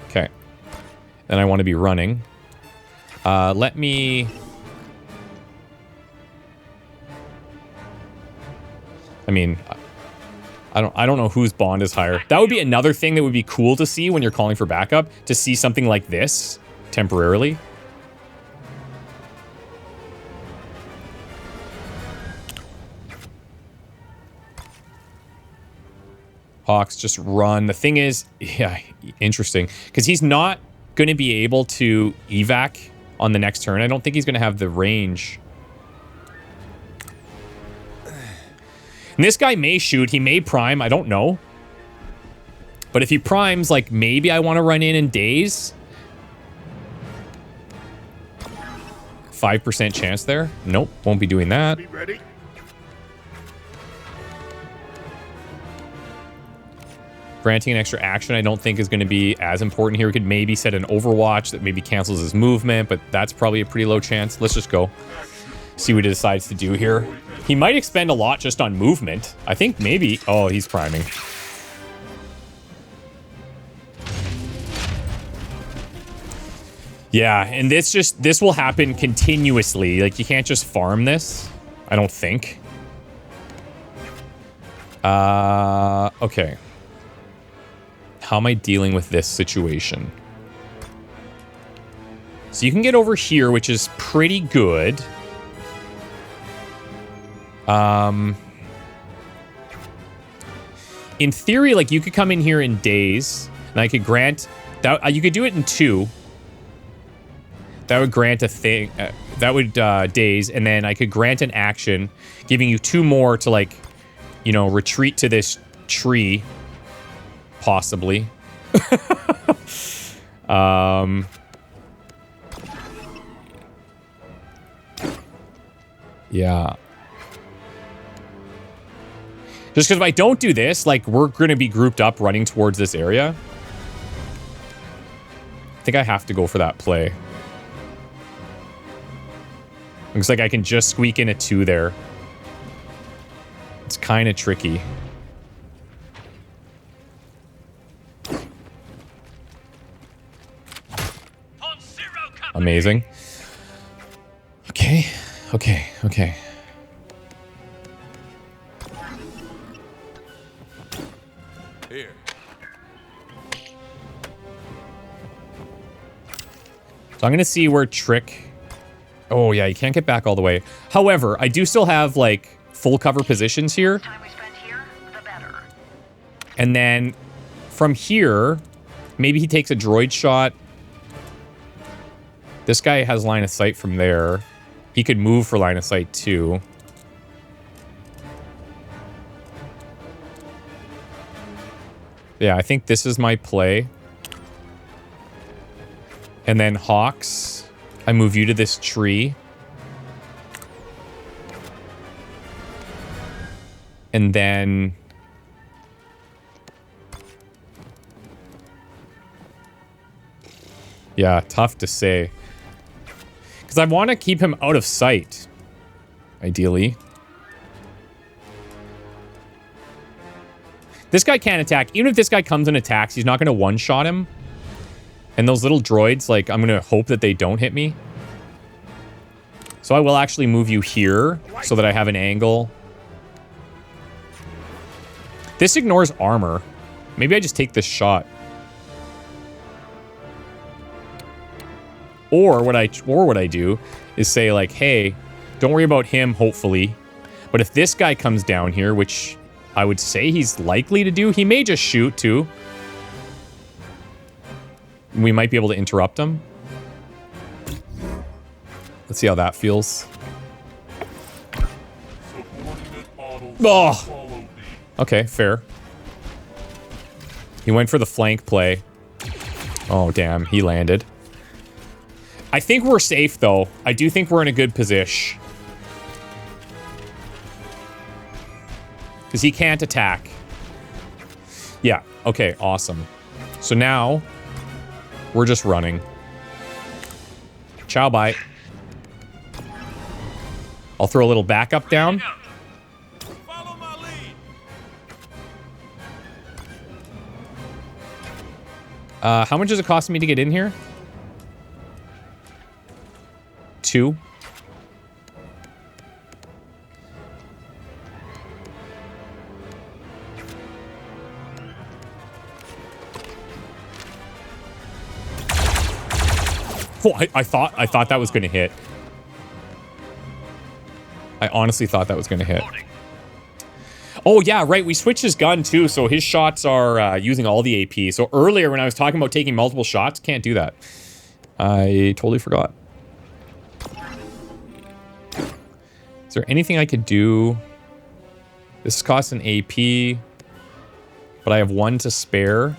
Okay. Then I want to be running. Let me... I mean... I don't know whose bond is higher. That would be another thing that would be cool to see when you're calling for backup. To see something like this temporarily. Hawks, just run. The thing is, yeah, interesting. Because he's not going to be able to evac on the next turn. I don't think he's going to have the range. And this guy may shoot. He may prime. I don't know. But if he primes, like, maybe I want to run in daze. 5% chance there. Nope, won't be doing that. Be ready. Granting an extra action I don't think is going to be as important here. We could maybe set an Overwatch that maybe cancels his movement, but that's probably a pretty low chance. Let's just go. See what he decides to do here. He might expend a lot just on movement. I think maybe... Oh, he's priming. Yeah, and this will happen continuously. Like, you can't just farm this. I don't think. Okay. How am I dealing with this situation? So you can get over here, which is pretty good. In theory, like, you could come in here in daze, and I could grant that you could do it in 2. That would grant a thing. That would daze, and then I could grant an action, giving you 2 more to, like, you know, retreat to this tree. Possibly. Yeah. Just because if I don't do this, like, we're going to be grouped up running towards this area. I think I have to go for that play. Looks like I can just squeak in a 2 there. It's kind of tricky. Amazing. Okay, okay, okay. Here. So I'm going to see where Trick... Oh, yeah, you can't get back all the way. However, I do still have, like, full cover positions here. And then from here, maybe he takes a droid shot. This guy has line of sight from there. He could move for line of sight too. Yeah, I think this is my play. And then Hawks, I move you to this tree. And then... yeah, tough to say. Because I want to keep him out of sight, ideally. This guy can't attack. Even if this guy comes and attacks, he's not going to one-shot him. And those little droids, like, I'm going to hope that they don't hit me. So I will actually move you here so that I have an angle. This ignores armor. Maybe I just take this shot. Or what I do is say, like, hey, don't worry about him, hopefully. But if this guy comes down here, which I would say he's likely to do, he may just shoot, too. We might be able to interrupt him. Let's see how that feels. Oh! Okay, fair. He went for the flank play. Oh, damn. He landed. I think we're safe, though. I do think we're in a good position. Because he can't attack. Yeah. Okay, awesome. So now, we're just running. Chow bye. I'll throw a little backup down. Follow my lead. How much does it cost me to get in here? 2. Oh, I thought that was going to hit. I honestly thought that was going to hit. Oh, yeah, right. We switched his gun, too, so his shots are using all the AP. So earlier, when I was talking about taking multiple shots, can't do that. I totally forgot. Is there anything I could do? This costs an AP, but I have 1 to spare.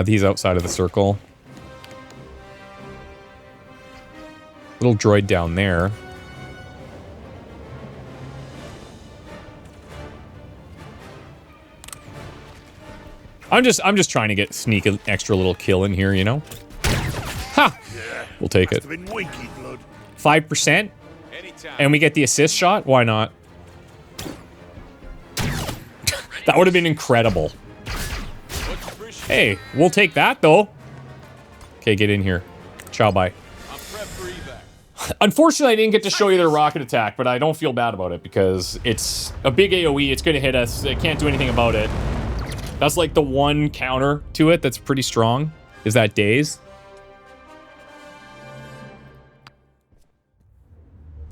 These outside of the circle. Little droid down there. I'm just trying to sneak an extra little kill in here, you know? Ha! We'll take it. 5%? And we get the assist shot? Why not? That would have been incredible. Hey, we'll take that, though. Okay, get in here. Chow bye. Unfortunately, I didn't get to show you their rocket attack, but I don't feel bad about it because it's a big AoE. It's going to hit us. I can't do anything about it. That's like the one counter to it that's pretty strong, is that daze.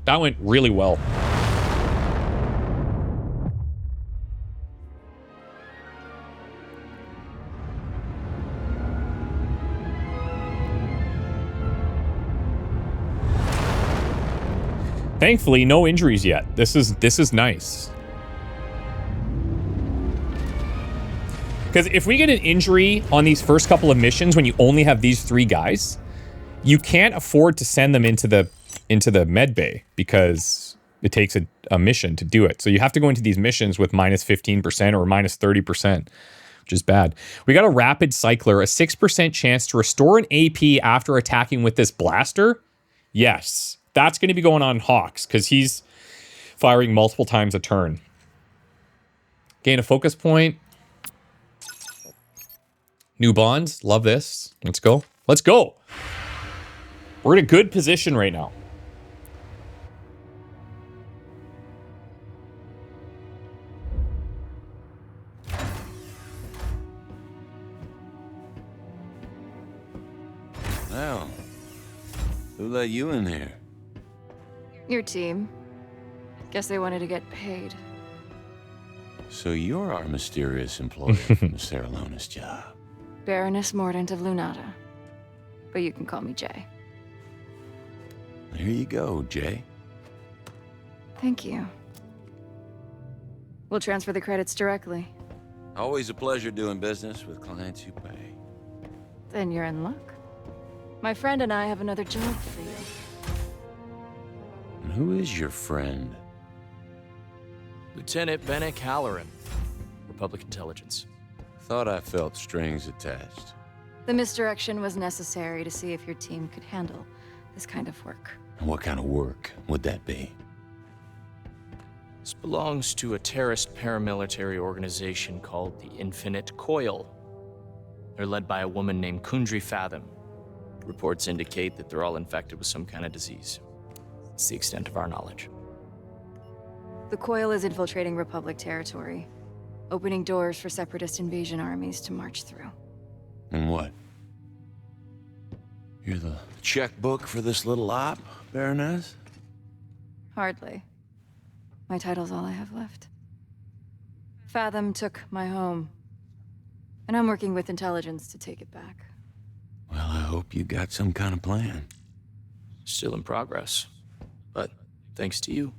That went really well. Thankfully, no injuries yet. This is nice. Because if we get an injury on these first couple of missions when you only have these 3 guys, you can't afford to send them into the med bay because it takes a mission to do it. So you have to go into these missions with minus 15% or minus 30%, which is bad. We got a rapid cycler, a 6% chance to restore an AP after attacking with this blaster. Yes. That's going to be going on Hawks because he's firing multiple times a turn. Gain a focus point. New bonds. Love this. Let's go. Let's go. We're in a good position right now. Well, who let you in here? Your team. Guess they wanted to get paid. So you're our mysterious employee from the Saralonis job. Baroness Mordant of Lunata. But you can call me Jay. Here you go, Jay. Thank you. We'll transfer the credits directly. Always a pleasure doing business with clients who pay. Then you're in luck. My friend and I have another job for you. And who is your friend? Lieutenant Bennick Halloran, Republic Intelligence. Thought I felt strings attached. The misdirection was necessary to see if your team could handle this kind of work. And what kind of work would that be? This belongs to a terrorist paramilitary organization called the Infinite Coil. They're led by a woman named Kundry Fathom. Reports indicate that they're all infected with some kind of disease. It's the extent of our knowledge. The Coil is infiltrating Republic territory, opening doors for separatist invasion armies to march through. And what? You're the checkbook for this little op, Baroness? Hardly. My title's all I have left. Fathom took my home, and I'm working with intelligence to take it back. Well, I hope you got some kind of plan. Still in progress. But thanks to you,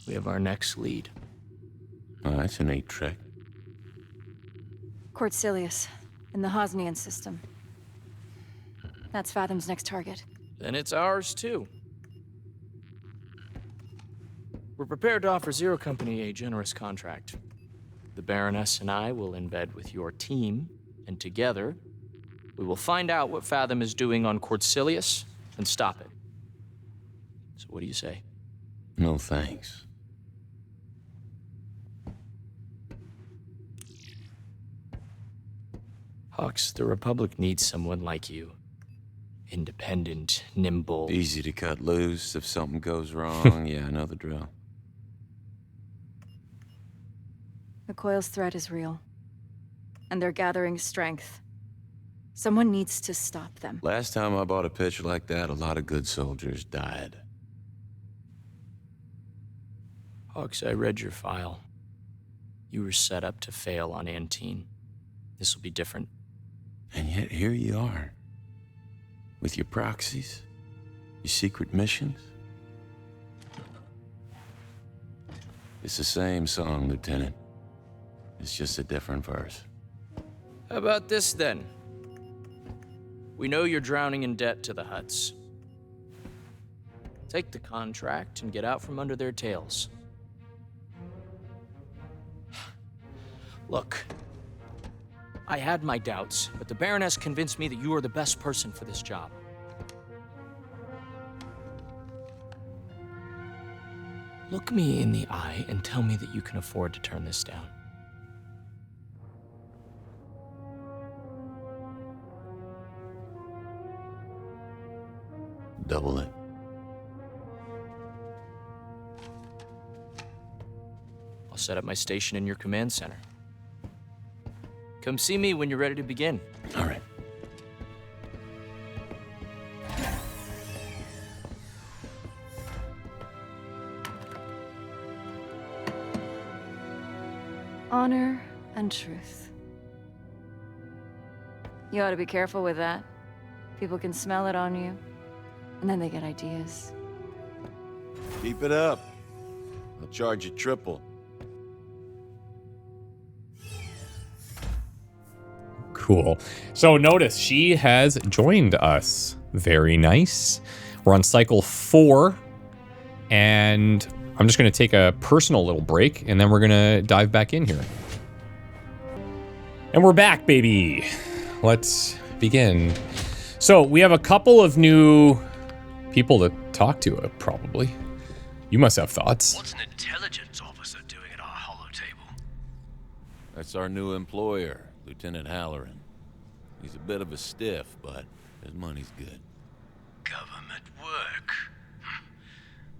we have our next lead. Oh, that's a neat trick. Cordsilius, in the Hosnian system. That's Fathom's next target. Then it's ours, too. We're prepared to offer Zero Company a generous contract. The Baroness and I will embed with your team, and together, we will find out what Fathom is doing on Cordsilius and stop it. So what do you say? No thanks. Hawks, the Republic needs someone like you. Independent, nimble. Easy to cut loose if something goes wrong. Yeah, I know the drill. The Coil's threat is real. And they're gathering strength. Someone needs to stop them. Last time I bought a pitch like that, a lot of good soldiers died. Hawks, I read your file. You were set up to fail on Antine. This will be different. And yet here you are. With your proxies, your secret missions. It's the same song, Lieutenant. It's just a different verse. How about this, then? We know you're drowning in debt to the Hutts. Take the contract and get out from under their tails. Look, I had my doubts, but the Baroness convinced me that you are the best person for this job. Look me in the eye and tell me that you can afford to turn this down. Double it. I'll set up my station in your command center. Come see me when you're ready to begin. All right. Honor and truth. You ought to be careful with that. People can smell it on you, and then they get ideas. Keep it up. I'll charge you triple. Cool. So notice she has joined us. Very nice. We're on cycle 4, and I'm just going to take a personal little break, and then we're going to dive back in here. And we're back, baby. Let's begin. So we have a couple of new people to talk to, probably. You must have thoughts. What's an intelligence officer doing at our Holotable? That's our new employer, Lieutenant Halloran. He's a bit of a stiff, but his money's good. Government work.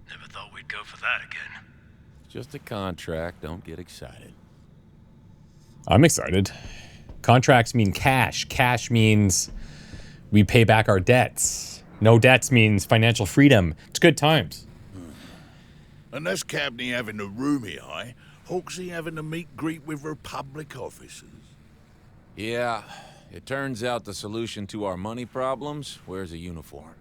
Never thought we'd go for that again. It's just a contract, don't get excited. I'm excited. Contracts mean cash. Cash means we pay back our debts. No debts means financial freedom. It's good times. Unless Cabney having a roomy eye, Hawksy having a meet greet with Republic officers. Yeah, It turns out the solution to our money problems wears a uniform.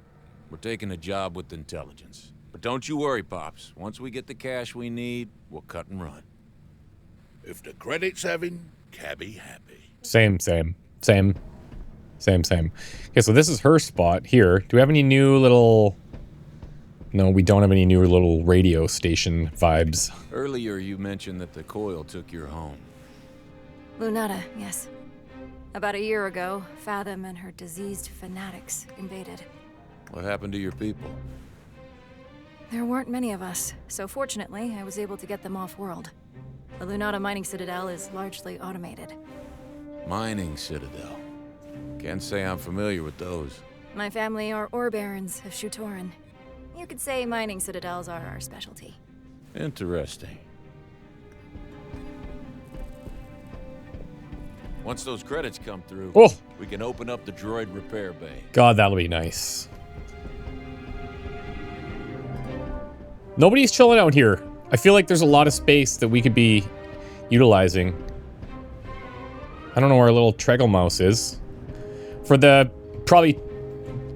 We're taking a job with intelligence. But don't you worry, Pops. Once we get the cash we need, we'll cut and run. If the credit's having, Cabby happy. Same. Okay, so this is her spot here. Do we have any new little... No, we don't have any new little radio station vibes. Earlier you mentioned that the coil took your home. Lunata, yes. About a year ago, Fathom and her diseased fanatics invaded. What happened to your people? There weren't many of us, so fortunately, I was able to get them off-world. The Lunata mining citadel is largely automated. Mining citadel. Can't say I'm familiar with those. My family are ore barons of Shutoran. You could say mining citadels are our specialty. Interesting. Once those credits come through, we can open up the droid repair bay. God, that'll be nice. Nobody's chilling out here. I feel like there's a lot of space that we could be utilizing. I don't know where our little Treggle mouse is. For the probably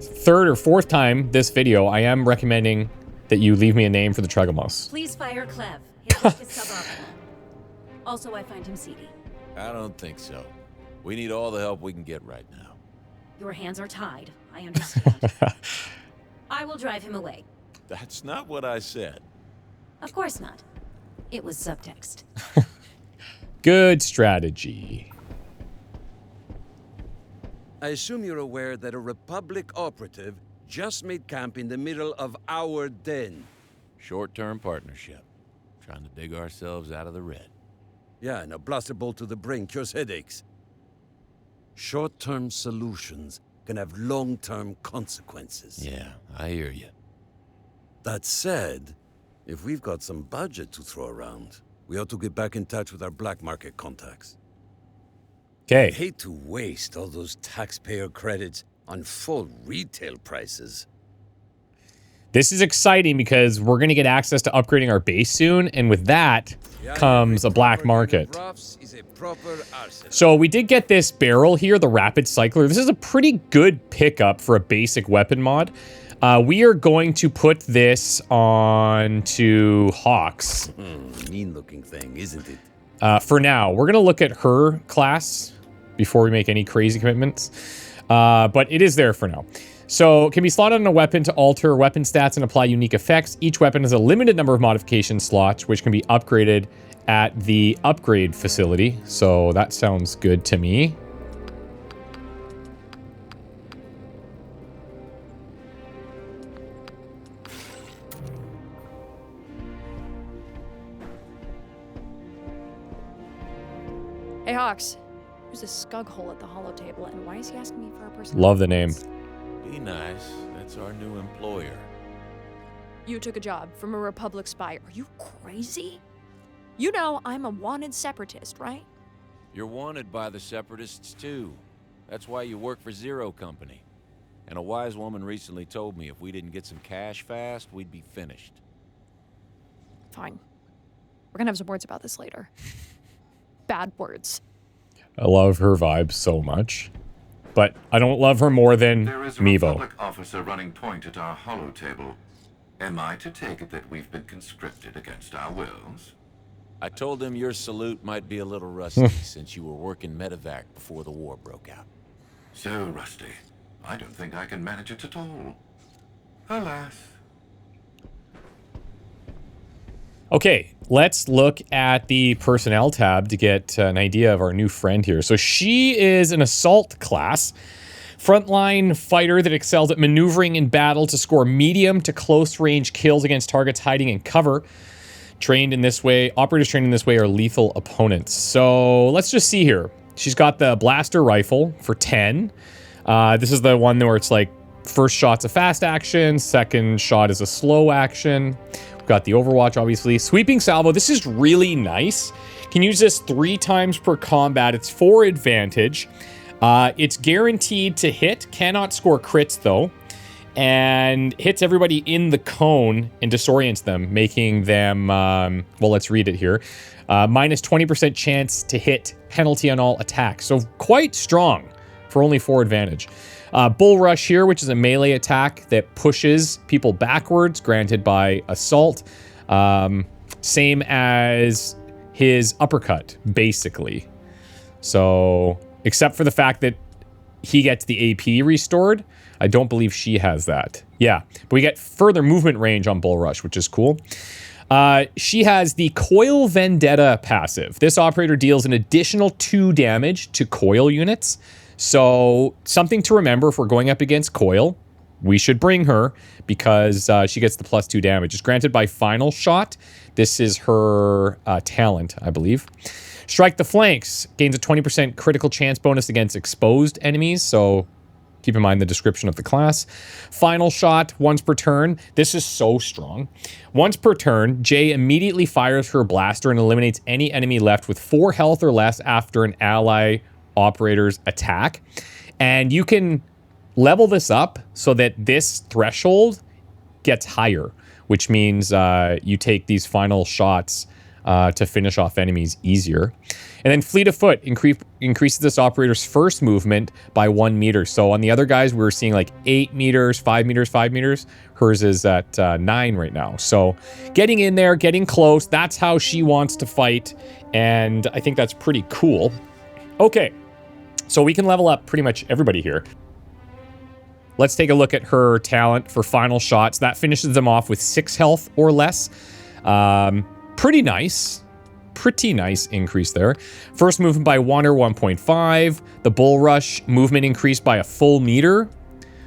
third or fourth time this video, I am recommending that you leave me a name for the Treggle mouse. Please fire Clev. His work is suboptimal. Also, I find him seedy. I don't think so. We need all the help we can get right now. Your hands are tied. I understand. I will drive him away. That's not what I said. Of course not. It was subtext. Good strategy. I assume you're aware that a Republic operative just made camp in the middle of our den. Short-term partnership. Trying to dig ourselves out of the red. Yeah, and a blaster bolt to the brain cures headaches. Short-term solutions can have long-term consequences. Yeah, I hear you. That said, if we've got some budget to throw around, we ought to get back in touch with our black market contacts. Okay. I hate to waste all those taxpayer credits on full retail prices. This is exciting because we're going to get access to upgrading our base soon, and with that comes a black market. So we did get this barrel here, the Rapid Cycler. This is a pretty good pickup for a basic weapon mod. We are going to put this on to Hawks. Mean-looking thing, isn't it? For now, we're going to look at her class before we make any crazy commitments. But it is there for now. So, can be slotted on a weapon to alter weapon stats and apply unique effects. Each weapon has a limited number of modification slots, which can be upgraded at the upgrade facility. So, that sounds good to me. Hey, Hawks. There's a scug hole at the holotable, and why is he asking me for a person? Love the name. Be nice. That's our new employer. You took a job from a Republic spy. Are you crazy? You know I'm a wanted separatist, right? You're wanted by the Separatists, too. That's why you work for Zero Company. And a wise woman recently told me if we didn't get some cash fast, we'd be finished. Fine. We're gonna have some words about this later. Bad words. I love her vibe so much. But I don't love her more than There is a Mevo. Republic officer running point at our holotable. Am I to take it that we've been conscripted against our wills? I told him your salute might be a little rusty since you were working medevac before the war broke out. So rusty. I don't think I can manage it at all. Alas. Okay, let's look at the personnel tab to get an idea of our new friend here. So she is an assault class, frontline fighter that excels at maneuvering in battle to score medium to close range kills against targets hiding in cover. Trained in this way, operators trained in this way are lethal opponents. So let's just see here. She's got the blaster rifle for 10. This is the one where it's like first shot's a fast action, second shot is a slow action. Got the Overwatch, obviously. Sweeping salvo. This is really nice. Can use this 3 times per combat. It's 4 advantage. It's guaranteed to hit. Cannot score crits, though. And hits everybody in the cone and disorients them, making them... well, let's read it here. Minus 20% chance to hit penalty on all attacks. So quite strong for only 4 advantage. Bull Rush here, which is a melee attack that pushes people backwards, granted by assault. Same as his uppercut, basically. So, except for the fact that he gets the AP restored. I don't believe she has that. Yeah, but we get further movement range on Bull Rush, which is cool. She has the Coil Vendetta passive. This operator deals an additional 2 damage to coil units. So something to remember if we're going up against Coil, we should bring her because she gets the +2 damage. It's granted by Final Shot. This is her talent, I believe. Strike the Flanks. Gains a 20% critical chance bonus against exposed enemies. So keep in mind the description of the class. Final Shot, once per turn. This is so strong. Once per turn, Jay immediately fires her blaster and eliminates any enemy left with 4 health or less after an ally operator's attack. And you can level this up so that this threshold gets higher, which means you take these final shots to finish off enemies easier. And then Fleet of Foot increases this operator's first movement by 1 meter. So on the other guys, we were seeing like 8 meters, 5 meters, 5 meters. Hers is at 9 right now. So getting in there, getting close, that's how she wants to fight. And I think that's pretty cool. Okay, so we can level up pretty much everybody here. Let's take a look at her talent for final shots. That finishes them off with 6 health or less. Pretty nice. Pretty nice increase there. First movement by 1 or 1.5. The Bull Rush movement increased by a full meter,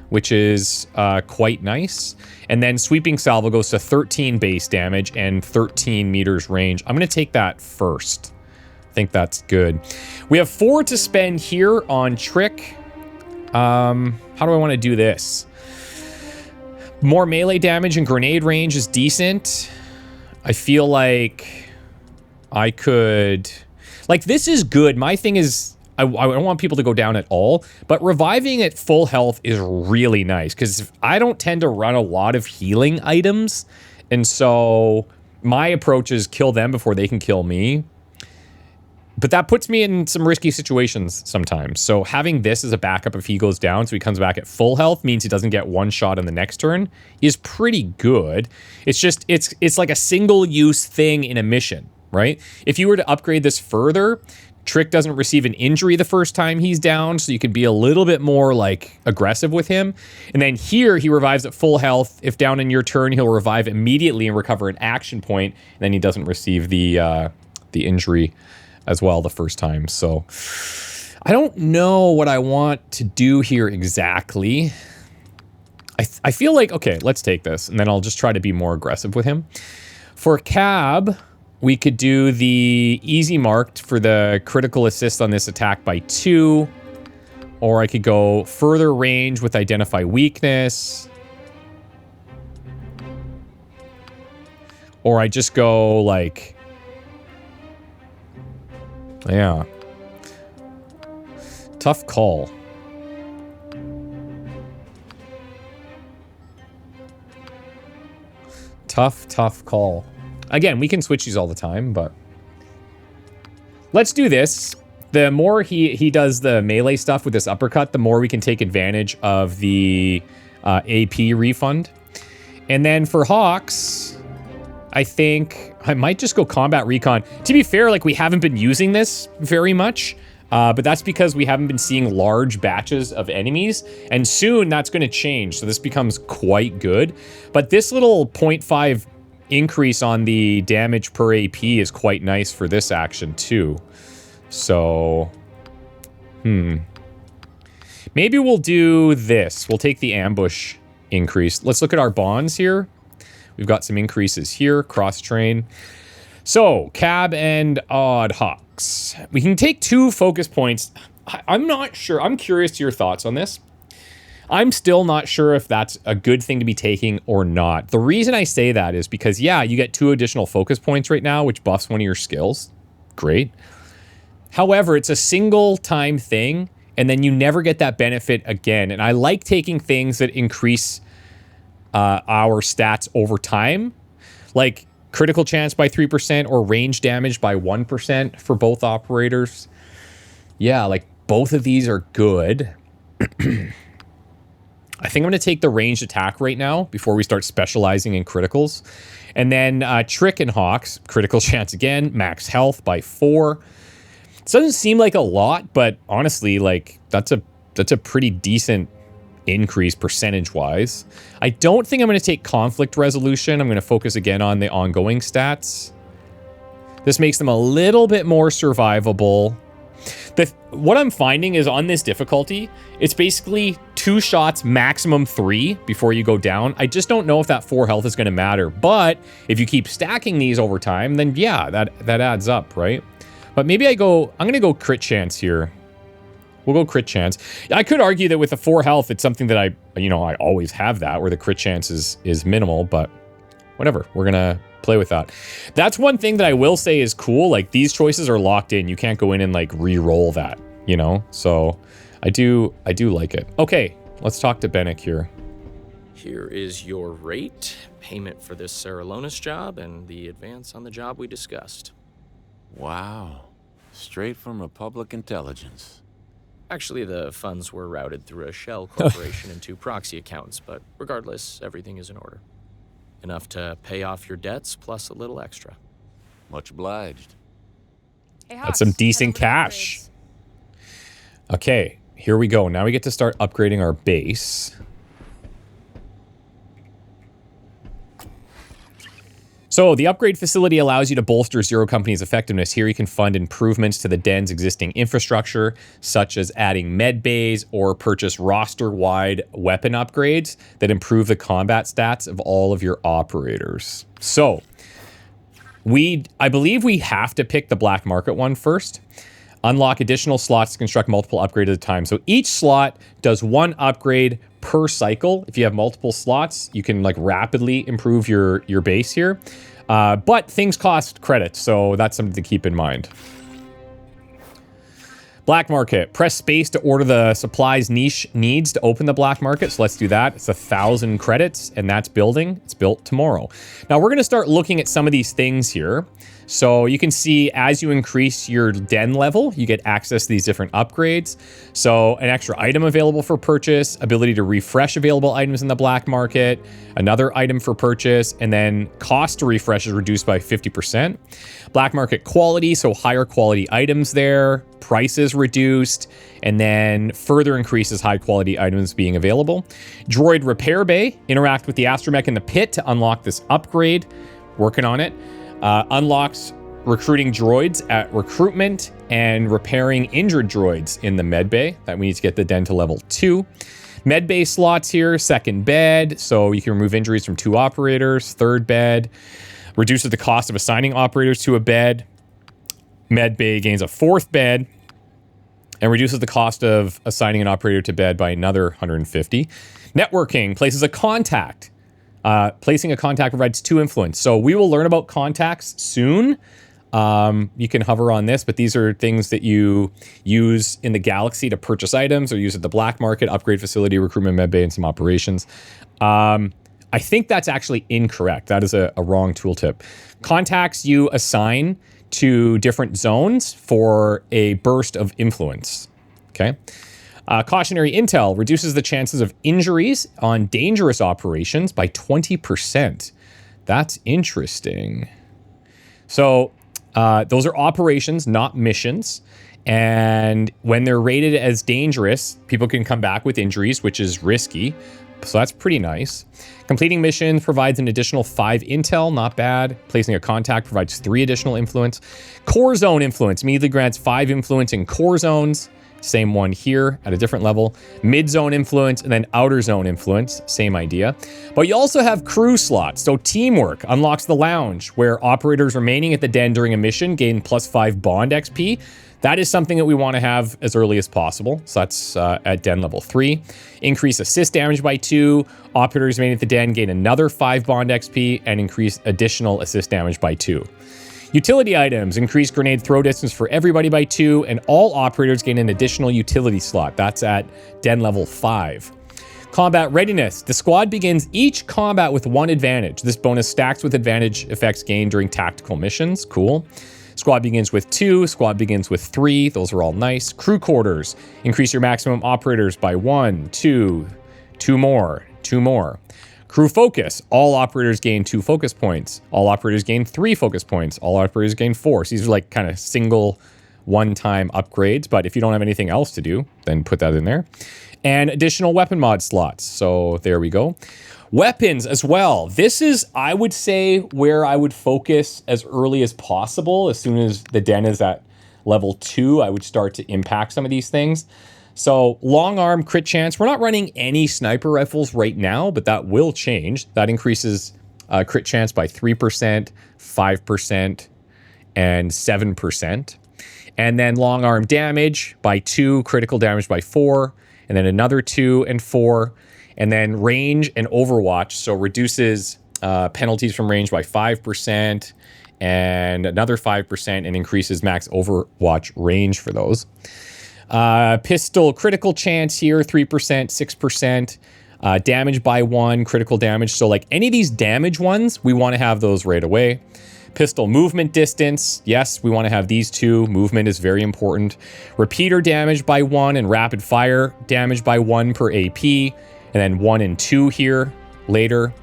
which is quite nice. And then Sweeping Salvo goes to 13 base damage and 13 meters range. I'm going to take that first. I think that's good. We have 4 to spend here on Trick. How do I want to do this? More melee damage and grenade range is decent. I feel like I could... Like, this is good. My thing is, I don't want people to go down at all, but reviving at full health is really nice, because I don't tend to run a lot of healing items, and so my approach is kill them before they can kill me. But that puts me in some risky situations sometimes. So having this as a backup if he goes down, so he comes back at full health, means he doesn't get 1 shot on the next turn, is pretty good. It's just, it's like a single-use thing in a mission, right? If you were to upgrade this further, Trick doesn't receive an injury the first time he's down, so you could be a little bit more, like, aggressive with him. And then here, he revives at full health. If down in your turn, he'll revive immediately and recover an action point, and then he doesn't receive the injury as well the first time. So I don't know what I want to do here exactly. I feel like, okay, let's take this, and then I'll just try to be more aggressive with him. For Cab, we could do the easy marked for the critical assist on this attack by 2, or I could go further range with Identify Weakness, or I just go like... Yeah. Tough call. Tough call. Again, we can switch these all the time, but... Let's do this. The more he does the melee stuff with this uppercut, the more we can take advantage of the AP refund. And then for Hawks... I think I might just go Combat Recon. To be fair, like, we haven't been using this very much, but that's because we haven't been seeing large batches of enemies, and soon that's going to change, so this becomes quite good. But this little 0.5 increase on the damage per AP is quite nice for this action, too. So, maybe we'll do this. We'll take the ambush increase. Let's look at our bonds here. We've got some increases here, cross-train. So, Cab and Odd Hawks. We can take 2 focus points. I'm not sure. I'm curious to your thoughts on this. I'm still not sure if that's a good thing to be taking or not. The reason I say that is because, yeah, you get 2 additional focus points right now, which buffs one of your skills. Great. However, it's a single-time thing, and then you never get that benefit again. And I like taking things that increase... our stats over time, like critical chance by 3% or range damage by 1% for both operators. Yeah, like both of these are good. I think I'm going to take the ranged attack right now before we start specializing in criticals. And then Trick and Hawks, critical chance again, max health by 4. It doesn't seem like a lot, but honestly, like that's a pretty decent increase percentage-wise. I don't think I'm going to take conflict resolution. I'm going to focus again on the ongoing stats. This makes them a little bit more survivable. What I'm finding is on this difficulty, it's basically 2 shots, maximum 3 before you go down. I just don't know if that 4 health is going to matter. But if you keep stacking these over time, then yeah, that adds up, right? But maybe I'm going to go crit chance here. We'll go crit chance. I could argue that with the 4 health, it's something that I always have that, where the crit chance is minimal, but whatever. We're going to play with that. That's one thing that I will say is cool. Like, these choices are locked in. You can't go in and like re-roll that, you know? So I do like it. Okay, let's talk to Bennick here. Here is your rate, payment for this Saralonis job, and the advance on the job we discussed. Wow. Straight from Republic Intelligence. Actually, the funds were routed through a shell corporation and 2 proxy accounts, but regardless, everything is in order. Enough to pay off your debts, plus a little extra. Much obliged. Hey, That's some decent cash. Okay, here we go. Now we get to start upgrading our base. So the upgrade facility allows you to bolster Zero Company's effectiveness. Here you can fund improvements to the den's existing infrastructure, such as adding med bays or purchase roster-wide weapon upgrades that improve the combat stats of all of your operators. So I believe we have to pick the black market one first. Unlock additional slots to construct multiple upgrades at a time. So each slot does 1 upgrade per cycle. If you have multiple slots, you can like rapidly improve your base here. But things cost credits, so that's something to keep in mind. Black market. Press space to order the supplies niche needs to open the black market. So let's do that. It's 1,000 credits, and that's building. It's built tomorrow. Now we're going to start looking at some of these things here. So you can see as you increase your den level, you get access to these different upgrades. So an extra item available for purchase, ability to refresh available items in the black market, another item for purchase, and then cost to refresh is reduced by 50%. Black market quality, so higher quality items there, prices reduced, and then further increases high quality items being available. Droid repair bay, interact with the astromech in the pit to unlock this upgrade. Working on it. Unlocks recruiting droids at recruitment and repairing injured droids in the medbay. That we need to get the den to level 2. Medbay slots here, 2nd bed, so you can remove injuries from 2 operators. 3rd bed reduces the cost of assigning operators to a bed. Medbay gains a 4th bed and reduces the cost of assigning an operator to bed by another 150. Networking places a contact. Placing a contact provides 2 influence. So we will learn about contacts soon. You can hover on this, but these are things that you use in the galaxy to purchase items or use at the black market, upgrade facility, recruitment medbay, and some operations. I think that's actually incorrect. That is a wrong tooltip. Contacts you assign to different zones for a burst of influence. Okay. Cautionary intel reduces the chances of injuries on dangerous operations by 20%. That's interesting. So those are operations, not missions. And when they're rated as dangerous, people can come back with injuries, which is risky. So that's pretty nice. Completing missions provides an additional 5 intel, not bad. Placing a contact provides 3 additional influence. Core zone influence immediately grants 5 influence in core zones. Same one here at a different level. Mid-zone influence and then outer zone influence. Same idea. But you also have crew slots. So teamwork unlocks the lounge, where operators remaining at the den during a mission gain +5 bond XP. That is something that we want to have as early as possible. So that's at den level 3. Increase assist damage by 2. Operators remaining at the den gain another 5 bond XP and increase additional assist damage by 2. Utility items increase grenade throw distance for everybody by 2, and all operators gain an additional utility slot. That's at den level 5. Combat readiness. The squad begins each combat with 1 advantage. This bonus stacks with advantage effects gained during tactical missions. Cool. Squad begins with 2. Squad begins with 3. Those are all nice. Crew quarters. Increase your maximum operators by 1, 2, 2 more, 2 more. Crew focus. All operators gain 2 focus points. All operators gain 3 focus points. All operators gain 4. So these are like kind of single one-time upgrades, but if you don't have anything else to do, then put that in there. And additional weapon mod slots. So there we go. Weapons as well. This is, I would say, where I would focus as early as possible. As soon as the den is at level 2, I would start to impact some of these things. So long arm crit chance. We're not running any sniper rifles right now, but that will change. That increases crit chance by 3%, 5%, and 7%. And then long arm damage by 2, critical damage by 4, and then another 2 and 4. And then range and Overwatch, so reduces penalties from range by 5% and another 5% and increases max Overwatch range for those. Pistol critical chance here, 3%, 6%. Damage by 1, critical damage. So like any of these damage ones, we want to have those right away. Pistol movement distance. Yes, we want to have these 2. Movement is very important. Repeater damage by 1 and rapid fire damage by 1 per AP. And then 1 and 2 here later.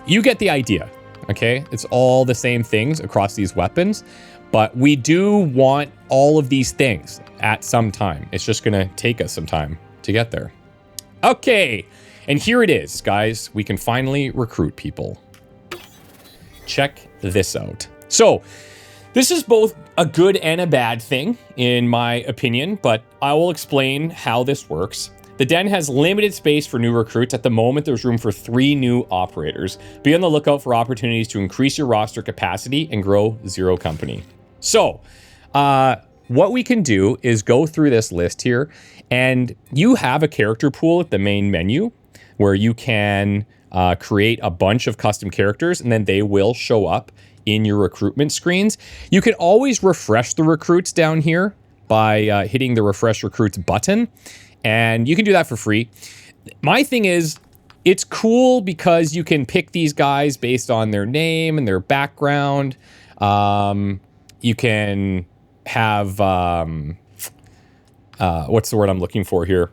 You get the idea, okay? It's all the same things across these weapons, but we do want all of these things at some time. It's just gonna take us some time to get there. Okay, and here it is, guys. We can finally recruit people. Check this out. So, this is both a good and a bad thing, in my opinion, but I will explain how this works. The den has limited space for new recruits. At the moment, there's room for 3 new operators. Be on the lookout for opportunities to increase your roster capacity and grow Zero Company. So, what we can do is go through this list here, and you have a character pool at the main menu where you can create a bunch of custom characters, and then they will show up in your recruitment screens. You can always refresh the recruits down here by hitting the refresh recruits button. And you can do that for free. My thing is, it's cool because you can pick these guys based on their name and their background. You can have, what's the word I'm looking for here?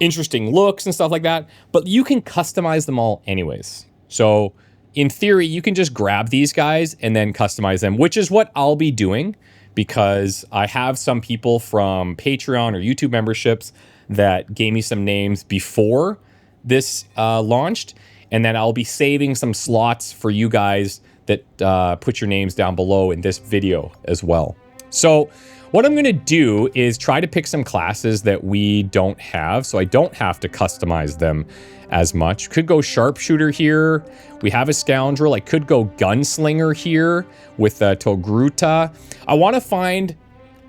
Interesting looks and stuff like that. But you can customize them all anyways. So in theory, you can just grab these guys and then customize them, which is what I'll be doing, because I have some people from Patreon or YouTube memberships that gave me some names before this launched, and then I'll be saving some slots for you guys that put your names down below in this video as well. So what I'm going to do is try to pick some classes that we don't have, so I don't have to customize them as much. Could go sharpshooter here. We have a scoundrel. I could go gunslinger here with Togruta. I want to find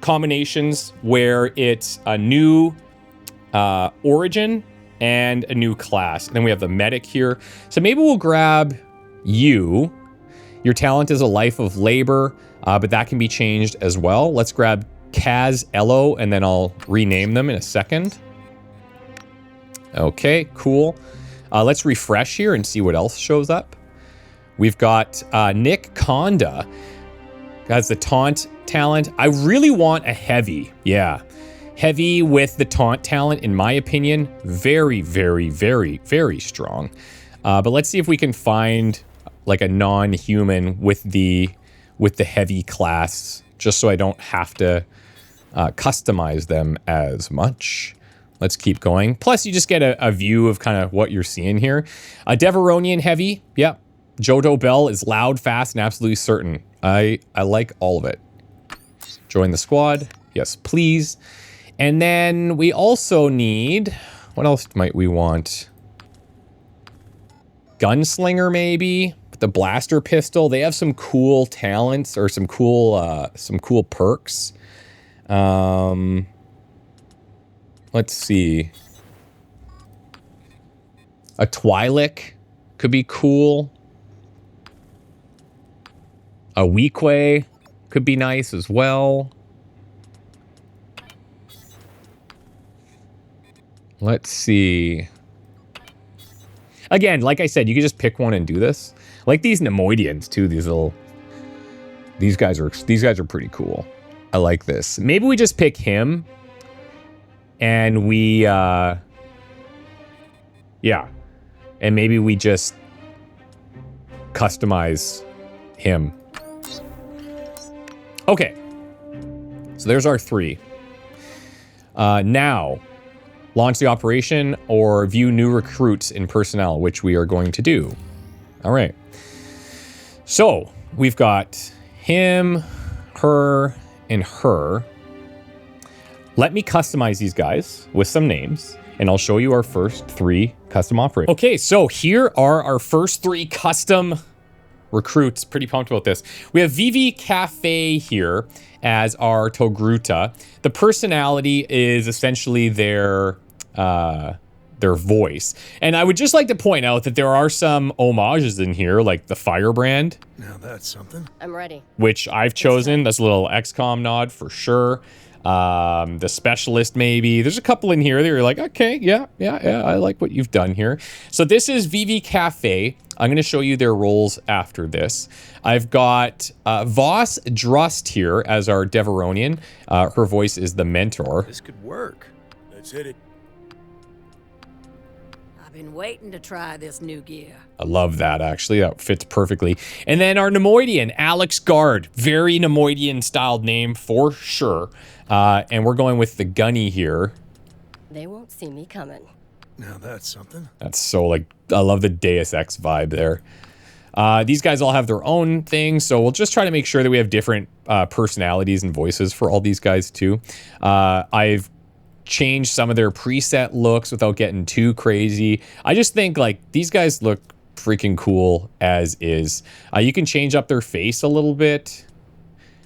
combinations where it's a new origin and a new class. And then we have the medic here. So maybe we'll grab you. Your talent is a life of labor, but that can be changed as well. Let's grab Kaz Ello, and then I'll rename them in a second. Okay, cool. Let's refresh here and see what else shows up. We've got Nick Konda. Has the taunt talent. I really want a heavy. Yeah. Heavy with the taunt talent, in my opinion. Very, very, very, very strong. But let's see if we can find like a non-human with the heavy class, just so I don't have to customize them as much. Let's keep going. Plus, you just get a view of kind of what you're seeing here. A Deveronian heavy. Yep. Jodo Bell is loud, fast, and absolutely certain. I like all of it. Join the squad. Yes, please. And then we also need... What else might we want? Gunslinger, maybe? With the blaster pistol. They have some cool talents or some cool perks. Let's see. A Twi'lek could be cool. A Weequay could be nice as well. Let's see. Again, like I said, you can just pick one and do this. I like these Nemoidians too, these little These guys are pretty cool. I like this. Maybe we just pick him and we yeah. And maybe we just customize him. Okay. So there's our 3. Now, launch the operation or view new recruits in personnel, which we are going to do. All right. So we've got him, her, and her. Let me customize these guys with some names, and I'll show you our first 3 custom operators. Okay, so here are our first 3 custom recruits. Pretty pumped about this. We have Vivi Cafe here as our Togruta. The personality is essentially their voice. And I would just like to point out that there are some homages in here, like the Firebrand. Now that's something. I'm ready. Which I've chosen. That's a little XCOM nod for sure. The Specialist maybe. There's a couple in here that you're like, okay, yeah, I like what you've done here. So this is Vivi Cafe. I'm going to show you their roles after this. I've got Voss Drust here as our Deveronian. Her voice is the mentor. This could work. Let's hit it. I've been waiting to try this new gear. I love that, actually. That fits perfectly. And then our Nemoidian, Alex Guard. Very Nemoidian-styled name for sure. And we're going with the Gunny here. They won't see me coming. Now that's something. That's so, like, I love the Deus Ex vibe there. These guys all have their own things, so we'll just try to make sure that we have different personalities and voices for all these guys, too. I've changed some of their preset looks without getting too crazy. I just think, like, these guys look freaking cool as is. You can change up their face a little bit.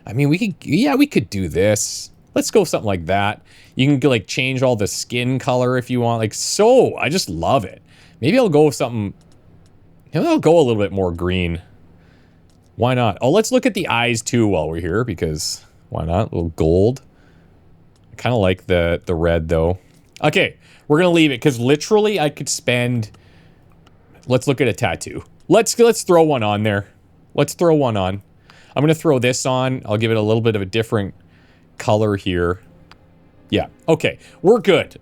I mean, we could do this. Let's go something like that. You can like change all the skin color if you want. Like, so I just love it. Maybe I'll go with something. Maybe I'll go a little bit more green. Why not? Oh, let's look at the eyes too while we're here, because why not? A little gold. I kind of like the red though. Okay, we're gonna leave it because literally I could spend. Let's look at a tattoo. Let's throw one on there. Let's throw one on. I'm gonna throw this on. I'll give it a little bit of a different color here. Yeah, okay, we're good.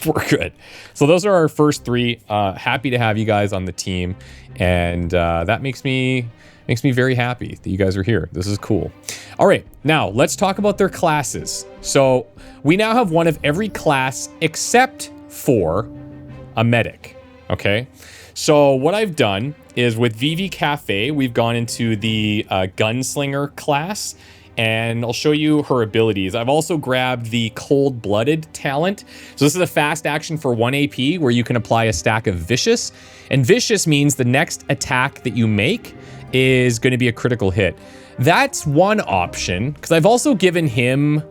We're good. So those are our first 3. Happy to have you guys on the team, and that makes me very happy that you guys are here. This is cool. All right, now let's talk about their classes. So we now have one of every class except for a medic. Okay, so what I've done is with Vivi Cafe, we've gone into the gunslinger class, and I'll show you her abilities. I've also grabbed the cold-blooded talent. So this is a fast action for 1 AP where you can apply a stack of Vicious. And Vicious means the next attack that you make is going to be a critical hit. That's one option, because I've also given him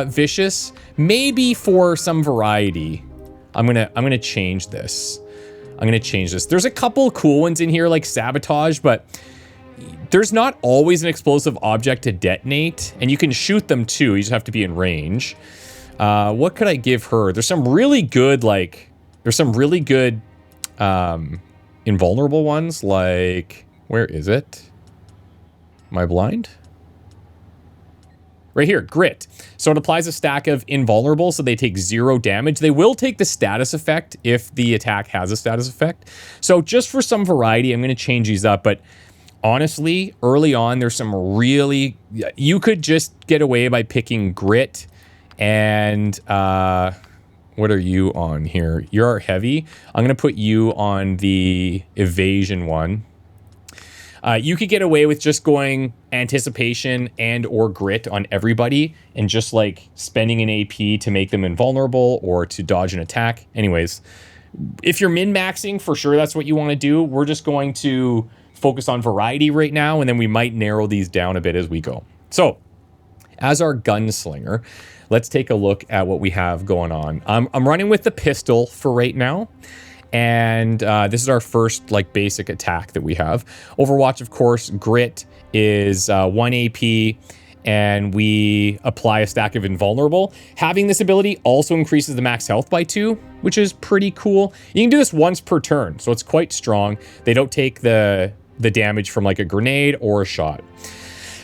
Vicious, maybe for some variety. I'm gonna change this. There's a couple cool ones in here like Sabotage, but there's not always an explosive object to detonate, and you can shoot them too. You just have to be in range. What could I give her? There's some really good, invulnerable ones, like, where is it? Am I blind? Right here, Grit. So it applies a stack of invulnerable, so they take 0 damage. They will take the status effect if the attack has a status effect. So just for some variety, I'm going to change these up, but honestly, early on, there's some really... You could just get away by picking Grit and... what are you on here? You're heavy. I'm going to put you on the evasion one. You could get away with just going anticipation and or grit on everybody and just like spending an AP to make them invulnerable or to dodge an attack. Anyways, if you're min-maxing, for sure that's what you want to do. We're just going to focus on variety right now, and then we might narrow these down a bit as we go. So, as our gunslinger, let's take a look at what we have going on. I'm running with the pistol for right now. And this is our first like basic attack that we have. Overwatch, of course, Grit is 1 AP, and we apply a stack of invulnerable. Having this ability also increases the max health by 2, which is pretty cool. You can do this once per turn, so it's quite strong. They don't take the damage from like a grenade or a shot.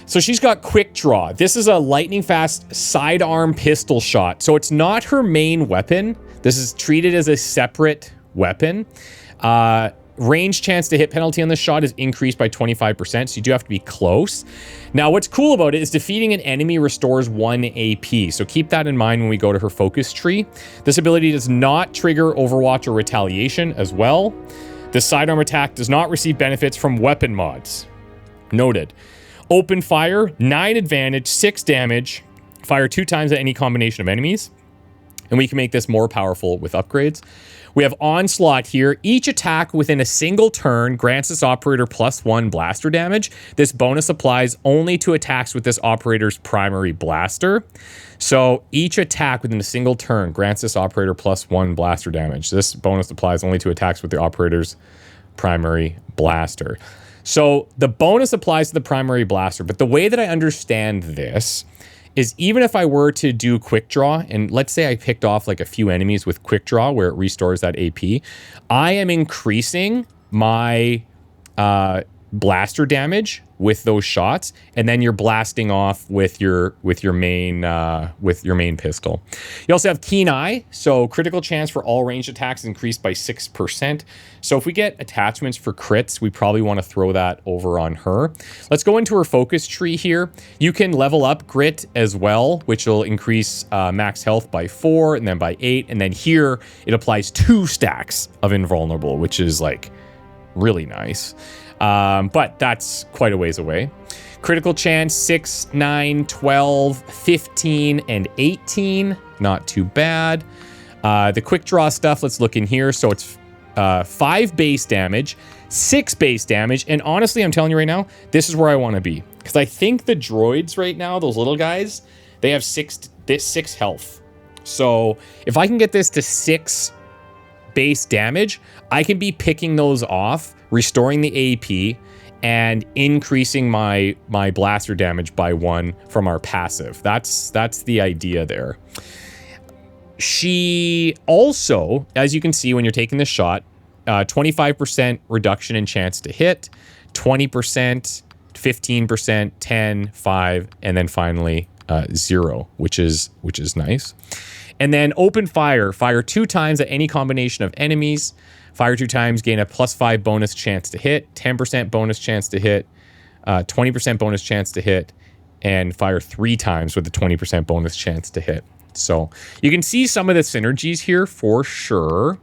So she's got quick draw. This is a lightning fast sidearm pistol shot. So it's not her main weapon. This is treated as a separate weapon. Range chance to hit penalty on this shot is increased by 25%, so you do have to be close. Now, what's cool about it is defeating an enemy restores 1 AP, so keep that in mind when we go to her focus tree. This ability does not trigger Overwatch or Retaliation as well. This sidearm attack does not receive benefits from weapon mods. Noted. Open fire, 9 advantage, 6 damage. Fire 2 times at any combination of enemies. And we can make this more powerful with upgrades. We have Onslaught here. Each attack within a single turn grants this operator +1 blaster damage. This bonus applies only to attacks with this operator's primary blaster. So each attack within a single turn grants this operator +1 blaster damage. This bonus applies only to attacks with the operator's primary blaster. So the bonus applies to the primary blaster, but the way that I understand this is even if I were to do quick draw, and let's say I picked off like a few enemies with quick draw where it restores that AP, I am increasing my blaster damage with those shots, and then you're blasting off with your main pistol. You also have Keen Eye, so critical chance for all ranged attacks is increased by 6%. So if we get attachments for crits, we probably want to throw that over on her. Let's go into her focus tree here. You can level up Grit as well, which will increase max health by 4 and then by 8, and then here it applies 2 stacks of invulnerable, which is like really nice. But that's quite a ways away. Critical chance 6, 9, 12, 15, and 18. Not too bad. The quick draw stuff, let's look in here. So it's 5 base damage, 6 base damage. And honestly, I'm telling you right now, this is where I want to be. Because I think the droids right now, those little guys, they have 6 health. So if I can get this to 6 base damage, I can be picking those off, restoring the AP, and increasing my blaster damage by 1 from our passive. That's the idea there. She also, as you can see when you're taking the shot, 25% reduction in chance to hit, 20%, 15%, 10, 5, and then finally 0, which is nice. And then open fire. Fire 2 times at any combination of enemies. Fire 2 times, gain a +5 bonus chance to hit, 10% bonus chance to hit, 20% bonus chance to hit, and fire 3 times with a 20% bonus chance to hit. So you can see some of the synergies here for sure.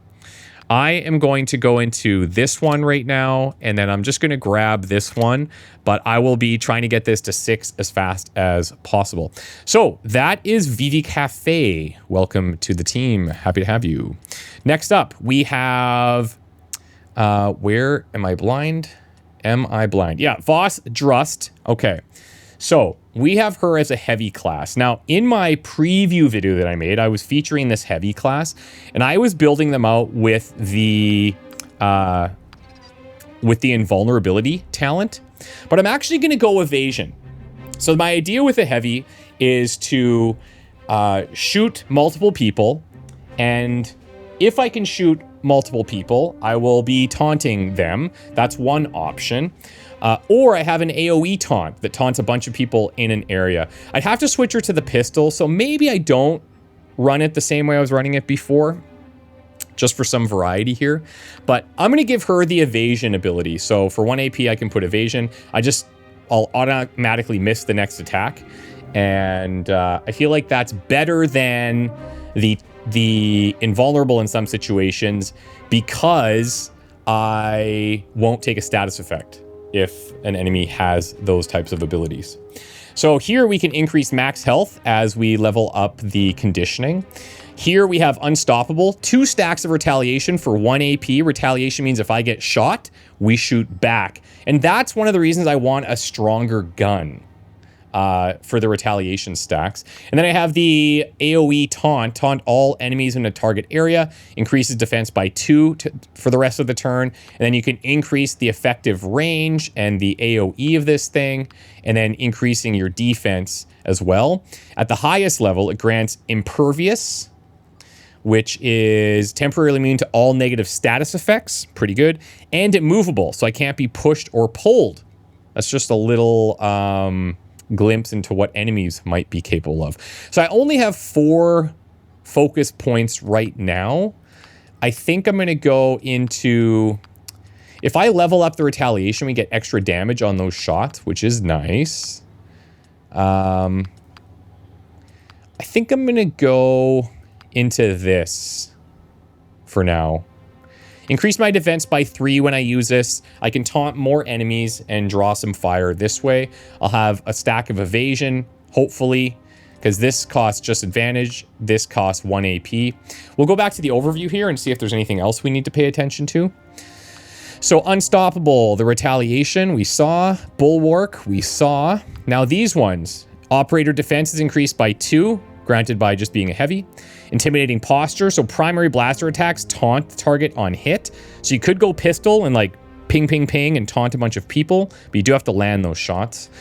I am going to go into this one right now, and then I'm just going to grab this one, but I will be trying to get this to 6 as fast as possible. So that is Vivi Cafe. Welcome to the team. Happy to have you. Next up, we have, where am I blind? Am I blind? Yeah, Voss Drust. Okay. So we have her as a heavy class. Now, in my preview video that I made, I was featuring this heavy class, and I was building them out with the invulnerability talent. But I'm actually going to go evasion. So my idea with a heavy is to shoot multiple people, and if I can shoot multiple people, I will be taunting them. That's one option. Or I have an AoE taunt that taunts a bunch of people in an area. I'd have to switch her to the pistol, so maybe I don't run it the same way I was running it before, just for some variety here. But I'm going to give her the evasion ability. So for 1 AP, I can put evasion. I'll automatically miss the next attack. And I feel like that's better than the invulnerable in some situations, because I won't take a status effect if an enemy has those types of abilities. So here we can increase max health as we level up the conditioning. Here we have Unstoppable, 2 stacks of retaliation for 1 AP. Retaliation means if I get shot, we shoot back. And that's one of the reasons I want a stronger gun for the retaliation stacks. And then I have the AoE taunt all enemies in a target area, increases defense by 2 for the rest of the turn. And then you can increase the effective range and the AoE of this thing, and then increasing your defense as well. At the highest level, it grants Impervious, which is temporarily immune to all negative status effects. Pretty good. And Immovable, so I can't be pushed or pulled. That's just a little glimpse into what enemies might be capable of. So I only have 4 focus points right now. I think I'm going to go into... If I level up the retaliation, we get extra damage on those shots, which is nice. I think I'm going to go into this for now. Increase my defense by 3 when I use this. I can taunt more enemies and draw some fire this way. I'll have a stack of evasion, hopefully, because this costs just advantage. This costs 1 AP. We'll go back to the overview here and see if there's anything else we need to pay attention to. So Unstoppable, the retaliation, we saw. Bulwark, we saw. Now these ones. Operator defense is increased by 2, granted by just being a heavy. Intimidating posture, so primary blaster attacks taunt the target on hit. So you could go pistol and like ping, ping, ping and taunt a bunch of people, but you do have to land those shots.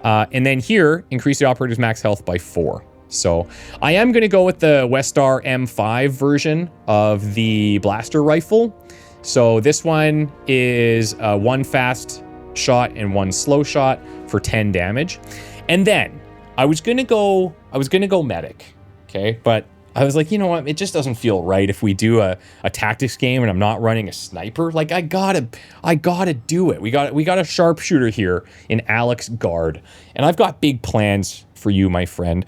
And then here, increase the operator's max health by 4. So I am going to go with the Westar M5 version of the blaster rifle. So this one is 1 fast shot and 1 slow shot for 10 damage. And then I was gonna go medic, okay? But I was like, you know what? It just doesn't feel right if we do a tactics game and I'm not running a sniper. Like I gotta do it. We got a sharpshooter here in Alex Guard, and I've got big plans for you, my friend.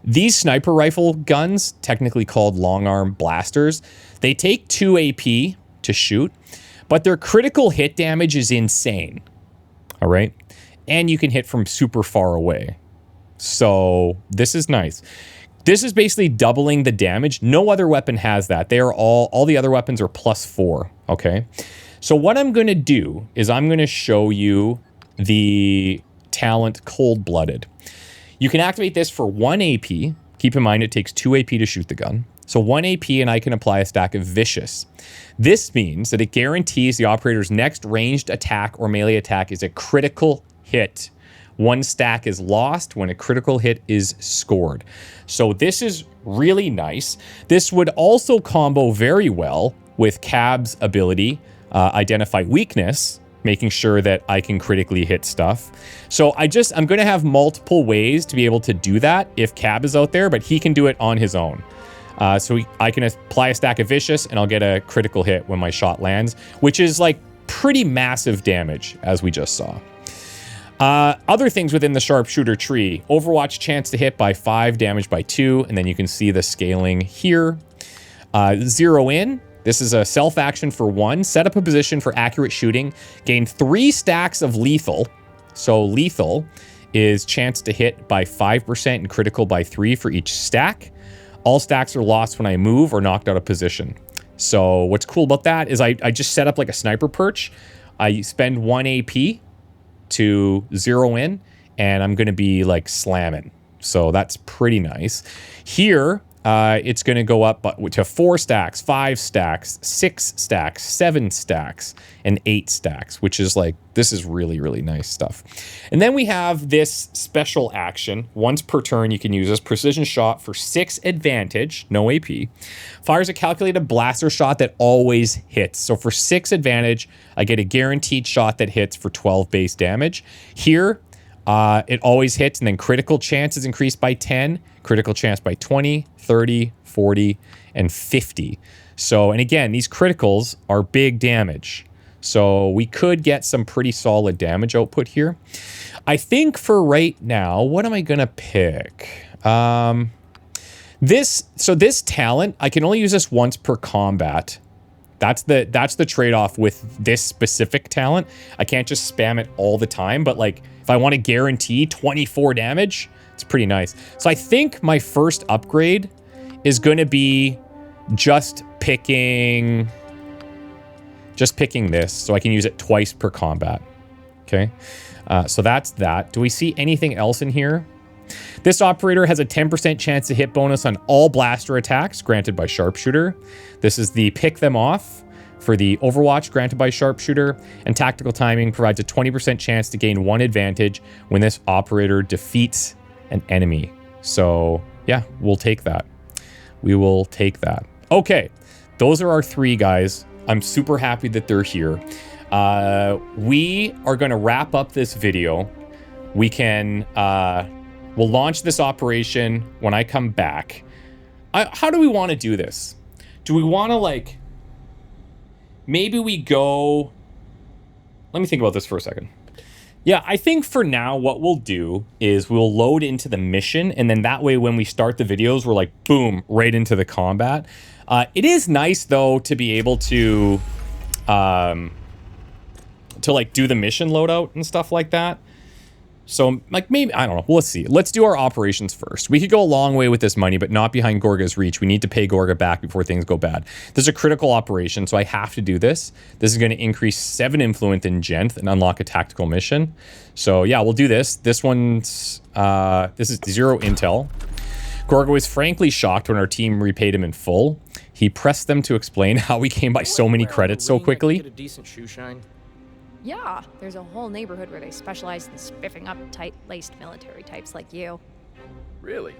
These sniper rifle guns, technically called long arm blasters, they take 2 AP to shoot, but their critical hit damage is insane. All right, and you can hit from super far away. So this is nice. This is basically doubling the damage. No other weapon has that. They are all the other weapons are +4. Okay. So what I'm going to do is I'm going to show you the talent Cold-Blooded. You can activate this for 1 AP. Keep in mind it takes 2 AP to shoot the gun. So 1 AP and I can apply a stack of Vicious. This means that it guarantees the operator's next ranged attack or melee attack is a critical hit. 1 stack is lost when a critical hit is scored. So this is really nice. This would also combo very well with Cab's ability, Identify Weakness, making sure that I can critically hit stuff. So I'm going to have multiple ways to be able to do that if Cab is out there, but he can do it on his own. I can apply a stack of Vicious and I'll get a critical hit when my shot lands, which is like pretty massive damage, as we just saw. Other things within the sharpshooter tree: Overwatch chance to hit by 5, damage by 2, and then you can see the scaling here. Zero in. This is a self action for 1. Set up a position for accurate shooting. Gain 3 stacks of lethal. So lethal is chance to hit by 5% and critical by 3 for each stack. All stacks are lost when I move or knocked out of position. So what's cool about that is I just set up like a sniper perch. I spend 1 AP to zero in, and I'm going to be like slamming. So that's pretty nice. Here, it's going to go up to 4 stacks, 5 stacks, 6 stacks, 7 stacks, and 8 stacks, which is like, this is really, really nice stuff. And then we have this special action. Once per turn, you can use this precision shot for 6 advantage, no AP. Fires a calculated blaster shot that always hits. So for 6 advantage, I get a guaranteed shot that hits for 12 base damage. Here, it always hits, and then critical chance is increased by 10, critical chance by 20, 30, 40, and 50. So, and again, these criticals are big damage. So we could get some pretty solid damage output here. I think for right now, what am I going to pick? This talent, I can only use this once per combat. That's the trade-off with this specific talent. I can't just spam it all the time, but like if I want to guarantee 24 damage, it's pretty nice. So I think my first upgrade is going to be just picking this, so I can use it twice per combat. Okay, so that's that. Do we see anything else in here? This operator has a 10% chance to hit bonus on all blaster attacks granted by Sharpshooter. This is the pick them off for the Overwatch granted by Sharpshooter, and Tactical Timing provides a 20% chance to gain 1 advantage when this operator defeats an enemy. So yeah, we'll take that. We will take that. Okay, those are our 3 guys. I'm super happy that they're here. We are going to wrap up this video we can, we'll launch this operation when I come back. How do we want to do this? Do we want to, like, maybe we go... Let me think about this for a second. Yeah, I think for now what we'll do is we'll load into the mission, and then that way when we start the videos, we're like, boom, right into the combat. It is nice, though, to be able to like, do the mission loadout and stuff like that. So, like, maybe, I don't know. Let's see. Let's do our operations first. We could go a long way with this money, but not behind Gorga's reach. We need to pay Gorga back before things go bad. This is a critical operation, so I have to do this. This is going to increase 7 influence in Genth and unlock a tactical mission. So, yeah, we'll do this. This one's, this is 0 intel. Gorga was frankly shocked when our team repaid him in full. He pressed them to explain how we came by so many credits so quickly. Get a decent shoe shine. Yeah, there's a whole neighborhood where they specialize in spiffing up tight-laced military types like you. Really?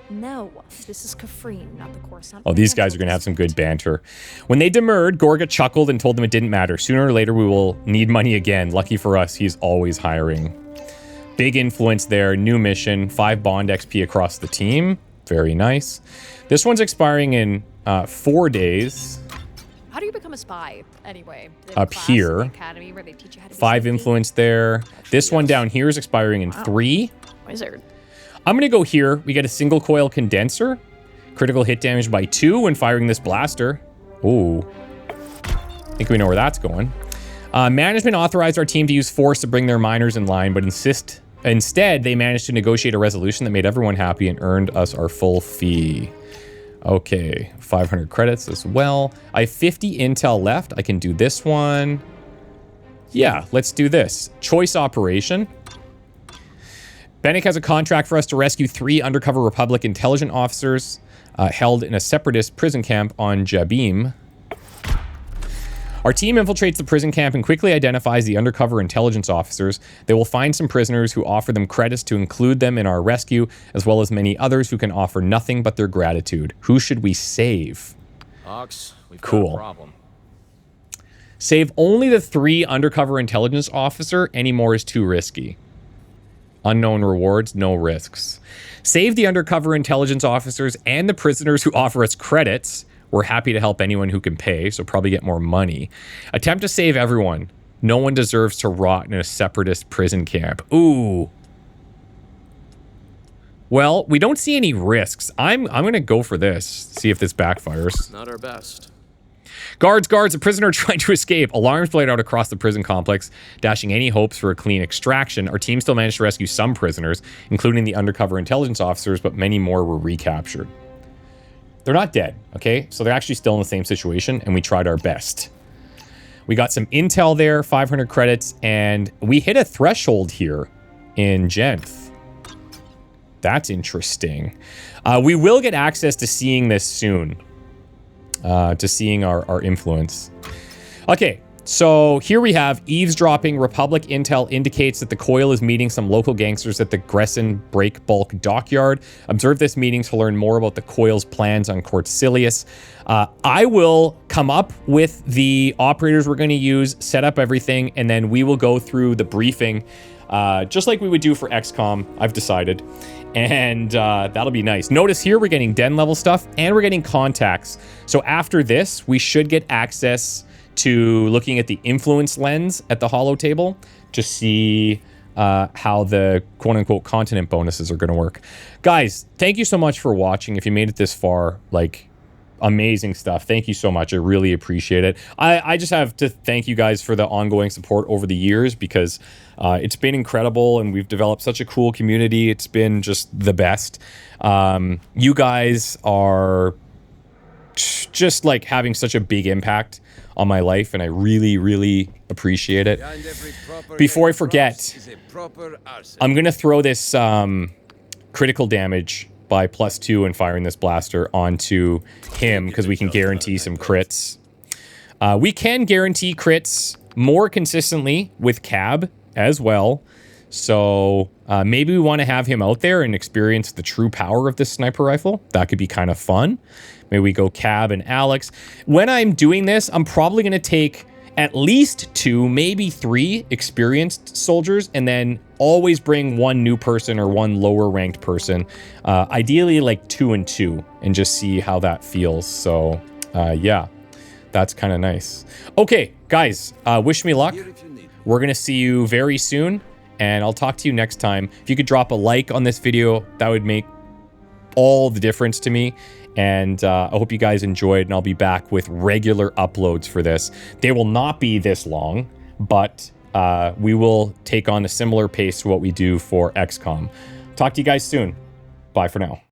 No, this is Kafreen, not the Coruscant. Oh, these guys are going to have some good banter. When they demurred, Gorga chuckled and told them it didn't matter. Sooner or later, we will need money again. Lucky for us, he's always hiring. Big influence there. New mission. 5 bond XP across the team. Very nice. This one's expiring in 4 days. How do you become a spy, anyway? Up here. Academy where they teach you how to 5 influence there. This one down here is expiring in 3. Wizard. I'm going to go here. We get a single coil condenser. Critical hit damage by 2 when firing this blaster. Ooh. I think we know where that's going. Management authorized our team to use force to bring their miners in line, but instead, they managed to negotiate a resolution that made everyone happy and earned us our full fee. Okay, 500 credits as well. I have 50 intel left. I can do this one. Yeah, let's do this. Choice operation. Bennick has a contract for us to rescue 3 undercover Republic intelligence officers held in a separatist prison camp on Jabim. Our team infiltrates the prison camp and quickly identifies the undercover intelligence officers. They will find some prisoners who offer them credits to include them in our rescue, as well as many others who can offer nothing but their gratitude. Who should we save? Ox, we've Cool. got a problem. Save only the 3 undercover intelligence officer. Any more is too risky. Unknown rewards, no risks. Save the undercover intelligence officers and the prisoners who offer us credits. We're happy to help anyone who can pay, so probably get more money. Attempt to save everyone. No one deserves to rot in a separatist prison camp. Ooh. Well, we don't see any risks. I'm going to go for this. See if this backfires. Not our best. Guards, a prisoner trying to escape. Alarms played out across the prison complex, dashing any hopes for a clean extraction. Our team still managed to rescue some prisoners, including the undercover intelligence officers, but many more were recaptured. They're not dead, okay? So they're actually still in the same situation, and we tried our best. We got some intel there, 500 credits, and we hit a threshold here in Genth. That's interesting. We will get access to seeing this soon. To seeing our influence. Okay, so here we have eavesdropping. Republic intel indicates that the Coil is meeting some local gangsters at the Gresson Break Bulk Dockyard. Observe this meeting to learn more about the Coil's plans on Cortcilius. I will come up with the operators we're going to use, set up everything, and then we will go through the briefing just like we would do for XCOM, I've decided. And that'll be nice. Notice here we're getting den level stuff and we're getting contacts. So after this, we should get access to looking at the influence lens at the Holotable to see how the quote-unquote continent bonuses are going to work. Guys, thank you so much for watching. If you made it this far, like, amazing stuff. Thank you so much. I really appreciate it. I just have to thank you guys for the ongoing support over the years because it's been incredible and we've developed such a cool community. It's been just the best. You guys are just like having such a big impact on my life and I really, really appreciate it. Before I forget, I'm going to throw this critical damage by +2 and firing this blaster onto him because we can guarantee some crits. We can guarantee crits more consistently with Cab as well. So maybe we want to have him out there and experience the true power of this sniper rifle. That could be kind of fun. Maybe we go Cab and Alex. When I'm doing this, I'm probably going to take at least 2, maybe 3 experienced soldiers, and then always bring 1 new person or 1 lower ranked person. Ideally like 2 and 2, and just see how that feels. So yeah, that's kind of nice. Okay, guys, wish me luck. We're gonna see you very soon, and I'll talk to you next time. If you could drop a like on this video, that would make all the difference to me. And I hope you guys enjoyed, and I'll be back with regular uploads for this. They will not be this long, but we will take on a similar pace to what we do for XCOM. Talk to you guys soon. Bye for now.